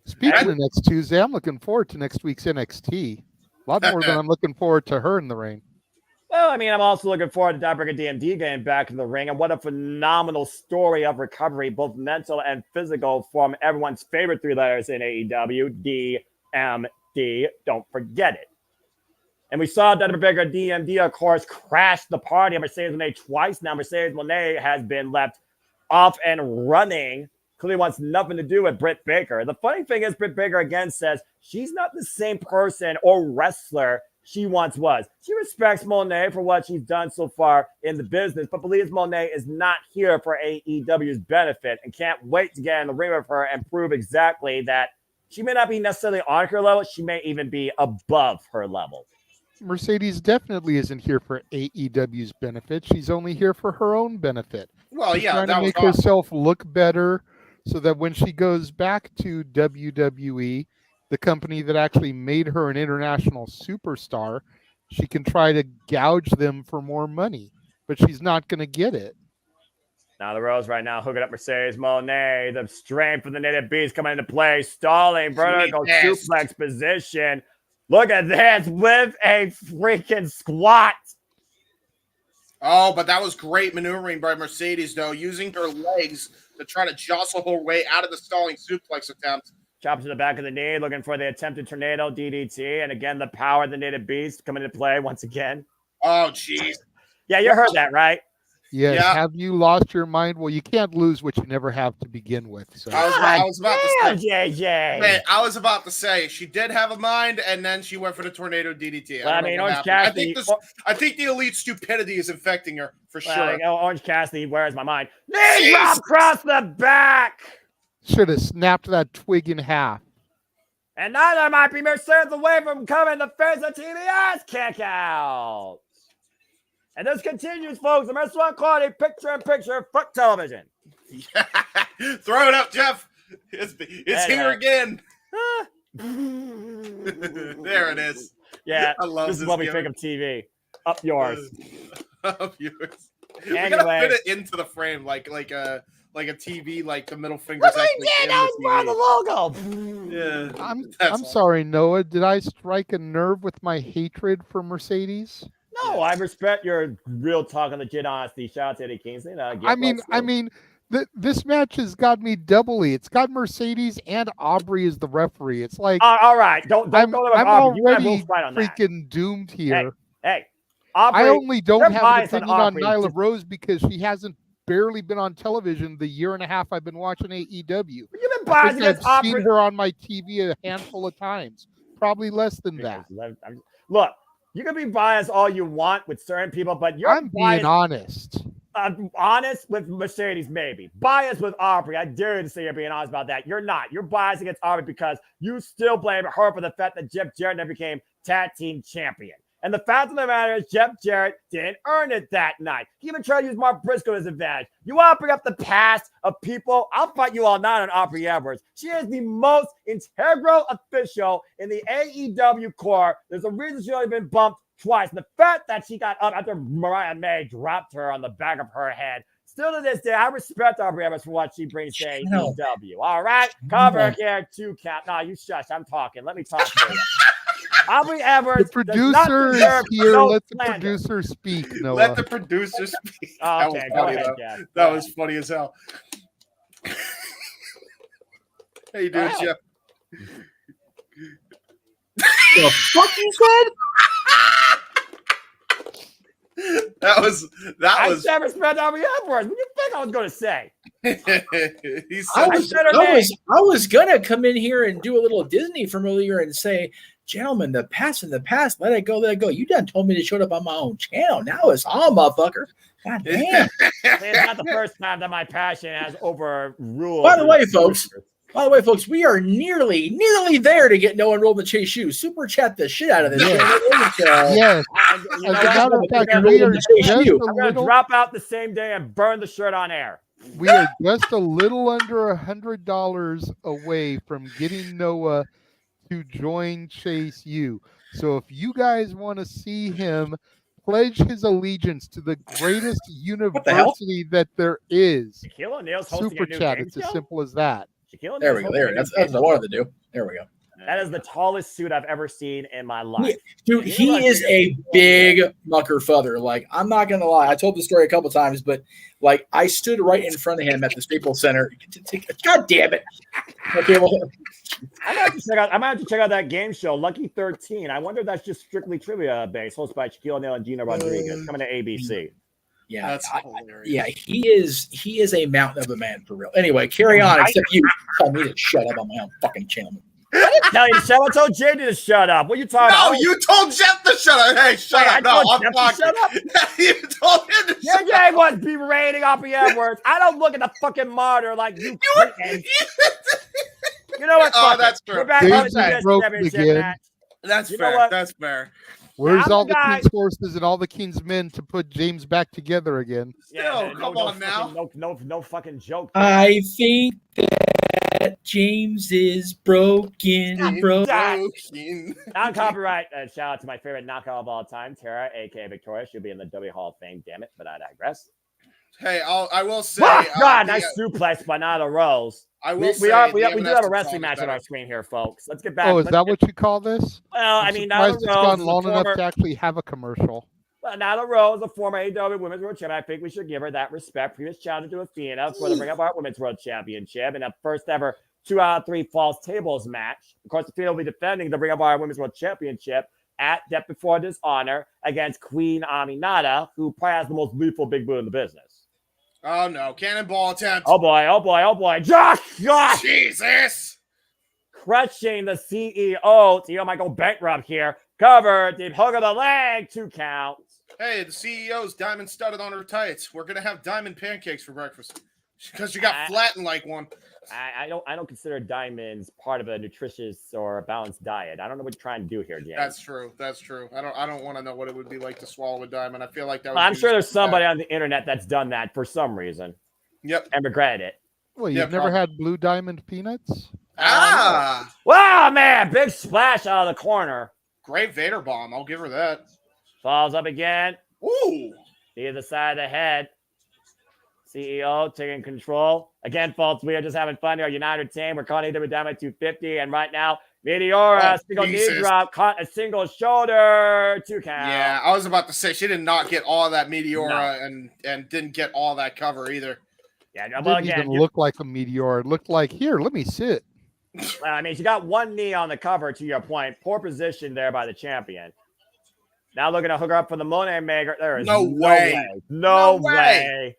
Speaking of next Tuesday, I'm looking forward to next week's NXT. A lot more than I'm looking forward to her in the ring. Well, I mean, I'm also looking forward to Daybreaker DMD getting back in the ring, and what a phenomenal story of recovery, both mental and physical, from everyone's favorite three letters in AEW, DMD. Don't forget it. And we saw Daybreaker DMD, of course, crash the party of Mercedes Moné twice. Now Mercedes Moné has been left off and running. Clearly wants nothing to do with Britt Baker. The funny thing is, Britt Baker again says she's not the same person or wrestler she once was. She respects Moné for what she's done so far in the business, but believes Moné is not here for AEW's benefit and can't wait to get in the ring with her and prove exactly that she may not be necessarily on her level. She may even be above her level. Mercedes definitely isn't here for AEW's benefit. She's only here for her own benefit. Well, She's yeah, trying to make herself look better so that when she goes back to WWE, the company that actually made her an international superstar, she can try to gouge them for more money, but she's not going to get it. Now the Rose right now hooking up Mercedes Moné. The strength of the native beast coming into play. Stalling, vertical suplex position. Look at this with a freaking squat. Oh, but that was great maneuvering by Mercedes, though, using her legs to try to jostle her way out of the stalling suplex attempt. Chop to the back of the knee, looking for the attempted tornado DDT. And again, the power of the native beast coming into play once again. Oh, jeez. Yeah, you heard that, right? Yes. Yeah. Have you lost your mind? Well, you can't lose what you never have to begin with. So I was about to say, JJ. Man, I was about to say she did have a mind, and then she went for the tornado DDT. Well, I mean, Orange Cassidy. I think the elite stupidity is infecting her for sure. Orange Cassidy, where is my mind? Knee drop across the back. Should have snapped that twig in half. And neither might be Mercedes away from coming to face the TBS kick out. And this continues, folks. The Mercedes quality picture-in-picture front television. Yeah. Throw it up, Jeff. It's here again. There it is. Yeah, I love this is this what we gimmick. think of TV. Up yours. Up yours. We Anyway. gotta fit it into the frame like a TV, like the middle finger's actually in the logo. Yeah, I'm sorry, Noah. Did I strike a nerve with my hatred for Mercedes? No, I respect your real talk on legit honesty. Shout out to Eddie Kingston. This match has got me doubly. It's got Mercedes and Aubrey as the referee. It's like, all right, don't I'm go there with Aubrey. You and I will already fight on that. freaking doomed here. Hey, Aubrey, I only don't you're have an biased opinion on Aubrey. Nyla Rose because she hasn't barely been on television the year and a half I've been watching AEW. You've been I biased think against I've seen Aubrey. her on my TV a handful of times, probably less than that. Look, you can be biased all you want with certain people, but you're I'm biased. being honest. Honest with Mercedes, maybe. Biased with Aubrey. I dare you to say you're being honest about that. You're not. You're biased against Aubrey because you still blame her for the fact that Jeff Jarrett never became tag team champion. And the fact of the matter is, Jeff Jarrett didn't earn it that night. He even tried to use Mark Briscoe as advantage. You want to bring up the past of people? I'll fight you all night on Aubrey Edwards. She is the most integral official in the AEW core. There's a reason she's only been bumped twice. And the fact that she got up after Mariah May dropped her on the back of her head. Still to this day, I respect Aubrey Edwards for what she brings to AEW. All right? Cover here, 2 count. No, you shush. I'm talking. Let me talk to you. Aubrey Edwards. The producer is here. Let the producer speak, Noah. Let the producer speak. Oh, okay, that was funny, go ahead, though. Jeff. That was funny as hell. How you doing, Jeff? The fuck you said? That was. I never respect Aubrey Edwards. What do you think I was going to say? I was gonna come in here and do a little Disney familiar and say, gentlemen, the past in the past, let it go, let it go. You done told me to show up on my own channel. Now it's on, motherfucker. God damn. It's not the first time that my passion has overruled. By the way, folks, we are nearly there to get Noah enrolled in the Chase shoes. Super chat the shit out of this. Yes. As a matter of fact, I'm going to drop out the same day and burn the shirt on air. We are just a little under $100 away from getting Noah to join Chase U. So if you guys want to see him pledge his allegiance to the greatest university that there is, Shaquille O'Neal's hosting super a new chat. game It's show? as simple as that. There we go. That's what I wanted to do. There we go. That is the tallest suit I've ever seen in my life. Dude, he is a big mucker father. Like, I'm not going to lie. I told the story a couple times, but like, I stood right in front of him at the Staples Center. God damn it. Okay, well, I might have to check out that game show, Lucky 13. I wonder if that's just strictly trivia based, hosted by Shaquille O'Neal and Gina Rodriguez, coming to ABC. Yeah, that's hilarious. Yeah, he is a mountain of a man for real. Anyway, carry on. Except you tell me to shut up on my own fucking channel. I didn't tell you to shut up. I told JD to shut up. What are you talking about? No, you told Jeff to shut up. Hey, shut up. No, I'm talking. Shut up. You told him to shut up. JJ was berating Aubrey Edwards. I don't look at the fucking monitor like you. You know what? Oh, that's true. We're back on the TBS Championship match. That's You know fair. what? That's fair. Where's I'm all the the guy- King's horses and all the King's men to put James back together again? Yeah, come on now. No fucking joke. I think that James is broken. Non-copyright. Shout out to my favorite knockout of all time, Tara, aka Victoria. She'll be in the W Hall of Fame. Damn it, but I digress. Hey, I will say. God, nice suplex by Nyla Rose. I will say we the do have a wrestling match on our screen here, folks. Let's get back. Oh, is that what you call this? Well, I'm I mean, surprised Nyla it's Rose gone is long a enough former- to actually have a commercial. Well, Nyla Rose, a former AEW Women's World Champion. I think we should give her that respect. Previous challenger to Athena for the Ring of Art Women's World Championship and a first ever 2 out of 3 false tables match. Of course, Athena will be defending the Ring of Art Women's World Championship at Death Before Dishonor against Queen Aminata, who probably has the most lethal big boot in the business. Oh no, cannonball attempt. Oh boy. Josh! Jesus! Crushing the CEO. CEO might go bankrupt here. Covered. The hook of the leg. 2 counts. Hey, the CEO's diamond studded on her tights. We're gonna have diamond pancakes for breakfast because you got flattened like one. I don't consider diamonds part of a nutritious or balanced diet. I don't know what you're trying to do here, James. That's true. I don't want to know what it would be like to swallow a diamond. I feel like that. I'm sure there's somebody on the internet that's done that for some reason. Yep. And regretted it. Well, you've never had Blue Diamond peanuts? Wow, man. Big splash out of the corner. Great Vader bomb. I'll give her that. Falls up again. Ooh. Either side of the head. CEO taking control. Again, folks, we are just having fun here. United team. We're calling AEW down at 250. And right now, Meteora, single knee drop, caught a single shoulder, 2 count. Yeah, I was about to say she did not get all that Meteora and didn't get all that cover either. Yeah, It well, didn't again, even look like a meteor. It looked like, here, let me sit. I mean, she got one knee on the cover, to your point. Poor position there by the champion. Now looking to hook her up for the Moné maker. There is no way. No way.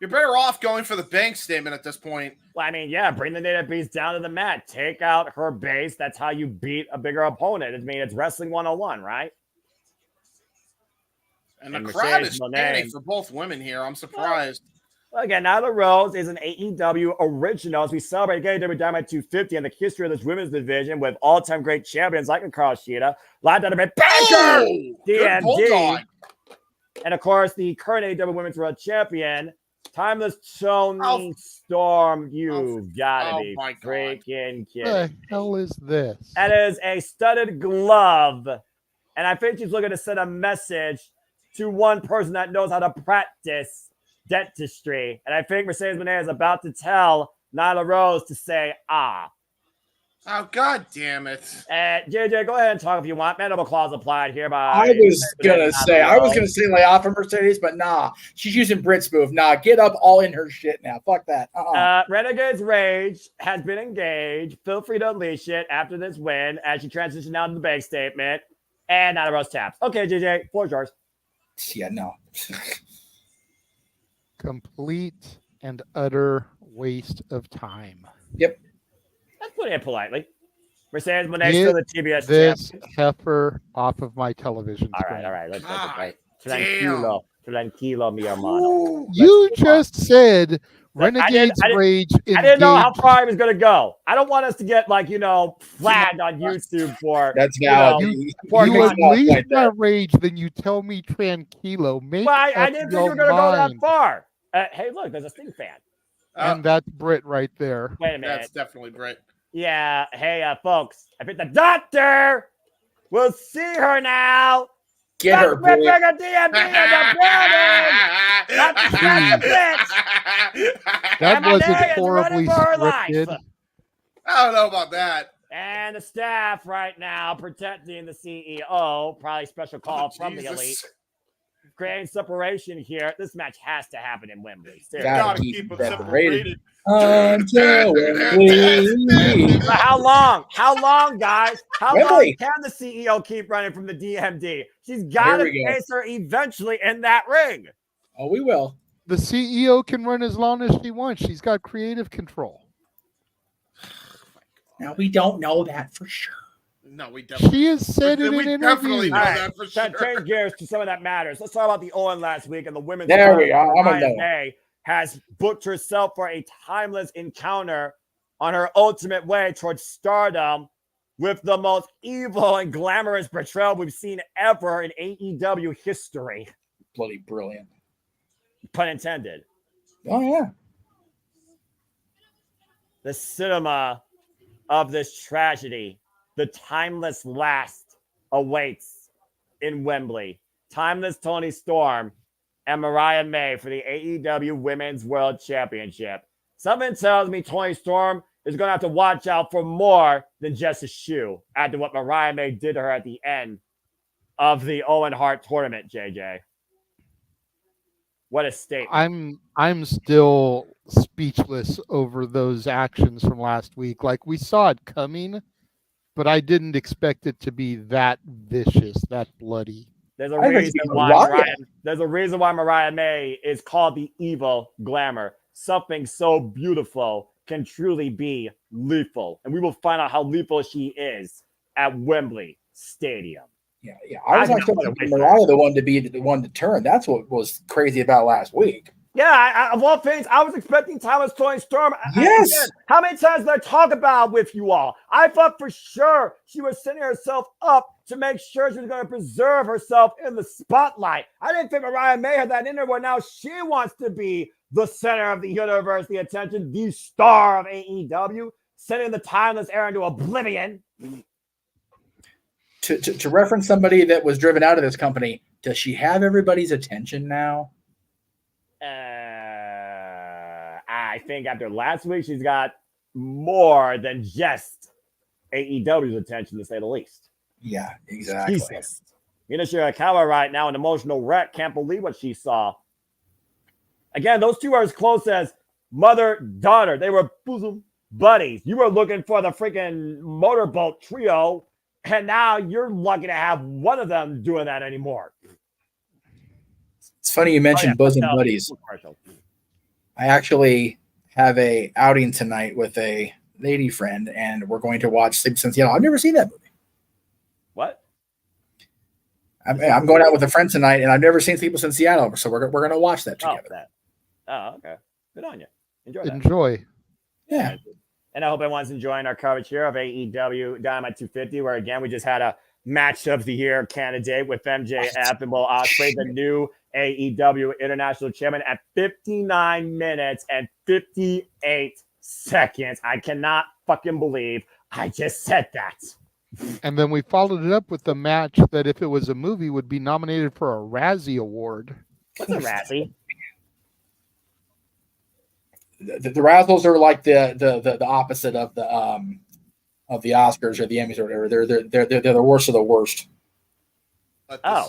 You're better off going for the bank statement at this point. Well, I mean, yeah, bring the native beast down to the mat. Take out her base. That's how you beat a bigger opponent. I mean, it's wrestling 101, right? And the crowd is standing for both women here. I'm surprised. Well, again, Nyla Rose is an AEW original as we celebrate AEW Dynamite 250 and the history of this women's division with all-time great champions like Hikaru Shida, Live Dynamite Baker, DMD, and of course the current AEW Women's World Champion, Timeless Toni Storm. You've got to be freaking kidding. What the hell is this? That is a studded glove, and I think she's looking to send a message to one person that knows how to practice dentistry. And I think Mercedes Moné is about to tell Nyla Rose to say, ah. Oh, God damn it. JJ, go ahead and talk if you want. Mandible clause applied here by... I was going to say lay off of Mercedes, but nah. She's using Brit's move. Nah, get up all in her shit now. Fuck that. Renegade's Rage has been engaged. Feel free to unleash it after this win as she transitioned out to the bank statement. And Nyla Rose taps. Okay, JJ, floor's yours. Yeah, no. Complete and utter waste of time. Yep. Let's put it politely. Mercedes Moné still the TBS this champion. heifer off of my television screen. All right. Let's right. Tranquilo, mi hermano. You just said Renegade's Rage. I didn't know how far I was going to go. I don't want us to get flagged on YouTube for that's valid. You unleash that rage, then you tell me tranquilo. I didn't think you were going to go that far. Hey, look, there's a Sting fan. And that's Brit right there. Wait a minute. That's definitely Brit. Yeah. Hey, folks, I think the doctor will see her now. Get her, Brit. DMD in the building. That wasn't horribly scripted. I don't know about that. And the staff right now protecting the CEO. Probably special call from the Elite. Creating separation here. This match has to happen in Wembley. Gotta keep it separated. Until Wembley. How long? How long, guys? How Wembley. long can the CEO keep running from the DMD? She's got to face her eventually in that ring. Oh, we will. The CEO can run as long as she wants. She's got creative control. Now, we don't know that for sure. No, we definitely. She has said it in interviews. Definitely know that for sure. Change gears to some of that matters. Let's talk about the Owen last week and the women's. There we are. Mariah May has booked herself for a timeless encounter on her ultimate way towards stardom with the most evil and glamorous betrayal we've seen ever in AEW history. Bloody brilliant. Pun intended. Oh, yeah. The cinema of this tragedy. The timeless last awaits in Wembley. Timeless Toni Storm and Mariah May for the AEW Women's World Championship. Something tells me Toni Storm is going to have to watch out for more than just a shoe after what Mariah May did to her at the end of the Owen Hart tournament, JJ. What a statement. I'm still speechless over those actions from last week. Like, we saw it coming, but I didn't expect it to be that vicious, that bloody. There's a reason why Mariah May is called the evil glamour. Something so beautiful can truly be lethal. And we will find out how lethal she is at Wembley Stadium. Yeah. I was expecting Mariah the one to be the one to turn. That's what was crazy about last week. Yeah, of all things, I was expecting Timeless Toni Storm. Yes. Again, how many times did I talk about with you all? I thought for sure she was setting herself up to make sure she was going to preserve herself in the spotlight. I didn't think Mariah May had that in her where now she wants to be the center of the universe, the attention, the star of AEW. sending the timeless era into oblivion. To reference somebody that was driven out of this company, does she have everybody's attention now? I think after last week, she's got more than just AEW's attention, to say the least. Yeah, exactly. Jesus. Mina Shirakawa right now, an emotional wreck. Can't believe what she saw. Again, those two are as close as mother-daughter. They were bosom buddies. You were looking for the freaking motorboat trio, and now you're lucky to have one of them doing that anymore. It's funny you mentioned bosom buddies. I actually have a outing tonight with a lady friend, and we're going to watch Sleepless in Seattle. I've never seen that movie. What? I'm going out with a friend tonight, and I've never seen Sleepless in Seattle, so we're going to watch that together. Oh, okay. Good on you. Enjoy that. Enjoy. Yeah. And I hope everyone's enjoying our coverage here of AEW Dynamite 250, where, again, we just had a match of the year candidate with MJF and Will Ospreay, the new AEW International Champion, at 59 minutes and 58 seconds. I cannot fucking believe I just said that. And then we followed it up with the match that, if it was a movie, would be nominated for a Razzie Award. What's a Razzie? The Razzles are like the opposite of the Oscars or the Emmys or whatever. They're the worst of the worst.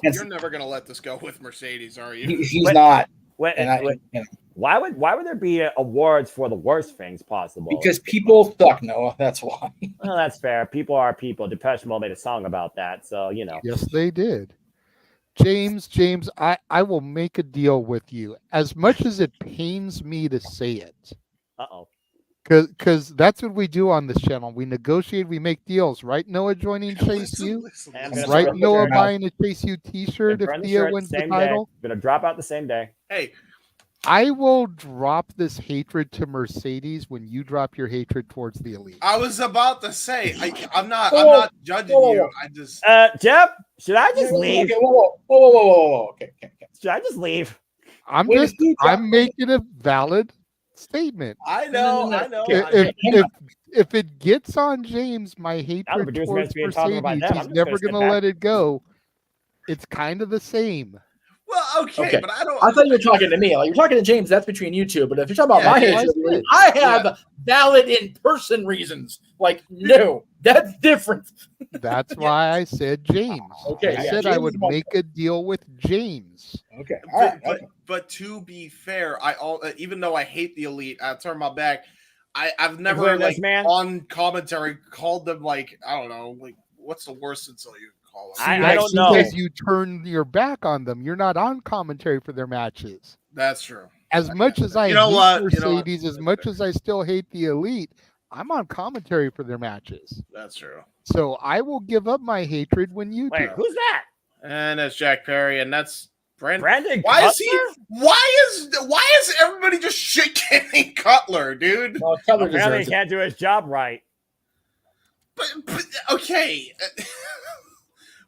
You're never going to let this go with Mercedes, are you? He's not. Why would there be awards for the worst things possible? Because people suck, Noah. That's why. Well, that's fair. People are people. Depeche Mode made a song about that, so you know. Yes, they did. James, I will make a deal with you. As much as it pains me to say it. Uh-oh. Because that's what we do on this channel. We negotiate, we make deals. Right, Noah joining Chase U? Right, Noah buying a Chase U t-shirt if Thea wins the title? Going to drop out the same day. Hey. I will drop this hatred to Mercedes when you drop your hatred towards the Elite. I was about to say, I'm not judging you. I just Jeff, should I just leave? Okay, whoa. Okay. Should I just leave? I'm making a valid statement. I know. If it gets on James, my hatred towards Mercedes, he's never going to let it go. It's kind of the same. Well, okay, but I thought you were talking to me. Like, you're talking to James, that's between you two. But if you're talking about my hatred, I have valid in-person reasons. Like, no, that's different. That's why I said James. Okay, I said I would make a deal with James. Okay, but to be fair, even though I hate the Elite, I turn my back. I've never on commentary called them I don't know, what's the worst insult you call them? I don't know. Because you turn your back on them. You're not on commentary for their matches. That's true. As much as I hate Mercedes, as much as I still hate the Elite, I'm on commentary for their matches. That's true. So I will give up my hatred when you do. Who's that? And that's Jack Perry, and that's Brandon. Why is everybody just shit-canning Cutler, dude? Well, Cutler apparently he can't do his job right. But okay.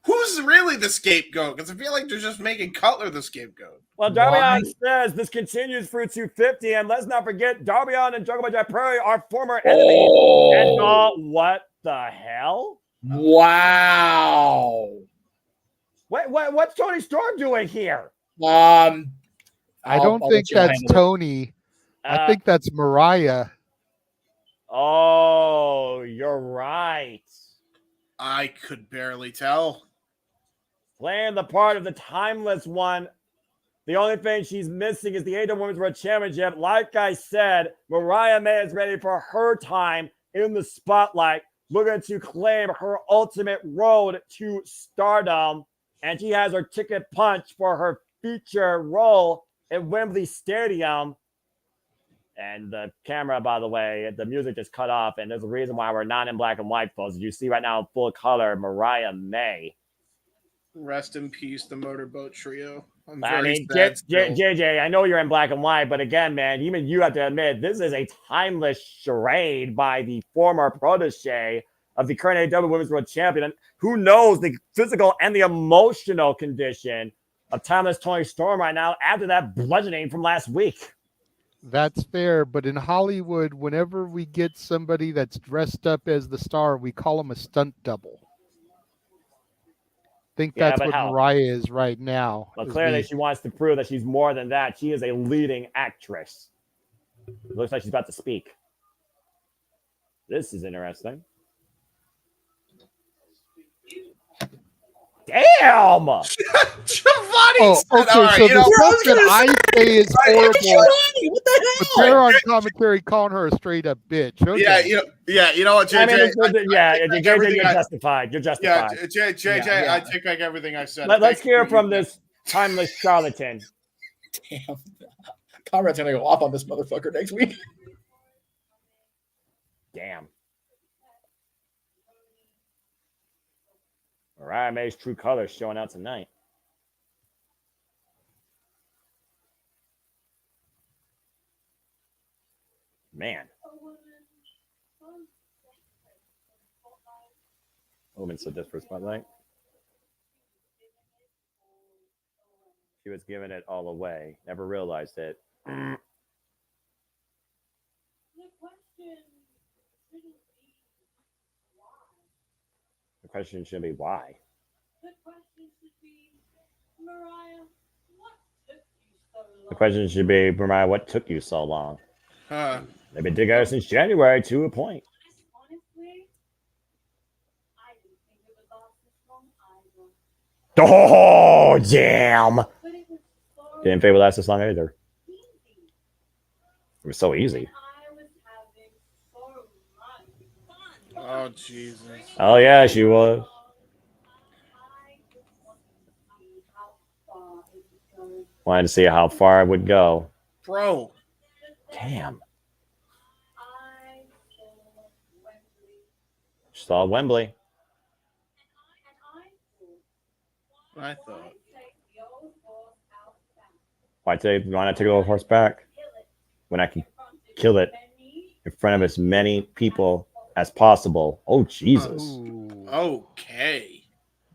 Who's really the scapegoat? Because I feel like they're just making Cutler the scapegoat. Well, Darby says this continues through 250, and let's not forget Darby and Jungle Boy Jack Perry are former enemies. And what the hell? Wow. What's Toni Storm doing here? I don't think that's Tony. I think that's Mariah. Oh, you're right. I could barely tell. Playing the part of the timeless one. The only thing she's missing is the AEW Women's World Championship. Like I said, Mariah May is ready for her time in the spotlight, looking to claim her ultimate road to stardom. And she has her ticket punched for her feature role at Wembley Stadium. And the camera, by the way, the music just cut off. And there's a reason why we're not in black and white, folks. You see right now in full color, Mariah May. Rest in peace, the Motorboat Trio. JJ, I know you're in black and white, but again, man, even you have to admit, this is a timeless charade by the former protege of the current AEW Women's World Champion. And who knows the physical and the emotional condition of timeless Toni Storm right now after that bludgeoning from last week. That's fair, but in Hollywood, whenever we get somebody that's dressed up as the star, we call them a stunt double. Think Yeah, that's but what how? Mariah is right now. Well, is clearly being- she wants to prove that she's more than that. She is a leading actress. Looks like she's about to speak. This is interesting. Damn! Giovanni Oh, said, okay, all right, so you know, the stuff that I say is horrible. Giovanni, what the But hell? they're on commentary calling her a straight up bitch. Okay. You know what, JJ? I mean, JJ, JJ, you're justified. You're justified. Yeah, JJ, I take back everything I said. Let's hear from this timeless charlatan. Damn. Conrad's going to go off on this motherfucker next week. Damn. Mariah May's true colors showing out tonight. Man. Woman so desperate spotlight. She was giving it all away. Never realized it. The question should be why. The question should be, Mariah, what took you so long? They've been together since January to a point. Oh, damn. Didn't think it would last this long either. It was so easy. Oh, Jesus. Oh, yeah, she was. Wanted to see how far it would go. Bro. Damn. She saw Wembley. I thought. Why take a little horse back when I can kill it in front of as many people as possible? Oh, Jesus. Okay.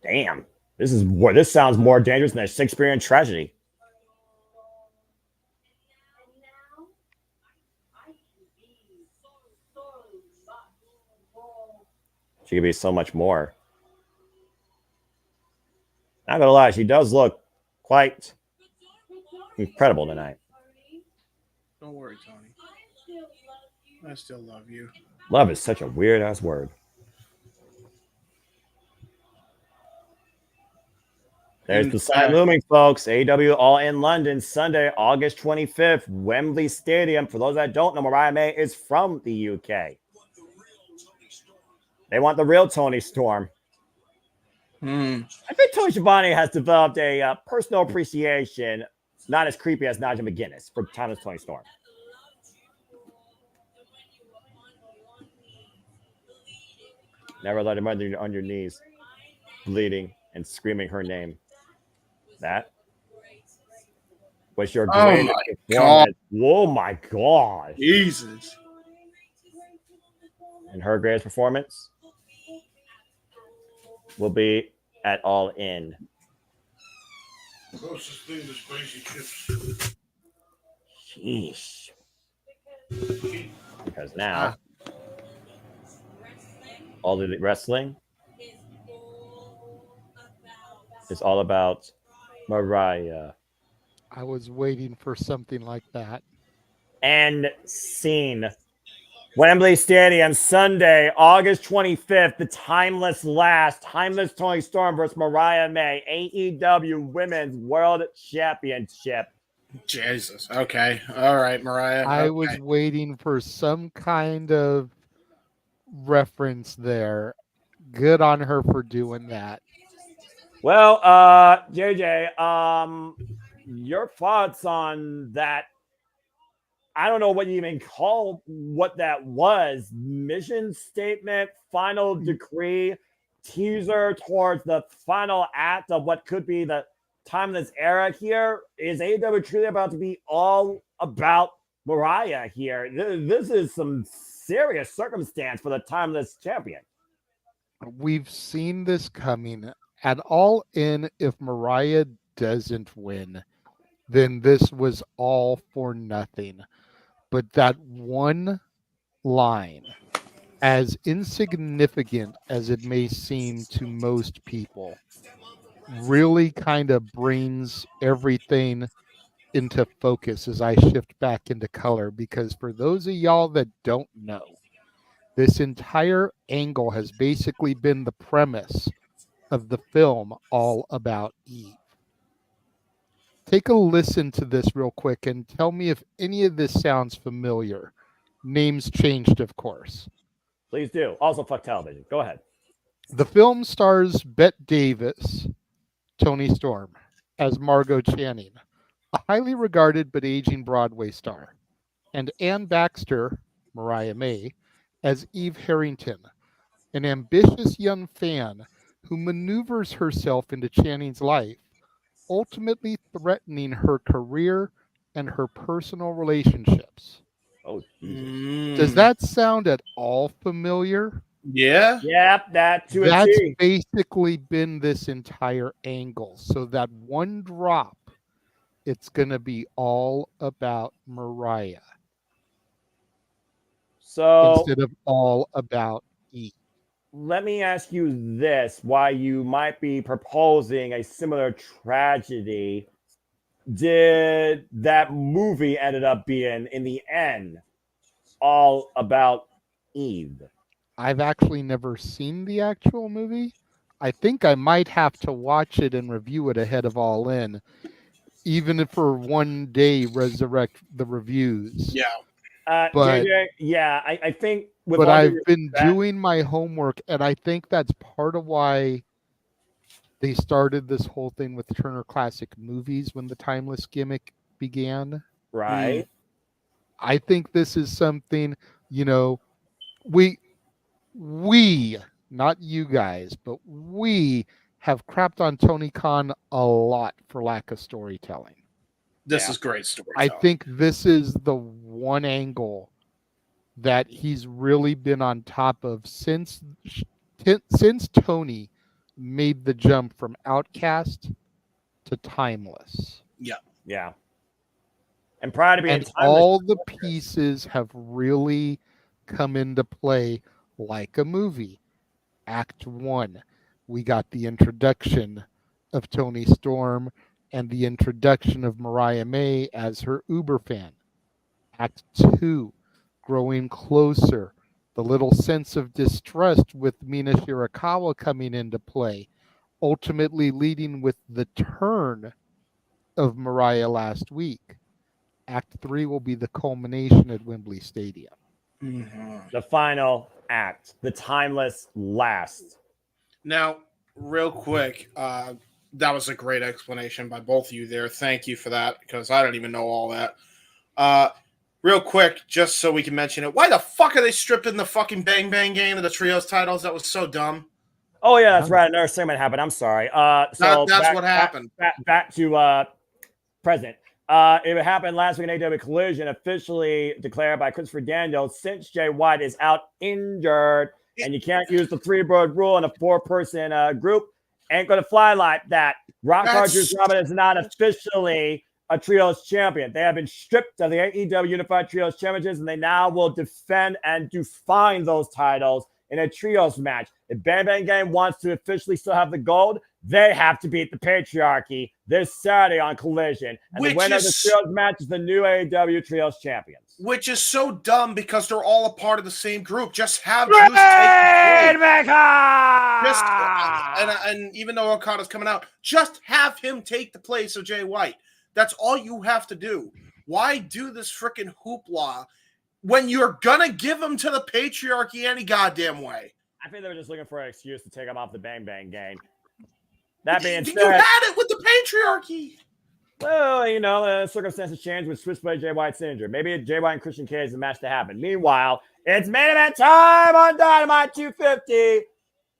Damn. This sounds more dangerous than a Shakespearean tragedy. She could be so much more. Not gonna lie, she does look quite incredible tonight. Don't worry, Tony. I still love you. Love is such a weird ass word. There's the sign looming, folks. AEW All in London, Sunday, August 25th, Wembley Stadium. For those that don't know, Mariah May is from the UK. They want the real Toni Storm. I think Tony Schiavone has developed a personal appreciation, not as creepy as Naja McGuinness, for timeless Toni Storm. Never let him on your knees, bleeding and screaming her name. That was your greatest performance. Oh my God. Jesus. And her greatest performance will be at All In. Closest thing to spicy chips. Sheesh. Because now, all the wrestling is all about Mariah. I was waiting for something like that. And scene. Wembley Stadium, Sunday, August 25th, the timeless Toni Storm versus Mariah May, AEW Women's World Championship. Jesus. Okay. All right, Mariah. I was waiting for some kind of reference there. Good on her for doing that. Well, JJ, your thoughts on that? I don't know what you even call what that was. Mission statement, final decree, teaser towards the final act of what could be the timeless era here. Is AEW truly about to be all about Mariah here? This is some serious circumstance for the timeless champion. We've seen this coming. At All In, if Mariah doesn't win, then this was all for nothing. But that one line, as insignificant as it may seem to most people, really kind of brings everything into focus as I shift back into color. Because for those of y'all that don't know, this entire angle has basically been the premise of the film All About Eve. Take a listen to this real quick and tell me if any of this sounds familiar. Names changed, of course. Please do. Also, fuck television. Go ahead. The film stars Bette Davis, Toni Storm, as Margot Channing, a highly regarded but aging Broadway star, and Ann Baxter, Mariah May, as Eve Harrington, an ambitious young fan who maneuvers herself into Channing's life, ultimately threatening her career and her personal relationships. Oh, Does that sound at all familiar? Yeah. Yep, that's basically been this entire angle. So that one drop, it's going to be all about Mariah. So instead of all about Eve. Let me ask you this: why you might be proposing a similar tragedy? Did that movie ended up being, in the end, all about Eve? I've actually never seen the actual movie. I think I might have to watch it and review it ahead of All In, even if for one day resurrect the reviews. Yeah. But JJ, yeah, I think. But I've been doing my homework, and I think that's part of why they started this whole thing with Turner Classic Movies when the timeless gimmick began. Right. I think this is something, you know, we, not you guys, but we have crapped on Tony Khan a lot for lack of storytelling. This is great storytelling. I think this is the one angle that he's really been on top of since Tony made the jump from Outcast to Timeless. Yeah. Yeah. And prior to being and all the pieces have really come into play like a movie. Act 1, we got the introduction of Toni Storm and the introduction of Mariah May as her Uber fan. Act 2, growing closer, the little sense of distrust with Mina Shirakawa coming into play, ultimately leading with the turn of Mariah last week. Act 3 will be the culmination at Wembley Stadium. The final act, the timeless last. Now, real quick, that was a great explanation by both of you there. Thank you for that, because I don't even know all that. Real quick, just so we can mention it, why the fuck are they stripping the fucking Bang Bang game of the trios titles? That was so dumb. Oh, yeah, that's right. Another segment happened. I'm sorry. So that's what happened. Back to present. It happened last week in AEW Collision, officially declared by Christopher Daniels, since Jay White is out injured and you can't use the 3-bird rule in a 4-person group. Ain't going to fly like that. Rock Hard Juice Robin is not officially a Trios champion. They have been stripped of the AEW Unified Trios Championships, and they now will defend and define those titles in a Trios match. If Bang Bang Gang wants to officially still have the gold, they have to beat the Patriarchy this Saturday on Collision. And the winner of the Trios match is the new AEW Trios champions. Which is so dumb because they're all a part of the same group. Just have Juice take the place. And even though Okada's coming out, just have him take the place of Jay White. That's all you have to do. Why do this freaking hoopla when you're going to give him to the Patriarchy any goddamn way? I think they were just looking for an excuse to take him off the Bang Bang Gang. That being said, you had it with the Patriarchy. Well, you know, the circumstances change with Switchblade Jay White's injured. Maybe Jay White and Christian Cage is the match to happen. Meanwhile, it's main event time on Dynamite 250.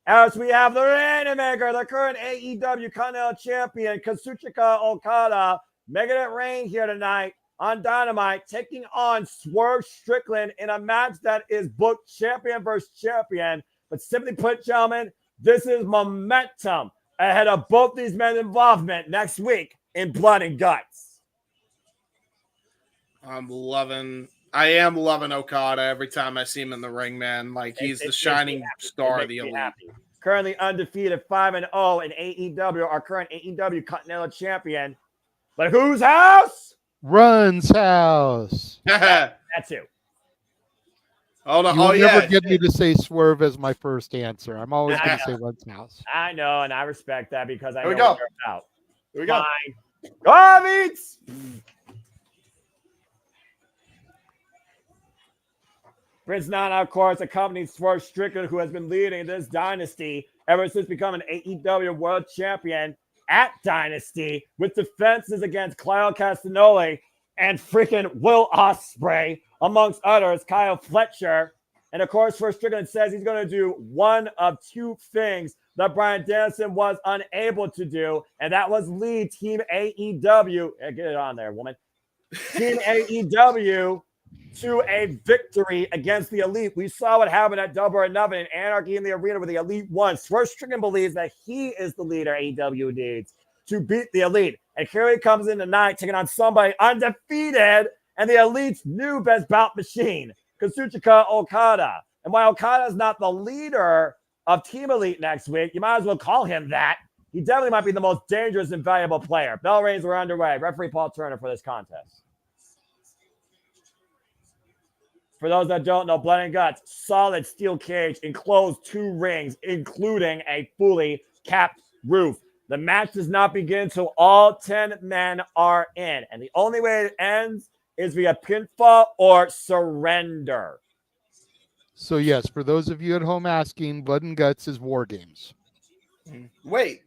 As we have the Rainmaker, the current AEW Continental Champion, Kazuchika Okada, making it rain here tonight on Dynamite, taking on Swerve Strickland in a match that is booked champion versus champion. But simply put, gentlemen, this is momentum ahead of both these men's involvement next week in Blood and Guts. I'm loving I am loving Okada every time I see him in the ring, man. Like, he's the shining star of the elite. Currently undefeated, 5-0 in AEW, our current AEW Continental Champion. But whose house? Run's house. That too. Hold on. You'll never get me to say Swerve as my first answer. I'm always going to say Run's house. I know, and I respect that because I know go. what you're about. Here we go. Fine. Go, Meats! Prince Nana, of course, accompanies Swerve Strickland, who has been leading this dynasty ever since becoming AEW World Champion at Dynasty, with defenses against Kyle Castagnoli and freaking Will Ospreay, amongst others, Kyle Fletcher. And of course, Swerve Strickland says he's going to do one of two things that Bryan Danielson was unable to do, and that was lead Team AEW. Get it on there, woman. Team AEW to a victory against the Elite. We saw what happened at Double or Nothing and Anarchy in the Arena where the Elite won. Swerve Strickland believes that he is the leader AEW needs to beat the Elite. And here he comes in tonight taking on somebody undefeated and the Elite's new best bout machine, Kazuchika Okada. And while Okada is not the leader of Team Elite next week, you might as well call him that. He definitely might be the most dangerous and valuable player. Bell rings were underway. Referee Paul Turner for this contest. For those that don't know, Blood and Guts, solid steel cage, enclosed 2 rings, including a fully capped roof. The match does not begin until all 10 men are in. And the only way it ends is via pinfall or surrender. So, yes, for those of you at home asking, Blood and Guts is War Games. Wait.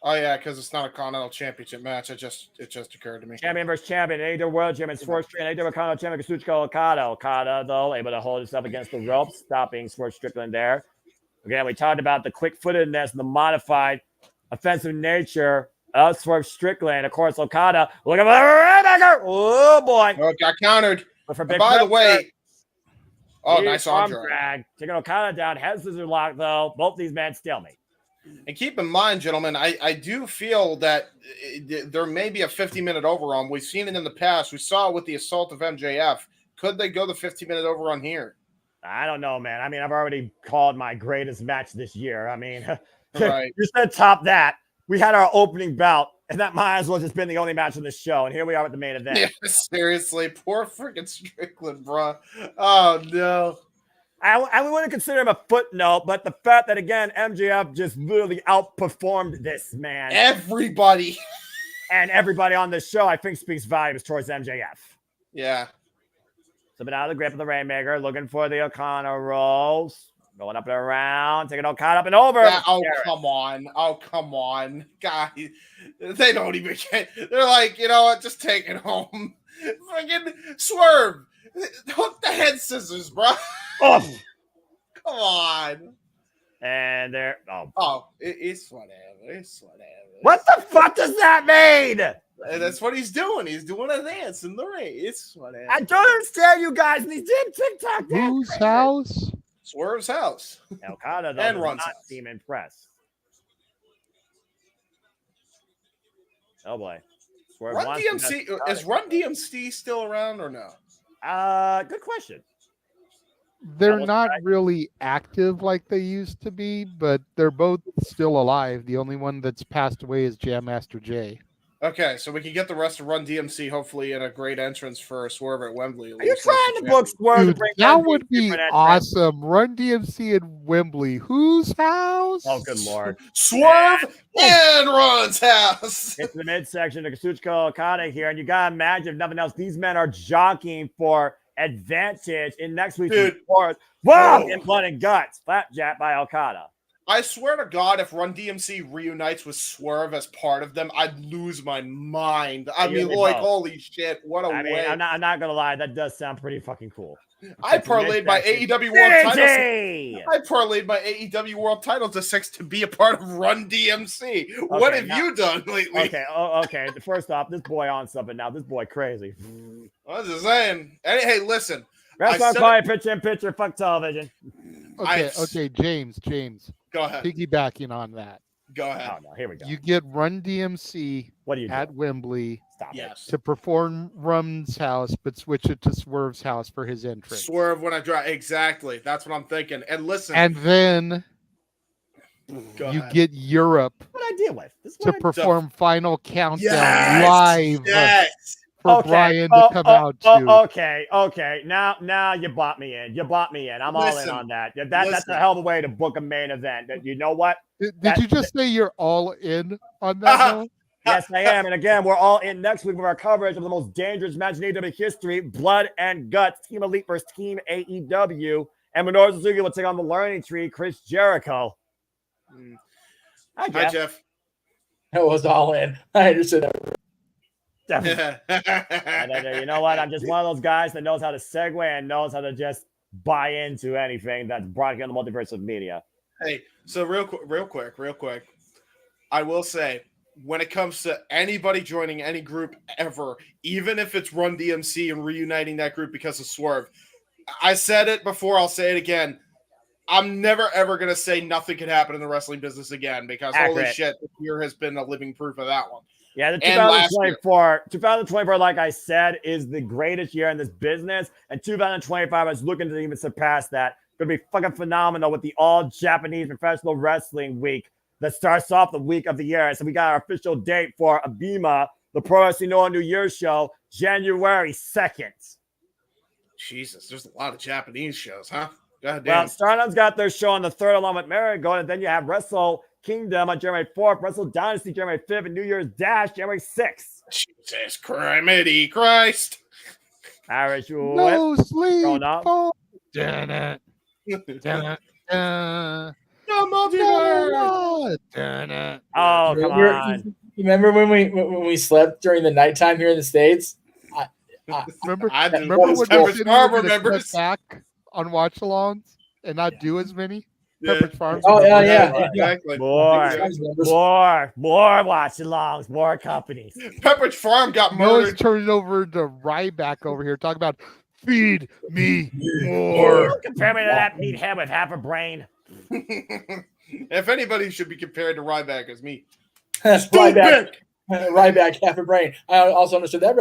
Oh, yeah, because it's not a Continental Championship match. It just occurred to me. Champion versus champion. AEW World Champion, Swerve Strickland. AEW Continental Champion, Kazuchika Okada. Okada, though, able to hold himself against the ropes, stopping Swerve Strickland there. Again, we talked about the quick-footedness and the modified offensive nature of Swerve Strickland. Of course, Okada looking for the Rainmaker. Oh, boy. Oh, got countered. But for big by the way, nice arm drag. Taking Okada down. Head scissor lock, though. Both these men stalemate. And keep in mind, gentlemen, I do feel that there may be a 50-minute overrun. We've seen it in the past. We saw it with the assault of MJF. Could they go the 50-minute overrun here? I don't know, man. I mean, I've already called my greatest match this year. I mean, right. You said top that. We had our opening bout, and that might as well just been the only match on the show. And here we are with the main event. Yeah, seriously. Poor freaking Strickland, bro. Oh, no. I wouldn't consider him a footnote, but the fact that, again, MJF just literally outperformed this man. Everybody. And everybody on this show, I think, speaks volumes towards MJF. Yeah. Slipping out of the grip of the Rainmaker, looking for the O'Connor rolls. Going up and around, taking Okada up and over. Yeah, come on. Oh, come on. Guys, they don't even get. They're like, you know what? Just take it home. Freaking Swerve. Hook the head scissors, bro. Oh. Come on. And there. It's whatever. It's whatever. What the fuck does that mean? And that's what he's doing. He's doing a dance in the ring. It's whatever. I don't understand you guys. And these damn TikTok. Whose house? Swerve's house. Okada, though, and does Run's not house. seem impressed. Oh, boy. Swerve Run DMC. Is Run DMC still around or no? Good question. They're not really active like they used to be, but they're both still alive. The only one that's passed away is Jam Master Jay. Okay, so we can get the rest of Run DMC hopefully in a great entrance for Swerve at Wembley. Are you trying to book Swerve? Dude, that would be awesome. Run DMC at Wembley. Whose house? Oh, good Lord. Swerve and Run's house. It's the midsection of Kazuchika Okada here, and you got to imagine, if nothing else, these men are jockeying for advantage in next week's report. Wow! In Blood and Guts. Flapjack by Okada. I swear to God, if Run DMC reunites with Swerve as part of them, I'd lose my mind. I mean, like, holy shit, what a way. I'm not going to lie. That does sound pretty fucking cool. I parlayed my AEW World title. I parlayed my AEW World title to 6 to be a part of Run DMC. What have you done lately? Okay. First off, this boy on something now. This boy crazy. I was just saying. Hey, listen. Restaurant call picture in picture. Fuck television. Okay, James. Go ahead. Piggybacking on that. Go ahead. Oh no, here we go. You get Run DMC What do you at Wembley Yes. to perform Rum's house, but switch it to Swerve's house for his entrance. Swerve when I drive. Exactly. That's what I'm thinking. And listen. And then you get Europe what I deal with to perform Final Countdown Yes, live yes. for Brian to come out to. Okay. Now you bought me in. I'm all in on that. That's a hell of a way to book a main event. You know what? Did you just say you're all in on that? Noah? Yes, I am. And again, we're all in next week with our coverage of the most dangerous match in AEW history, Blood and Guts, Team Elite versus Team AEW. And Minoru Suzuki will take on the Learning Tree, Chris Jericho. Hi, Jeff. That was all in. I understood that. And you know what? I'm just one of those guys that knows how to segue and knows how to just buy into anything that's brought here on the multiverse of media. Hey, so real quick. I will say, when it comes to anybody joining any group ever, even if it's Run DMC and reuniting that group because of Swerve, I said it before, I'll say it again. I'm never, ever going to say nothing could happen in the wrestling business again because holy shit, this year has been a living proof of that one. Yeah, the 2024, like I said, is the greatest year in this business. And 2025 is looking to even surpass that. Going to be fucking phenomenal with the all-Japanese professional wrestling week that starts off the week of the year. So we got our official date for Abima, the Pro Wrestling Noah New Year's show, January 2nd. Jesus, there's a lot of Japanese shows, huh? God damn. Well, Stardom's got their show on the 3rd along with Marigold, and then you have Wrestle Kingdom on January 4th, Wrestle Dynasty January 5th, and New Year's Dash January 6th. Jesus Christ. Irish No sleep. No Multiverse. Oh, come on. Remember when we slept during the nighttime here in the States? Remember I didn't when we Pepperidge Farm remembers. back on watch-alongs and not do as many? Yeah. Pepperidge Farm. Oh, yeah. Exactly. More watch-alongs, more companies. Pepperidge Farm got Noah's murdered. turning over to Ryback over here, talking about feed me more. Compare me to that meathead with half a brain. If anybody should be compared to Ryback, it's me. Ryback, half a brain. I also understood that.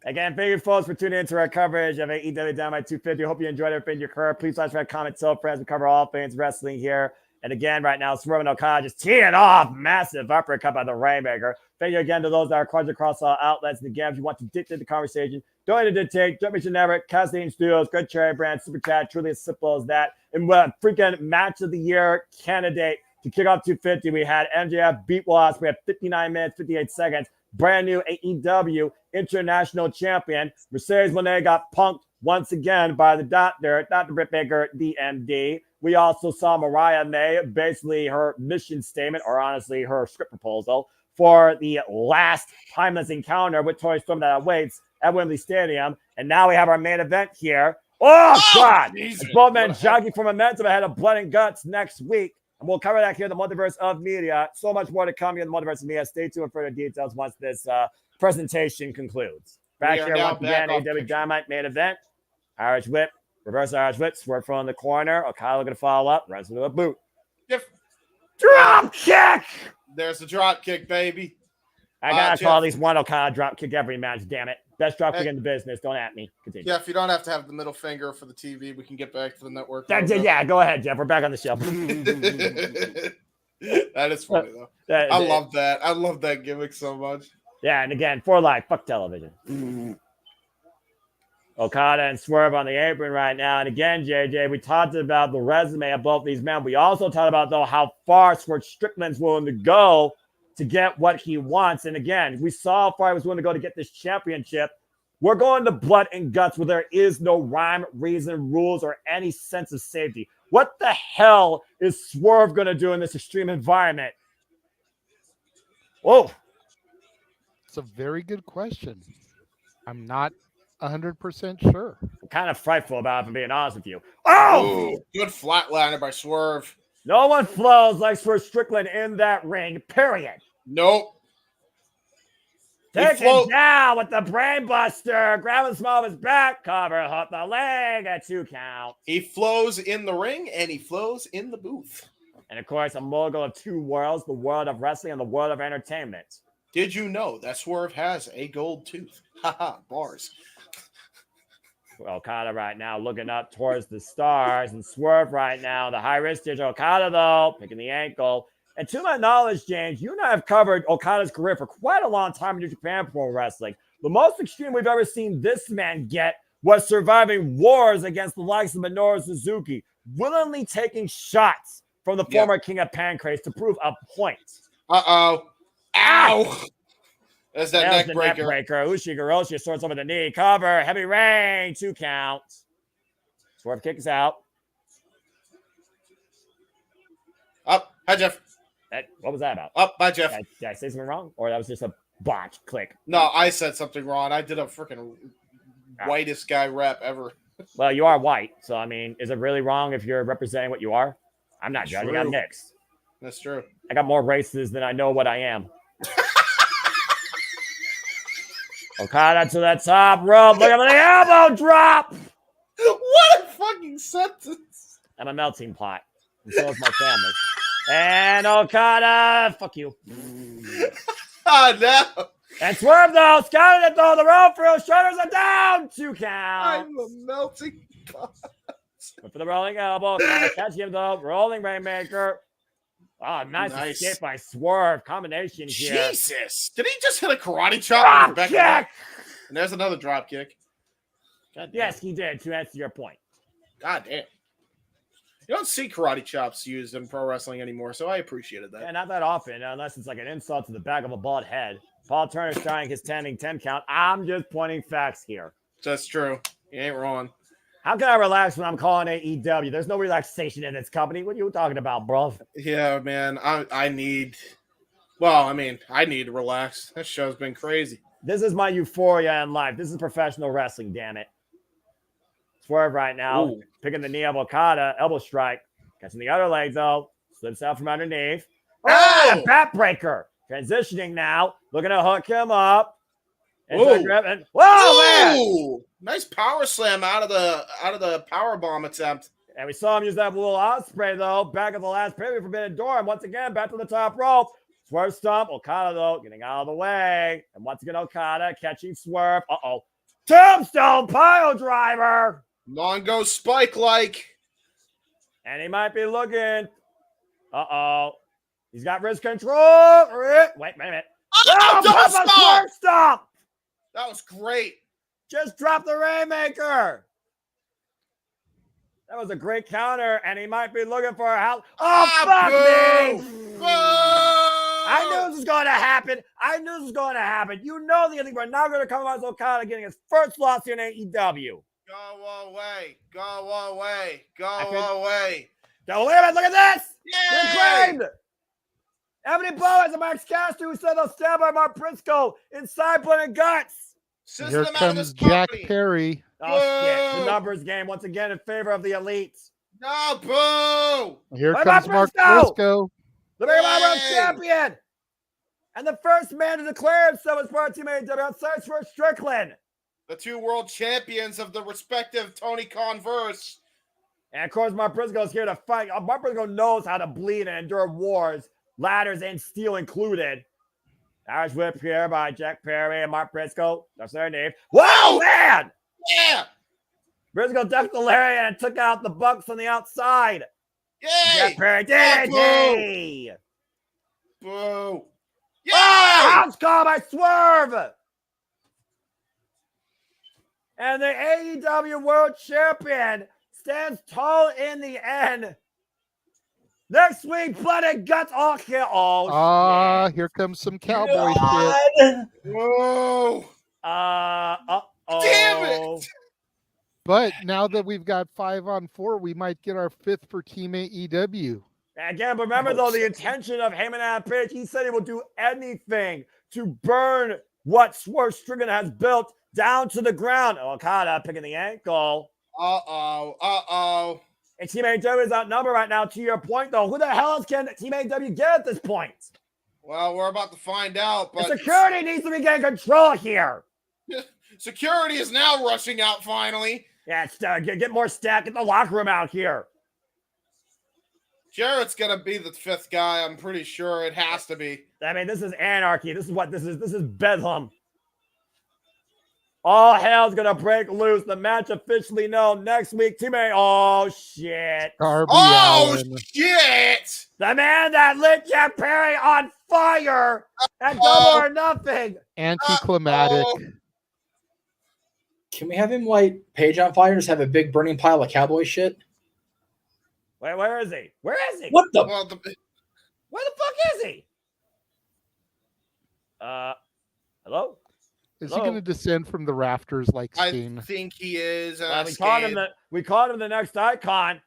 Again, thank you folks for tuning into our coverage of AEW Dynamite 250. Hope you enjoyed everything you heard. Please like, comment, tell friends. We cover all things wrestling here. And again, right now, Swerve and Okada just teeing off massive uppercut by the Rainmaker. Thank you again to those that are cards across all outlets. And again, if you want to dictate the conversation, don't need to dictate. Don't mention never. Casting Studios, Good Cherry Brand, Super Chat, truly as simple as that. And what a freaking match of the year candidate to kick off 250. We had MJF beat Wasp. We had 59 minutes, 58 seconds. Brand new AEW International Champion. Mercedes Moné got punked once again by the Dr. Britt Baker, DMD. We also saw Mariah May, basically her mission statement, or honestly her script proposal, for the last timeless encounter with Toni Storm that awaits at Wembley Stadium. And now we have our main event here. Oh, God! Both men jogging for momentum ahead of Blood and Guts next week. And we'll cover that here in the Multiverse of Media. So much more to come here in the Multiverse of Media. Stay tuned for further details once this presentation concludes. Back here once again, AEW Dynamite main event. Irish Whip, reverse Irish Whip, Swerve from the corner. Okada looking to follow up, runs into a boot. Drop kick! There's the drop kick, baby. I gotta call at least one Okada drop kick every match, damn it. Best drop kick in the business. Don't at me. Continue. Yeah, if you don't have to have the middle finger for the TV, we can get back to the network. Yeah, go ahead, Jeff. We're back on the show. That is funny, though. I love that. I love that gimmick so much. Yeah, and again, for life, fuck television. Okada and Swerve on the apron right now. And again, JJ, we talked about the resume of both these men. We also talked about, though, how far Swerve Strickland's willing to go to get what he wants. And again, we saw how far he was willing to go to get this championship. We're going to Blood and Guts where there is no rhyme, reason, rules, or any sense of safety. What the hell is Swerve going to do in this extreme environment? Whoa. It's a very good question. I'm not 100% sure. I'm kind of frightful about it, if I'm being honest with you. Oh! Good flatliner by Swerve. No one flows like Swerve Strickland in that ring, period. Nope. Take him down with the brain buster. Grab the small of his back. Cover, hook the leg at 2 count. He flows in the ring and he flows in the booth. And of course, a mogul of 2 worlds, the world of wrestling and the world of entertainment. Did you know that Swerve has a gold tooth? Haha, bars. Okada right now looking up towards the stars, and Swerve right now, the high risk digit. Okada, though, picking the ankle. And to my knowledge, James, you and I have covered Okada's career for quite a long time in New Japan Pro Wrestling. The most extreme we've ever seen this man get was surviving wars against the likes of Minoru Suzuki, willingly taking shots from the former King of Pancrase to prove a point. Uh-oh. Ow! There's that neck breaker. Neck breaker. Ushigoroshi swords over the knee. Cover. Heavy rain. 2 counts. Swerve kicks out. Up. Hi, Jeff. What was that about? Up. Bye, Jeff. Did I say something wrong? Or that was just a botch click? No, I said something wrong. I did a freaking whitest guy rap ever. Well, you are white. So, I mean, is it really wrong if you're representing what you are? I'm not judging. I'm mixed. That's true. I got more races than I know what I am. Okada to the top rope. Look at the elbow drop. What a fucking sentence. I'm a melting pot. And so is my family. And Okada. Fuck you. Oh, no. And Swerve, though. Scouted it, though. The rope through. Shoulders are down. 2 counts. I'm a melting pot. But for the rolling elbow. Okada catching him, though. Rolling Rainmaker. Oh, nice escape by Swerve. Combination here. Jesus. Did he just hit a karate chop? Drop kick. And there's another drop kick. Yes, he did, to answer your point. God damn. You don't see karate chops used in pro wrestling anymore, so I appreciated that. Yeah, not that often, unless it's like an insult to the back of a bald head. Paul Turner's trying his standing 10 count. I'm just pointing facts here. That's true. You ain't wrong. How can I relax when I'm calling AEW? There's no relaxation in this company. What are you talking about, bro? Yeah, man. I need to relax. This show's been crazy. This is my euphoria in life. This is professional wrestling, damn it. Swerve right now. Ooh. Picking the knee of Okada. Elbow strike. Catching the other leg, though. Slips out from underneath. Oh! Backbreaker. Transitioning now. Looking to hook him up. And whoa, man! Nice power slam out of the power bomb attempt. And we saw him use that little Ospreay, though, back at the last pay Forbidden Door. And once again, back to the top rope. Swerve stomp. Okada, though, getting out of the way. And once again, Okada catching Swerve. Uh-oh. Tombstone pile driver. Long go spike like. And he might be looking. Uh-oh. He's got wrist control. Wait a minute. Swerve stomp. That was great. Just drop the Rainmaker. That was a great counter, and he might be looking for a house. Oh, fuck me! Boo! I knew this was going to happen. You know the ending. We're now going to come out as Okada getting his first loss here in AEW. Go away. Go away. Go away. Go away. Look at this. Yay! Claimed. Ebony Boaz and Max Caster who said they'll stand by Mark Briscoe inside blood and guts. Here comes Jack Perry. Oh, shit. The numbers game once again in favor of the elites. No, boo! Here comes Mark Briscoe. The Mega Man World Champion. And the first man to declare himself as part of Team AEW outside for Strickland. The 2 world champions of the respective Tony Converse. And of course, Mark Briscoe is here to fight. Mark Briscoe knows how to bleed and endure wars. Ladders and steel included. Irish whip here by Jack Perry and Mark Briscoe. That's their name. Wow, man! Yeah! Briscoe ducked the lariat and took out the Bucks on the outside. Yay! Jack Perry did. Boo! Yay! House call by Swerve. And the AEW World Champion stands tall in the end. Next week, blood and guts all here. Oh, here comes some cowboy shit. Whoa. Damn it. But now that we've got 5-on-4, we might get our 5th for Team AEW. Again, remember, though, the intention of Heyman and Page, he said he will do anything to burn what Swerve Strickland has built down to the ground. Okada picking the ankle. Uh-oh. And Team AEW is outnumbered right now. To your point, though, who the hell else can Team AEW get at this point? Well, we're about to find out. But the security needs to be getting control here. Security is now rushing out finally. Yeah, it's, get more stack. Get the locker room out here. Jarrett's gonna be the fifth guy. I'm pretty sure it has to be. I mean, this is anarchy. This is what this is. This is bedlam. All hell's gonna break loose. The match officially known next week. Teammate. Oh shit. Darby Oh Allin. shit! The man that lit Jeff Perry on fire at Double or Nothing. Anticlimactic. Can we have him light Paige on fire and just have a big burning pile of cowboy shit? Wait, where is he? Where is he? What the? Where the fuck is he? Hello? Is he going to descend from the rafters like Steen? I think he is. We called him the next icon.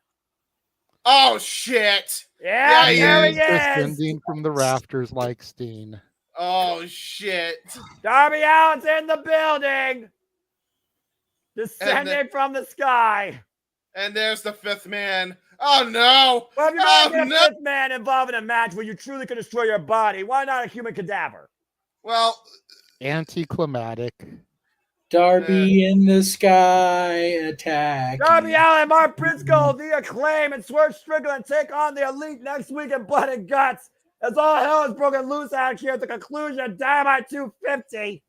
Oh shit! Yeah, there he is. Descending from the rafters like Steen. Oh shit! Darby Allin's in the building, descending from the sky. And there's the fifth man. Oh no! Well, if you're going to get a fifth man involved in a match where you truly can destroy your body, why not a human cadaver? Well, anticlimactic. Darby in the sky attack. Darby Allin, Mark Briscoe, The Acclaim, and Swerve Strickland take on the Elite next week in Blood and Guts. As all hell is broken loose out here at the conclusion of Dynamite 250.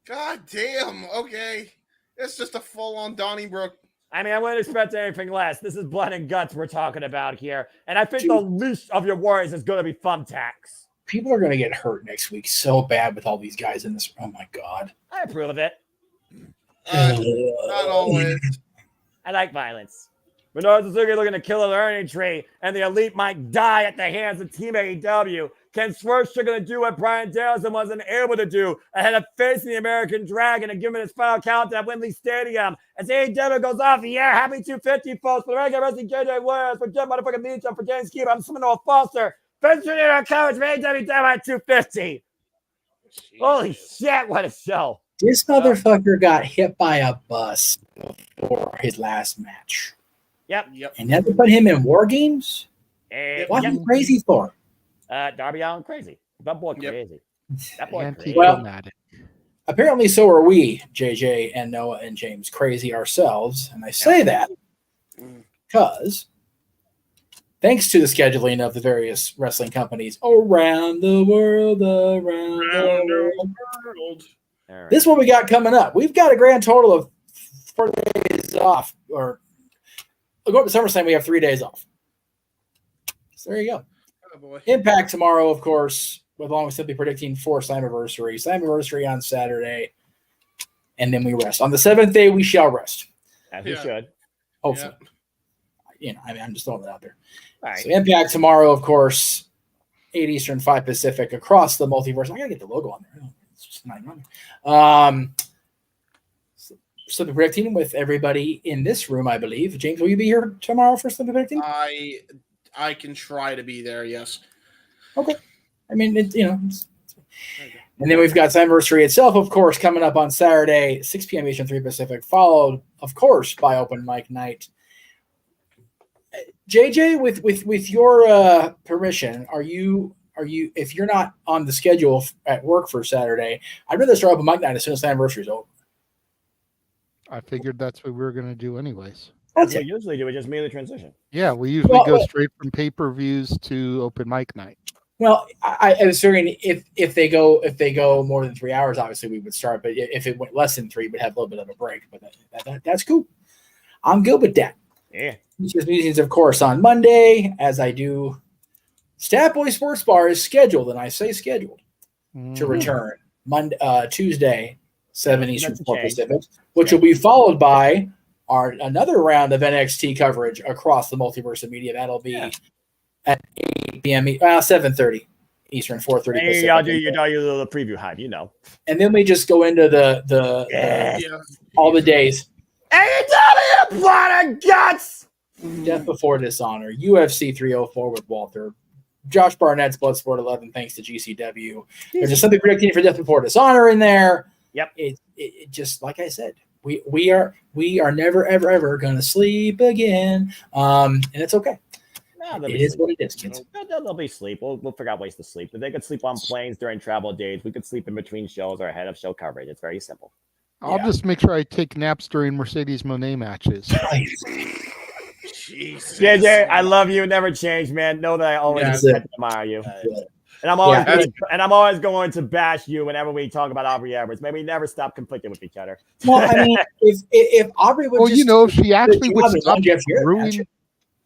God damn. Okay. It's just a full-on Donnybrook. I mean, I wouldn't expect anything less. This is Blood and Guts we're talking about here. And I think the least of your worries is going to be thumbtacks. People are going to get hurt next week so bad with all these guys in this. Oh, my God. I approve of it. Not always. I like violence. Minoru Suzuki looking to kill a learning tree, and the Elite might die at the hands of Team AEW. Can Swerve Strickland do what Bryan Danielson wasn't able to do ahead of facing the American Dragon and giving his final count at Wembley Stadium? As AEW goes off the air, happy 250, folks. For the regular wrestling, JJ Williams, for Jeff Motherfucking Meacham, for James Keeper, I'm Seminole Foster. Featuring in our coverage for AEW Dynamite 250. Holy shit, what a show. This motherfucker got hit by a bus before his last match. Yep. And never put him in War Games? What are you crazy for? Darby Allin crazy. That boy crazy. That boy crazy. Well, apparently so are we, JJ and Noah and James, crazy ourselves. And I say that because thanks to the scheduling of the various wrestling companies around the world, this is what we got coming up. We've got a grand total of 4 days off, or go to SummerSlam, we have 3 days off. So there you go. Oh, boy. Impact tomorrow, of course, along with Simply Predicting for Slammiversary. Slammiversary on Saturday, and then we rest. On the 7th day, we shall rest. As we should. Hopefully. You know, I mean, I'm just throwing it out there. All right. So Impact tomorrow, of course, 8 Eastern, 5 Pacific, across the multiverse. I got to get the logo on there. It's just not on there. Simply Predicting with everybody in this room, I believe. James, will you be here tomorrow for Simply Predicting? I can try to be there, yes. Okay. I mean, and then we've got Slammiversary itself, of course, coming up on Saturday, 6 p.m. Eastern, 3 Pacific, followed, of course, by Open Mic Night. JJ, with your permission, are you if you're not on the schedule at work for Saturday, I'd rather start Open Mic Night as soon as Slammiversary is over. I figured that's what we were going to do anyways. That's what we usually do. We just immediately transition. Yeah, we usually go straight from pay-per-views to Open Mic Night. Well, I was figuring if they go more than 3 hours, obviously we would start. But if it went less than 3, we'd have a little bit of a break. But that's cool. I'm good with that. Yeah. Meetings, of course, on Monday, as I do. Stat Boy Sports Bar is scheduled, and I say scheduled, to return Tuesday, 7 Eastern, 4 Pacific, which will be followed by another round of NXT coverage across the multiverse of media. That'll be at 8 p.m. 7:30 Eastern, 4:30 Pacific. I'll do your little preview hype, you know. And then we just go into all the days. AEW Blood and Guts! Death Before Dishonor, UFC 304 with Walter, Josh Barnett's Bloodsport 11, thanks to GCW. There's just something predicting for Death Before Dishonor in there. Yep. It just, like I said, we are never ever going to sleep again, and it's okay. It is what it is, kids. They'll be sleep. We'll figure out ways to sleep. If they could sleep on planes during travel days, we could sleep in between shows or ahead of show coverage. It's very simple. I'll just make sure I take naps during Mercedes Moné matches. Jesus. JJ, I love you. Never change, man. Know that I always admire you. And I'm always going to bash you whenever we talk about Aubrey Edwards. Maybe never stop conflicting with each other. Well, I mean, if Aubrey would if she actually would stop screwing,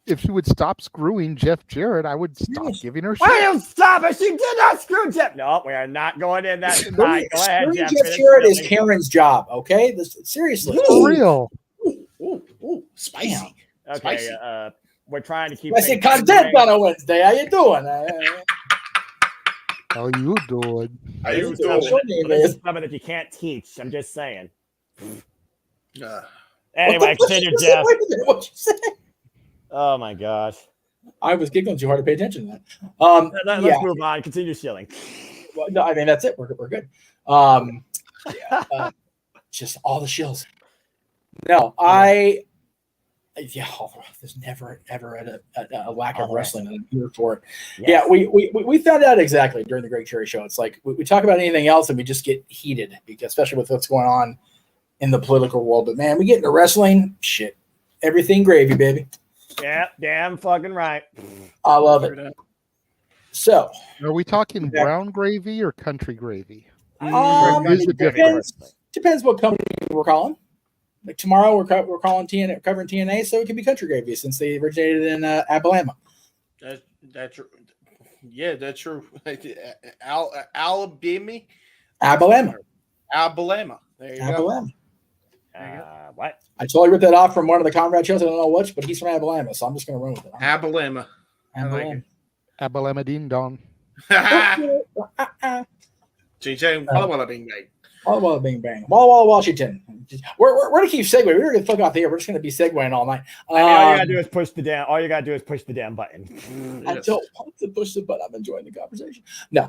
if she would stop screwing Jeff Jarrett, I would stop giving her shit. Why don't stop it? She did not screw Jeff. No, we are not going in that tonight. Go ahead, Jeff. Jeff Jarrett is Karen's job, okay? Seriously. For real. Ooh, spicy. Okay, spicy. We're trying to keep. I said content on a Wednesday. How you doing? How you doing? How you doing? This is something that you can't teach. I'm just saying. Anyway, continue, Jeff. What you say? Oh my gosh. I was giggling too hard to pay attention to that. Let's move on. Continue shilling. Well, no, I mean that's it. We're good. Just all the shills. No, there's never ever a lack of wrestling, and I'm here for it. Yes. Yeah, we found out exactly during the Greg Cherry show. It's like we talk about anything else and we just get heated, because especially with what's going on in the political world. But man, we get into wrestling, shit, everything gravy, baby. Yeah, damn fucking right. I love it. So, are we talking brown gravy or country gravy? Depends what company we're calling. Like tomorrow, we're calling TNA, covering TNA, so it could be country gravy since they originated in Alabama. That's true. Alabama. There you go. What? I totally ripped that off from one of the Conrad shows. I don't know which, but he's from Alabama, so I'm just going to run with it. Alabama. Alabama ding dong. JJ, Walla Bing Bang. Walla Bing Bang. Walla Washington. We're going to keep segueing. We're going to fuck off here. We're just going to be segueing all night. All you got to do is push the damn. All you got to do is push the damn button. I don't want to push the button. I'm enjoying the conversation. No.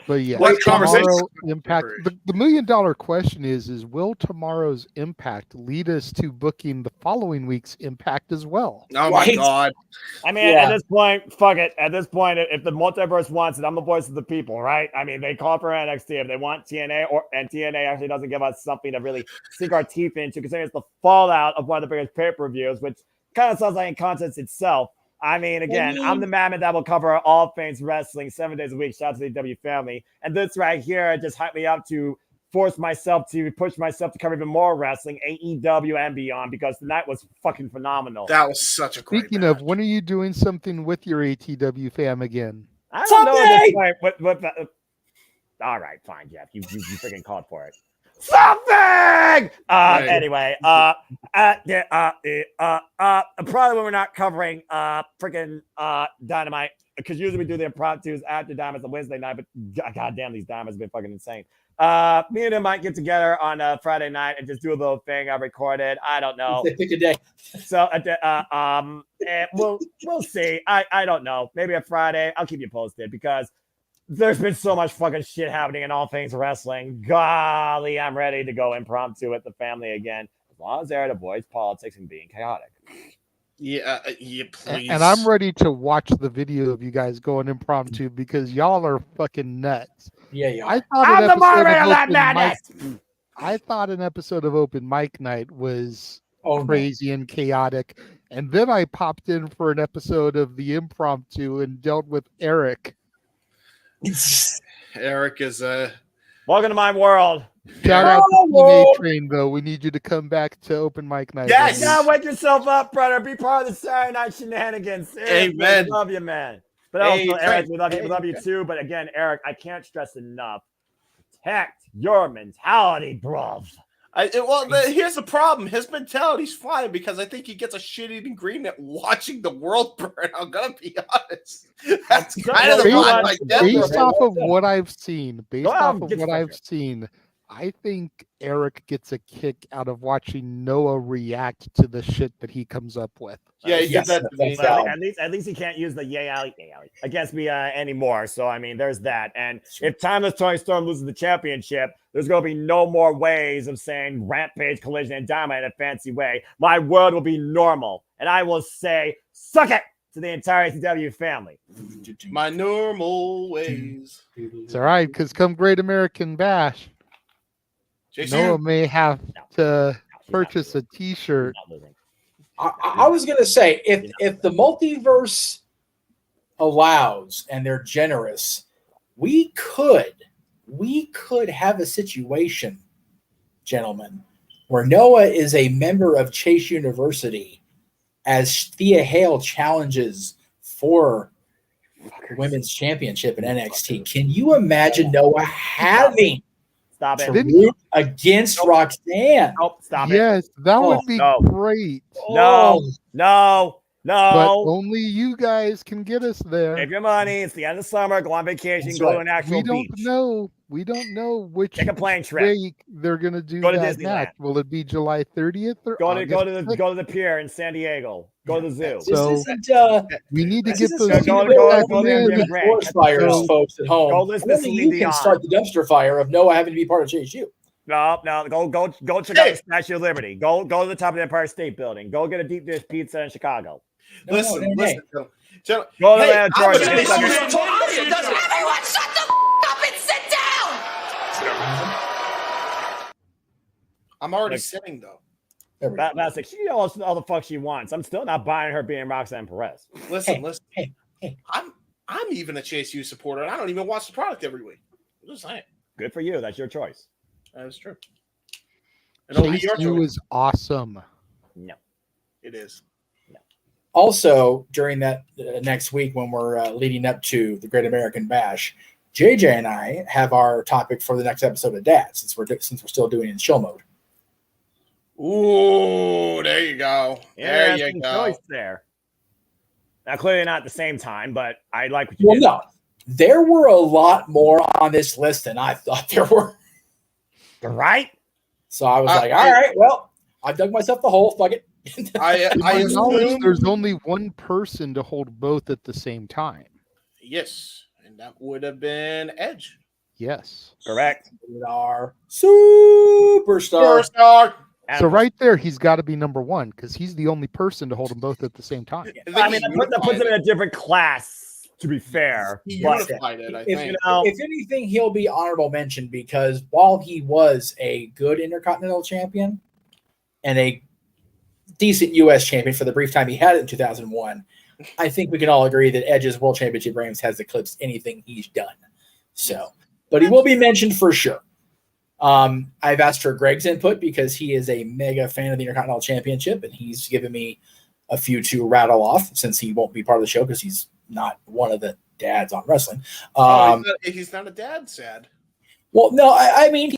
But yeah, what tomorrow Impact. The $1 million question is will tomorrow's Impact lead us to booking the following week's Impact as well? Oh my God! I mean, at this point, fuck it. At this point, if the multiverse wants it, I'm the voice of the people, right? I mean, they call for NXT if they want TNA, and TNA actually doesn't give us something to really sink our teeth into, considering it's the fallout of one of the biggest pay-per-views, which kind of sounds like in content itself. I mean, again, I'm the mammoth that will cover all things wrestling 7 days a week. Shout out to the AEW family. And this right here just hyped me up to push myself to cover even more wrestling, AEW and beyond, because tonight was fucking phenomenal. That was such a great Speaking of, when are you doing something with your ATW fam again? I don't know at this point. All right, fine, Jeff. You freaking called for it. Something. Anyway, probably when we're not covering freaking Dynamite, because usually we do the impromptus after Dynamite on Wednesday night, but goddamn, these Dynamites have been fucking insane. Me and him might get together on a Friday night and just do a little thing I recorded. I don't know. Pick a day. So we'll see. I don't know. Maybe a Friday. I'll keep you posted, because there's been so much fucking shit happening in all things wrestling. Golly, I'm ready to go impromptu with the family again, as long as they're avoids politics and being chaotic. Yeah, please. And I'm ready to watch the video of you guys going impromptu, because y'all are fucking nuts. Yeah, yeah. I'm the moderator of that madness. I thought an episode of Open Mic Night was crazy and chaotic, and then I popped in for an episode of the impromptu and dealt with Eric. Eric is welcome to my world. Shout out to TNA Train, though. We need you to come back to Open Mic Night. Yes, now wake yourself up, brother. Be part of the Saturday Night Shenanigans. Seriously, amen. Love you, man. But also, Eric, we love you too. But again, Eric, I can't stress enough: protect your mentality, bruv. Here's the problem. His mentality's fine, because I think he gets a shit-eating green at watching the world burn. I'm gonna be honest. That's kind of the vibe. Based off of what I've seen, I think Eric gets a kick out of watching Noah react to the shit that he comes up with. Yeah, he did that to me. Well, at least he can't use the yay alley against me anymore. So I mean, there's that. And if Timeless Toni Storm loses the championship, there's going to be no more ways of saying Rampage, Collision, and Dynamite in a fancy way. My word will be normal, and I will say, "Suck it" to the entire FTW family. My normal ways. It's all right, because come Great American Bash, Noah may have to purchase a T-shirt. I was going to say, if the multiverse allows and they're generous, we could have a situation, gentlemen, where Noah is a member of Chase University as Thea Hale challenges for women's championship in NXT. Can you imagine Noah having to root against Roxanne? Nope, stop it. Yes, that would be great. No. But only you guys can get us there. Save your money. It's the end of summer. Go on vacation. That's go to right. an actual beach. We don't know which Take a plane trip. week they're going to do Go to that Disneyland. match. Will it be July 30th or Go August to 6th? the pier in San Diego. Go to the zoo. So we need to get those forest fires, folks at home. Go listen to Only Celine you Dion. can start the dumpster fire of Noah having to be part of JSU. No. Go check out the Statue of Liberty. Go to the top of the Empire State Building. Go get a deep dish pizza in Chicago. Listen. Go to Georgia. Everyone shut the up and sit down! I'm already sitting though. That's like she knows all the fuck she wants. I'm still not buying her being Roxanne Perez. Listen. I'm even a Chase U supporter, and I don't even watch the product every week. I'm just saying. Good for you. That's your choice. That is true. And it'll be Chase your U choice. is awesome. No. It is. Also, during that next week when we're leading up to the Great American Bash, JJ and I have our topic for the next episode of Dad, since we're still doing it in show mode. Ooh, there you go. There you Interesting go. choice there. Now, clearly not at the same time, but I like what you Well, did. no, there were a lot more on this list than I thought there were. Right? So I was like, all right, well, I dug myself the hole. Fuck it. I assume There's only one person to hold both at the same time. yes, and that would have been Edge. Yes. Correct. Our superstar. So right there, he's got to be number one because he's the only person to hold them both at the same time. I mean, that puts him in a different class, to be fair. He But unified it, I If, think. if anything, he'll be honorable mention because while he was a good Intercontinental Champion and a decent U.S. champion for the brief time he had it in 2001, I think we can all agree that Edge's World Championship reigns has eclipsed anything he's done. So, but he will be mentioned for sure. I've asked for Greg's input because he is a mega fan of the Intercontinental Championship, and he's given me a few to rattle off since he won't be part of the show because he's not one of the dads on wrestling. He's not a dad, sad. Well, no, I mean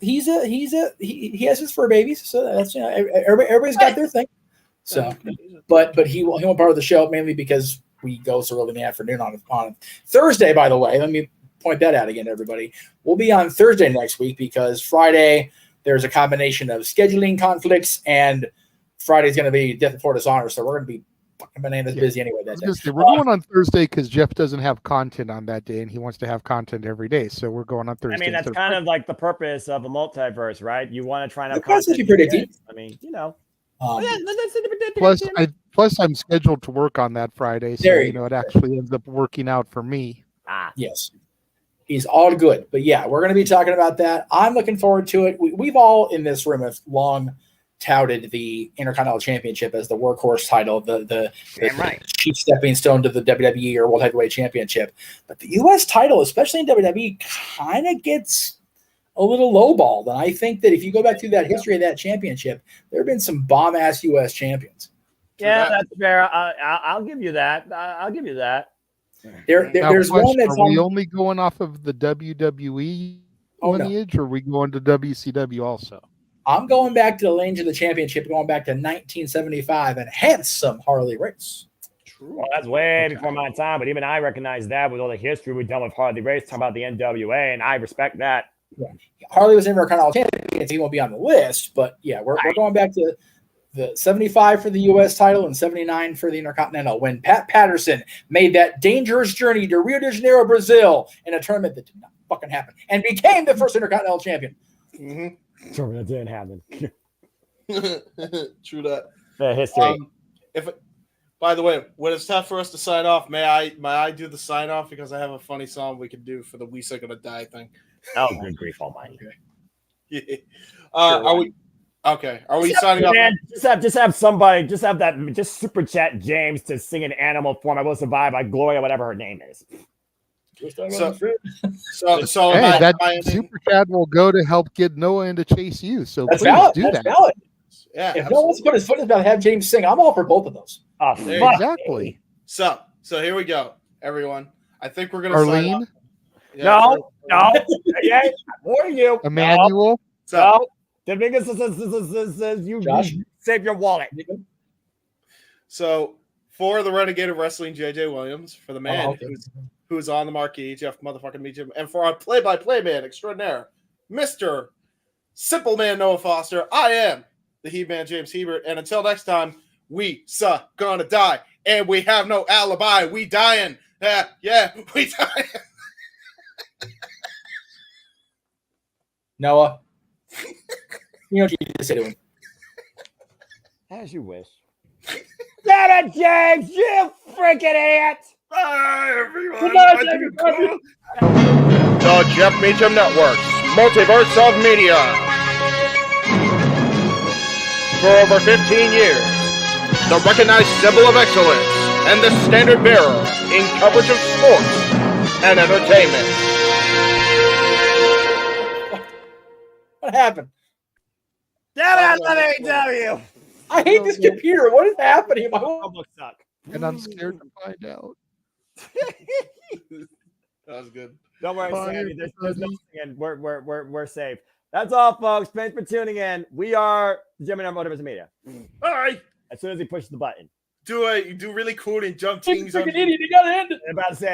he has his fur babies, so that's everybody's got their thing. So, but he won't part of the show mainly because we go so early in the afternoon on Thursday. By the way, let me point that out again, everybody. We'll be on Thursday next week because Friday there's a combination of scheduling conflicts and Friday's going to be Death Before Dishonor, so we're going to be fucking bananas busy anyway. That day. We're going on Thursday because Jeff doesn't have content on that day, and he wants to have content every day. So we're going on Thursday. I mean, that's kind of like the purpose of a multiverse, right? You want to try and have That's content. pretty deep. I mean, you know. Plus, I'm scheduled to work on that Friday, so There you it actually ends up working out for me. Yes. He's all good. But yeah, we're going to be talking about that. I'm looking forward to it. We've all in this room have long touted the Intercontinental Championship as the workhorse title, the chief stepping stone to the WWE or World Heavyweight Championship. But the U.S. title, especially in WWE, kind of gets a little lowballed. And I think that if you go back through that history of that championship, there have been some bomb-ass U.S. champions. Yeah, that's fair. I'll give you that. I'll give you that. There's one that's Are we only going off of the WWE lineage, or are we going to WCW also? I'm going back to the lineage of the championship, going back to 1975, and hence some Harley Race. Well, that's way before my time, but even I recognize that with all the history we've done with Harley Race, talking about the NWA, and I respect that. Harley was Intercontinental champion, so he won't be on the list. But yeah, we're going back to the 75 for the U.S. title and 79 for the Intercontinental when Pat Patterson made that dangerous journey to Rio de Janeiro, Brazil in a tournament that did not fucking happen and became the first Intercontinental champion. Mm-hmm. That didn't happen. True that. History. By the way, when it's time for us to sign off, may I do the sign off because I have a funny song we could do for the "We Are Gonna Die" thing. Oh, good grief almighty! Yeah. Are we? Okay. Are we signing off? Just have somebody, just super chat James to sing an Animal for "I Will Survive" by Gloria, whatever her name is. So hey, that super chat will go to help get Noah into Chase U. So that's please valid. do That's that. valid. Yeah. If no one's put his foot in his mouth, have James sing. I'm all for both of those. Exactly. So here we go, everyone. I think we're gonna Arlene? sign off. Yeah, No. Yeah, more you. Emmanuel. No. Dominguez says you save your wallet. So for the Renegade of Wrestling, JJ Williams, for the man who's on the marquee, Jeff motherfucking Meacham, and for our play-by-play man extraordinaire, Mr. Simple Man Noah Foster, I am the He-Man James Hebert, and until next time, we gonna die, and we have no alibi. We dying. Yeah, we dying. Noah, you know what you just say to him. As you wish. Get it, James, you freaking idiot! Bye, everyone. Good night, everybody. The Jeff Meacham Network's Multiverse of Media. For over 15 years, the recognized symbol of excellence and the standard bearer in coverage of sports and entertainment. What happened? Damn it, AEW! I hate this computer. What is happening? My notebook suck. And I'm scared to find out. That was good. Don't worry, Sammy. There's nothing, and we're safe. That's all, folks. Thanks for tuning in. We are the JMN Multiverse Media. All right. As soon as he pushes the button. Do really cool and jump things. Freaking idiot. You gotta end it. I'm about to say.